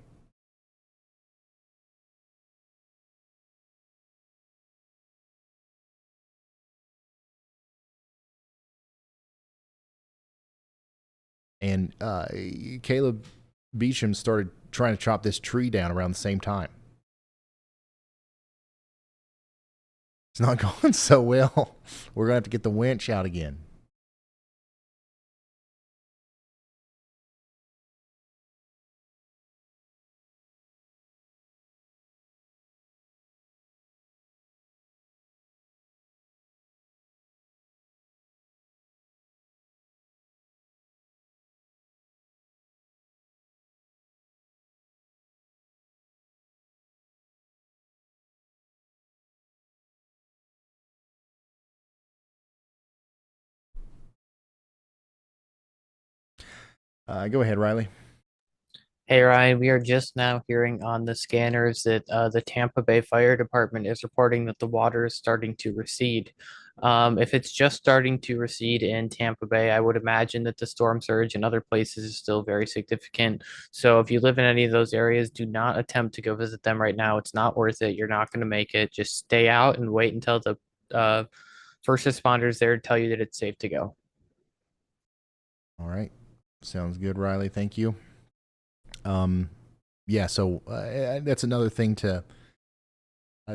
And Caleb Beecham started trying to chop this tree down around the same time. It's not going so well. We're going to have to get the winch out again. Go ahead, Riley. Hey Ryan, we are just now hearing on the scanners that the Tampa Bay Fire Department is reporting that the water is starting to recede. If it's just starting to recede in Tampa Bay, I would imagine that the storm surge in other places is still very significant. So if you live in any of those areas, do not attempt to go visit them right now. It's not worth it. You're not going to make it. Just stay out and wait until the first responders there tell you that it's safe to go. All right. Sounds good, Riley. Thank you. Yeah, so that's another thing to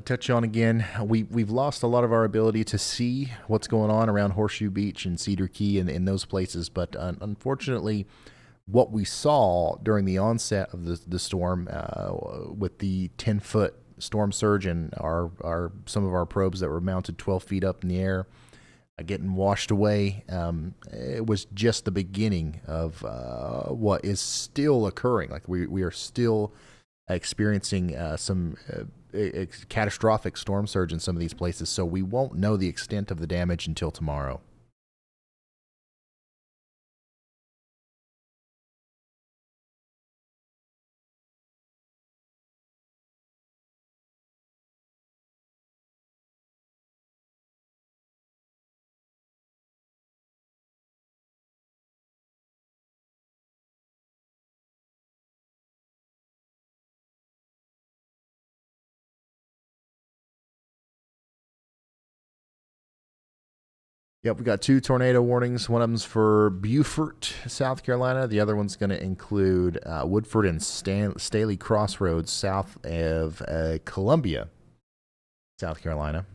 touch on again. We've lost a lot of our ability to see what's going on around Horseshoe Beach and Cedar Key and in those places, but unfortunately, what we saw during the onset of the storm with the 10-foot storm surge and some of our probes that were mounted 12 feet up in the air getting washed away, it was just the beginning of what is still occurring. Like we are still experiencing some catastrophic storm surge in some of these places, so we won't know the extent of the damage until tomorrow. Yep, we got 2 tornado warnings. One of them's for Beaufort, South Carolina. The other one's going to include Woodford and Staley Crossroads, south of Columbia, South Carolina.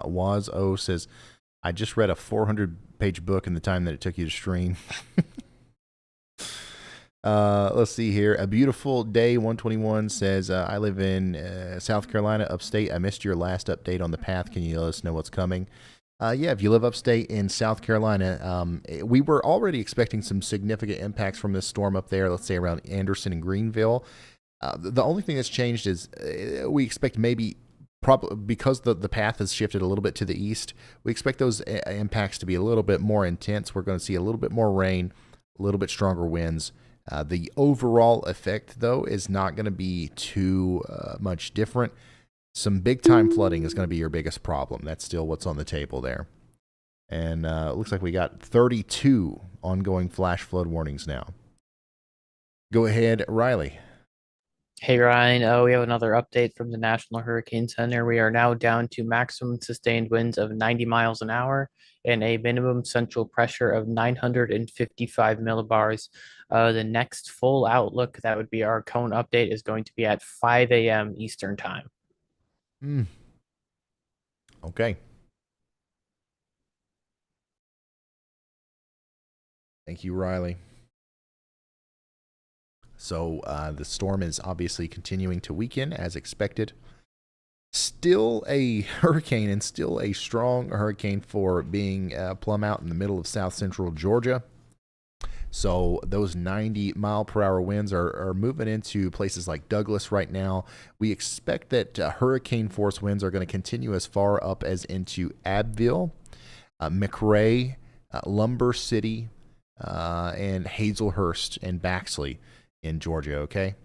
Waz O says, I just read a 400-page book in the time that it took you to stream. Let's see here. A Beautiful Day 121 says, I live in South Carolina, upstate. I missed your last update on the path. Can you let us know what's coming? Yeah, if you live upstate in South Carolina, we were already expecting some significant impacts from this storm up there, let's say around Anderson and Greenville. The only thing that's changed is we expect maybe probably because the path has shifted a little bit to the east, we expect those impacts to be a little bit more intense. We're going to see a little bit more rain, a little bit stronger winds. The overall effect, though, is not going to be too much different. Some big-time flooding is going to be your biggest problem. That's still what's on the table there. And it looks like we got 32 ongoing flash flood warnings now. Go ahead, Riley. Hey Ryan, we have another update from the National Hurricane Center. We are now down to maximum sustained winds of 90 miles an hour and a minimum central pressure of 955 millibars. The next full outlook, that would be our cone update, is going to be at 5 a.m. Eastern Time. Okay. Thank you, Riley. So the storm is obviously continuing to weaken as expected. Still a hurricane and still a strong hurricane for being plumb out in the middle of south central Georgia. So those 90-mile-per-hour winds are moving into places like Douglas right now. We expect that hurricane force winds are going to continue as far up as into Abbeville, McRae, Lumber City, and Hazlehurst and Baxley in Georgia, okay?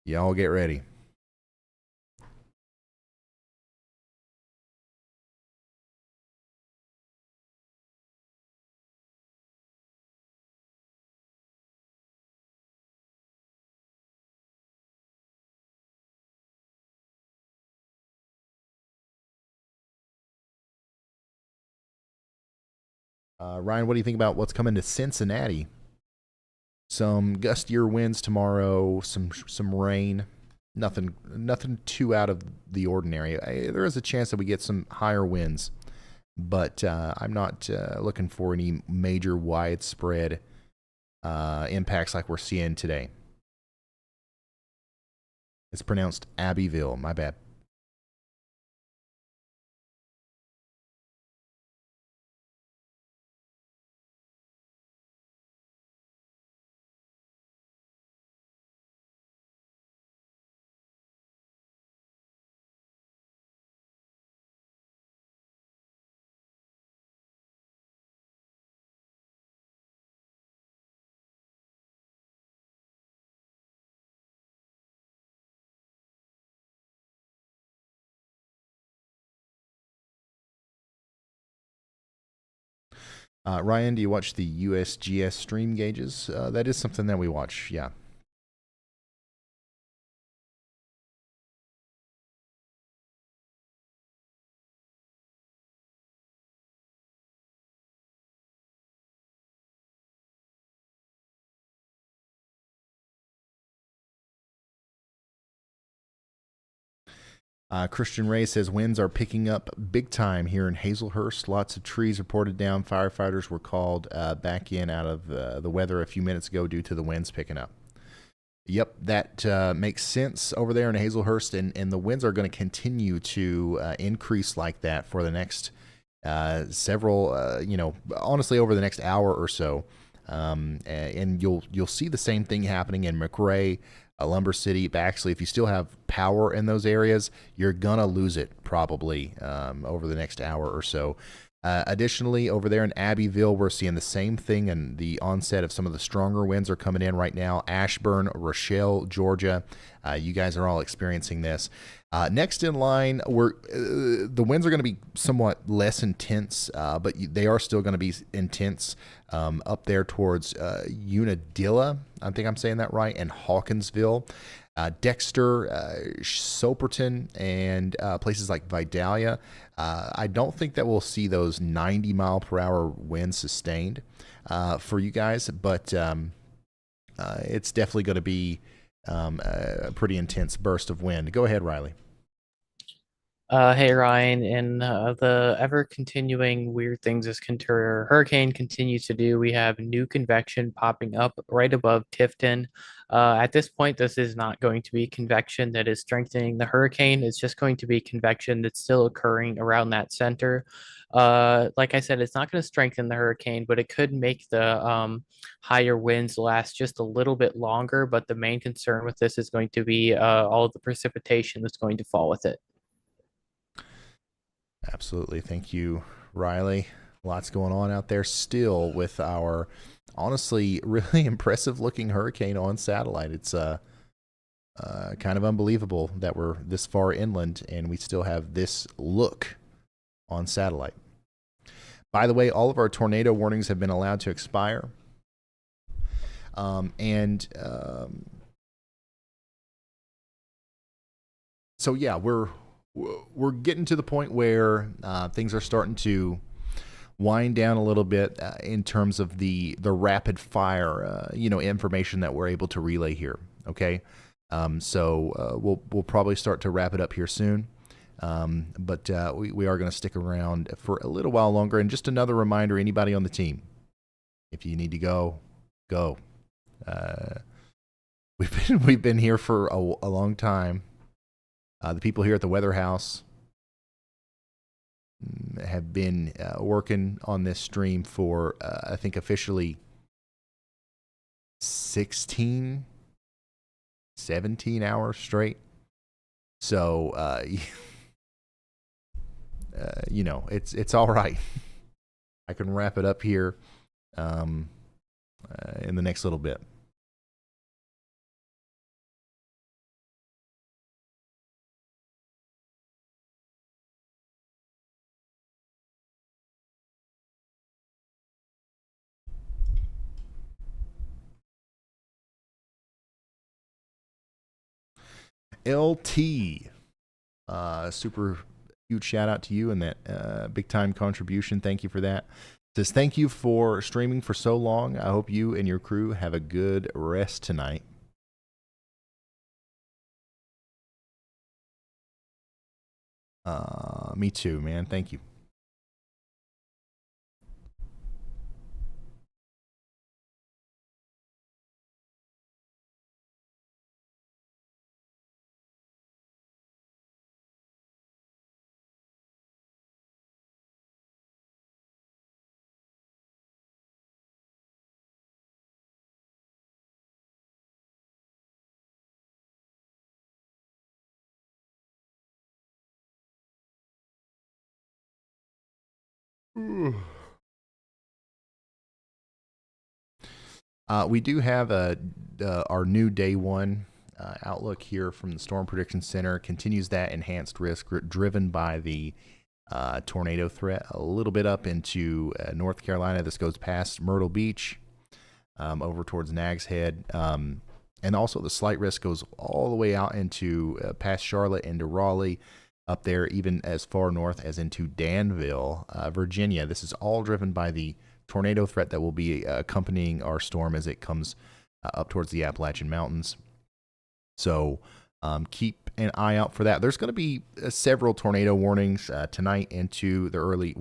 Y'all get ready. Ryan, what do you think about what's coming to Cincinnati? Some gustier winds tomorrow, some rain. Nothing too out of the ordinary. There is a chance that we get some higher winds, but I'm not looking for any major widespread impacts like we're seeing today. It's pronounced Abbeville. My bad. Ryan, do you watch the USGS stream gauges? That is something that we watch, yeah. Christian Ray says winds are picking up big time here in Hazlehurst. Lots of trees reported down. Firefighters were called back in out of the weather a few minutes ago due to the winds picking up. Yep, that makes sense over there in Hazlehurst, and the winds are going to continue to increase like that for the next several, honestly, over the next hour or so. And you'll see the same thing happening in McRae, Lumber City, Baxley. If you still have power in those areas, you're gonna lose it probably over the next hour or so. Additionally, over there in Abbeville, we're seeing the same thing, and the onset of some of the stronger winds are coming in right now. Ashburn, Rochelle, Georgia, you guys are all experiencing this. Next in line, the winds are going to be somewhat less intense, but they are still going to be intense up there towards Unadilla, I think I'm saying that right, and Hawkinsville. Dexter, Soperton, and places like Vidalia. I don't think that we'll see those 90-mile-per-hour winds sustained for you guys, but it's definitely going to be a pretty intense burst of wind. Go ahead, Riley. Hey Ryan, and the ever-continuing weird things this hurricane continues to do, we have new convection popping up right above Tifton. At this point, this is not going to be convection that is strengthening the hurricane. It's just going to be convection that's still occurring around that center. Like I said, it's not going to strengthen the hurricane, but it could make the higher winds last just a little bit longer. But the main concern with this is going to be all of the precipitation that's going to fall with it. Absolutely. Thank you, Riley. Lots going on out there still with our honestly really impressive looking hurricane on satellite. It's kind of unbelievable that we're this far inland and we still have this look on satellite. By the way, all of our tornado warnings have been allowed to expire. So yeah, we're getting to the point where things are starting to wind down a little bit in terms of the rapid fire, information that we're able to relay here. Okay, so we'll probably start to wrap it up here soon, but we are going to stick around for a little while longer. And just another reminder, anybody on the team, if you need to go. We've been here for a long time. The people here at the Weather House have been working on this stream for, I think, officially 16, 17 hours straight. So, it's all right. I can wrap it up here in the next little bit. LT, super huge shout out to you and that big time contribution. Thank you for that. Says thank you for streaming for so long. I hope you and your crew have a good rest tonight. Me too, man. Thank you. We do have our new day one outlook here from the Storm Prediction Center. Continues that enhanced risk driven by the tornado threat a little bit up into North Carolina. This goes past Myrtle Beach over towards Nags Head. And also the slight risk goes all the way out into past Charlotte into Raleigh, up there even as far north as into Danville, Virginia. This is all driven by the tornado threat that will be accompanying our storm as it comes up towards the Appalachian Mountains. So keep an eye out for that. There's going to be several tornado warnings tonight into the early,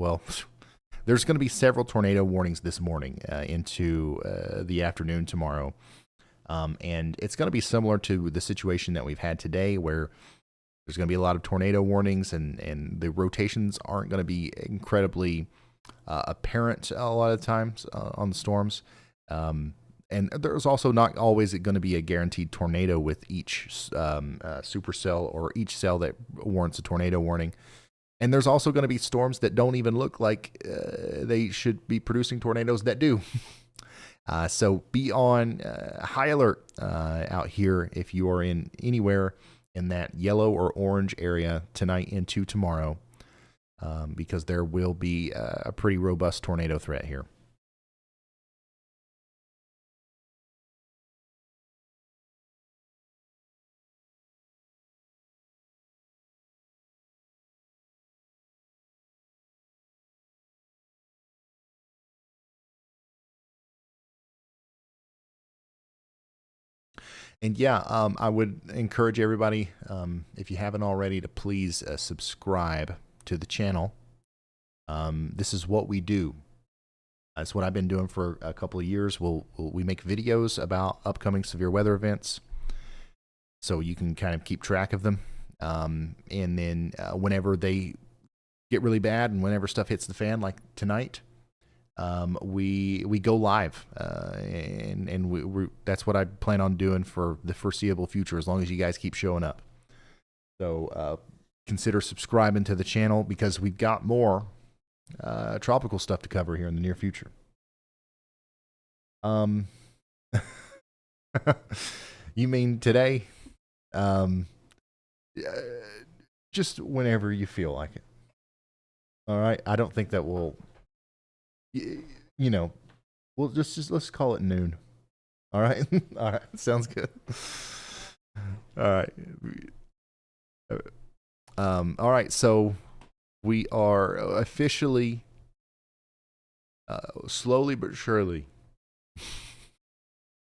there's going to be several tornado warnings this morning into the afternoon tomorrow. And it's going to be similar to the situation that we've had today, where there's going to be a lot of tornado warnings, and the rotations aren't going to be incredibly apparent a lot of times on the storms. And there's also not always going to be a guaranteed tornado with each supercell or each cell that warrants a tornado warning. And there's also going to be storms that don't even look like they should be producing tornadoes that do. So be on high alert out here if you are in anywhere in that yellow or orange area tonight into tomorrow, because there will be a pretty robust tornado threat here. And yeah, I would encourage everybody, if you haven't already, to please subscribe to the channel. This is what we do. That's what I've been doing for a couple of years. We make videos about upcoming severe weather events, so you can kind of keep track of them. And then whenever they get really bad and whenever stuff hits the fan, like tonight, we go live, and that's what I plan on doing for the foreseeable future, as long as you guys keep showing up. So consider subscribing to the channel, because we've got more tropical stuff to cover here in the near future. You mean today? Just whenever you feel like it. All right. I don't think that will. You know, we'll just let's call it noon. All right. All right. Sounds good. All right. All right. So we are officially, slowly but surely,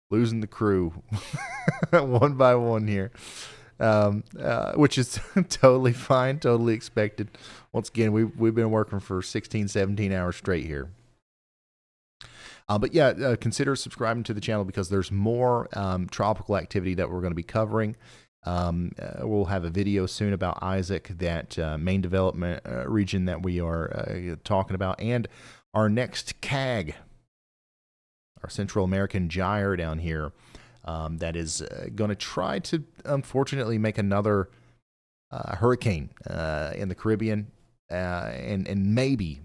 losing the crew one by one here, which is totally fine, totally expected. Once again, we've been working for 16, 17 hours straight here. But yeah, consider subscribing to the channel, because there's more tropical activity that we're going to be covering. We'll have a video soon about Isaac, that main development region that we are talking about, and our next CAG, our Central American gyre down here, that is going to try to, unfortunately, make another hurricane in the Caribbean, and maybe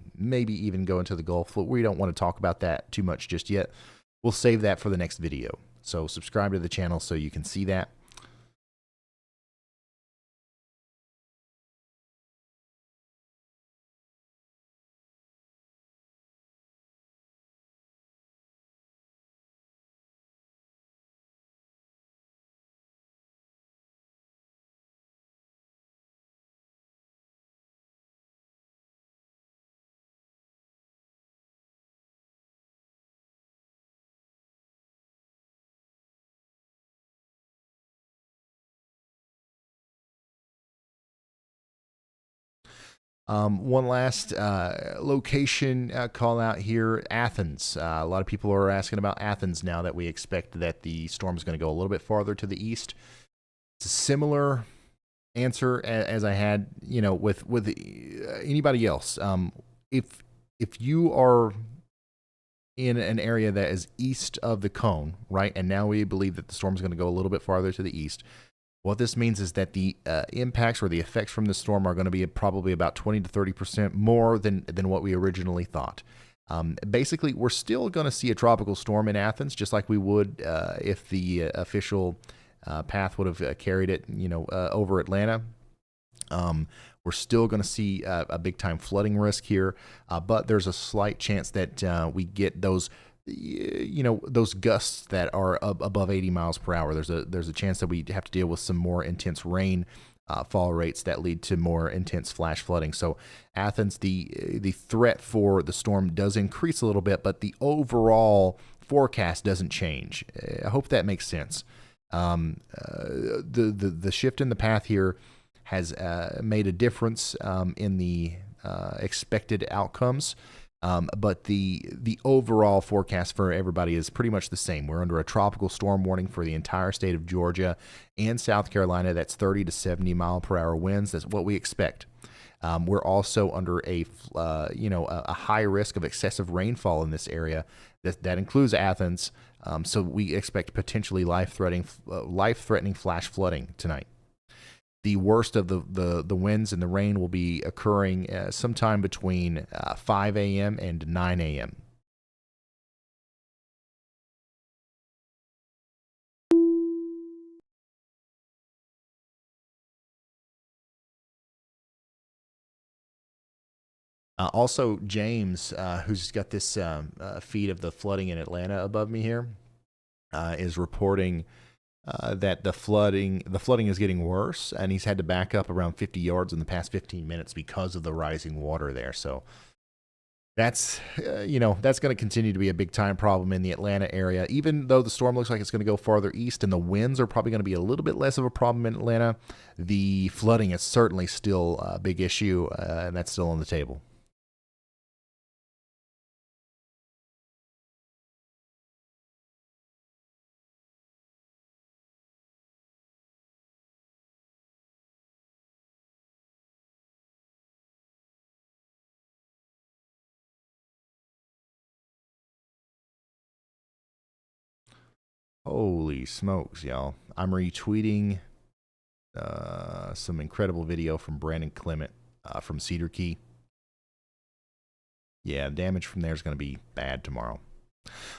even go into the Gulf. We don't want to talk about that too much just yet. We'll save that for the next video. So subscribe to the channel so you can see that. One last location call out here, Athens. A lot of people are asking about Athens now that we expect that the storm is going to go a little bit farther to the east. It's a similar answer as I had, with anybody else. If you are in an area that is east of the cone, right, and now we believe that the storm is going to go a little bit farther to the east, what this means is that the impacts or the effects from the storm are going to be probably about 20 to 30% more than what we originally thought. Basically, we're still going to see a tropical storm in Athens, just like we would if the official path would have carried it, over Atlanta. We're still going to see a big time flooding risk here, but there's a slight chance that we get those gusts that are above 80 miles per hour. There's a chance that we have to deal with some more intense rain fall rates that lead to more intense flash flooding. So Athens, the threat for the storm does increase a little bit, but the overall forecast doesn't change. I hope that makes sense. The shift in the path here has made a difference in the expected outcomes. But the overall forecast for everybody is pretty much the same. We're under a tropical storm warning for the entire state of Georgia and South Carolina. That's 30 to 70 mile per hour winds. That's what we expect. We're also under a high risk of excessive rainfall in this area. That includes Athens. So we expect potentially life-threatening flash flooding tonight. The worst of the winds and the rain will be occurring sometime between 5 a.m. and 9 a.m. Also, James, who's got this feed of the flooding in Atlanta above me here, is reporting that the flooding is getting worse, and he's had to back up around 50 yards in the past 15 minutes because of the rising water there. So that's that's going to continue to be a big time problem in the Atlanta area. Even though the storm looks like it's going to go farther east, and the winds are probably going to be a little bit less of a problem in Atlanta, the flooding is certainly still a big issue, and that's still on the table. Holy smokes, y'all. I'm retweeting some incredible video from Brandon Clement from Cedar Key. Yeah, damage from there is going to be bad tomorrow.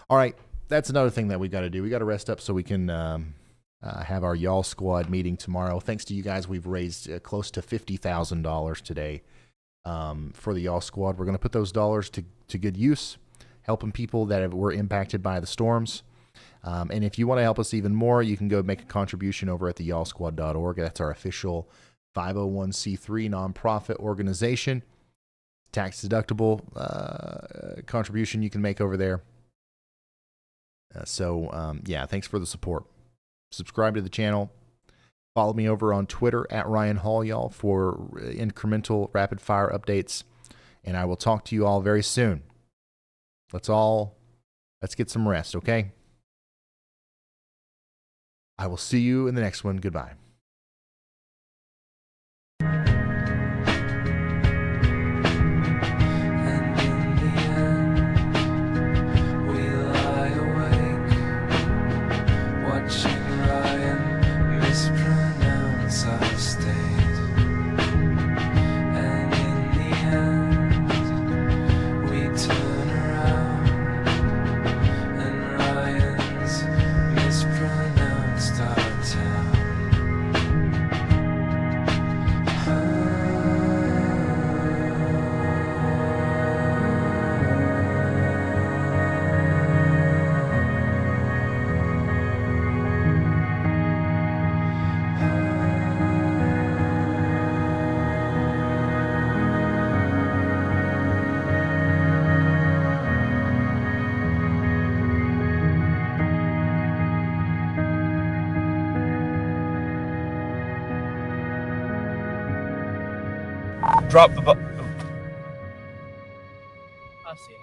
All right, that's another thing that we got to do. We got to rest up so we can have our Y'all Squad meeting tomorrow. Thanks to you guys, we've raised close to $50,000 today for the Y'all Squad. We're going to put those dollars to good use, helping people that were impacted by the storms. And if you want to help us even more, you can go make a contribution over at theyallsquad.org. That's our official 501c3 nonprofit organization. Tax deductible contribution you can make over there. Thanks for the support. Subscribe to the channel. Follow me over on Twitter at Ryan Hall, y'all, for incremental rapid fire updates. And I will talk to you all very soon. Let's get some rest, okay? I will see you in the next one. Goodbye. Drop the I see him.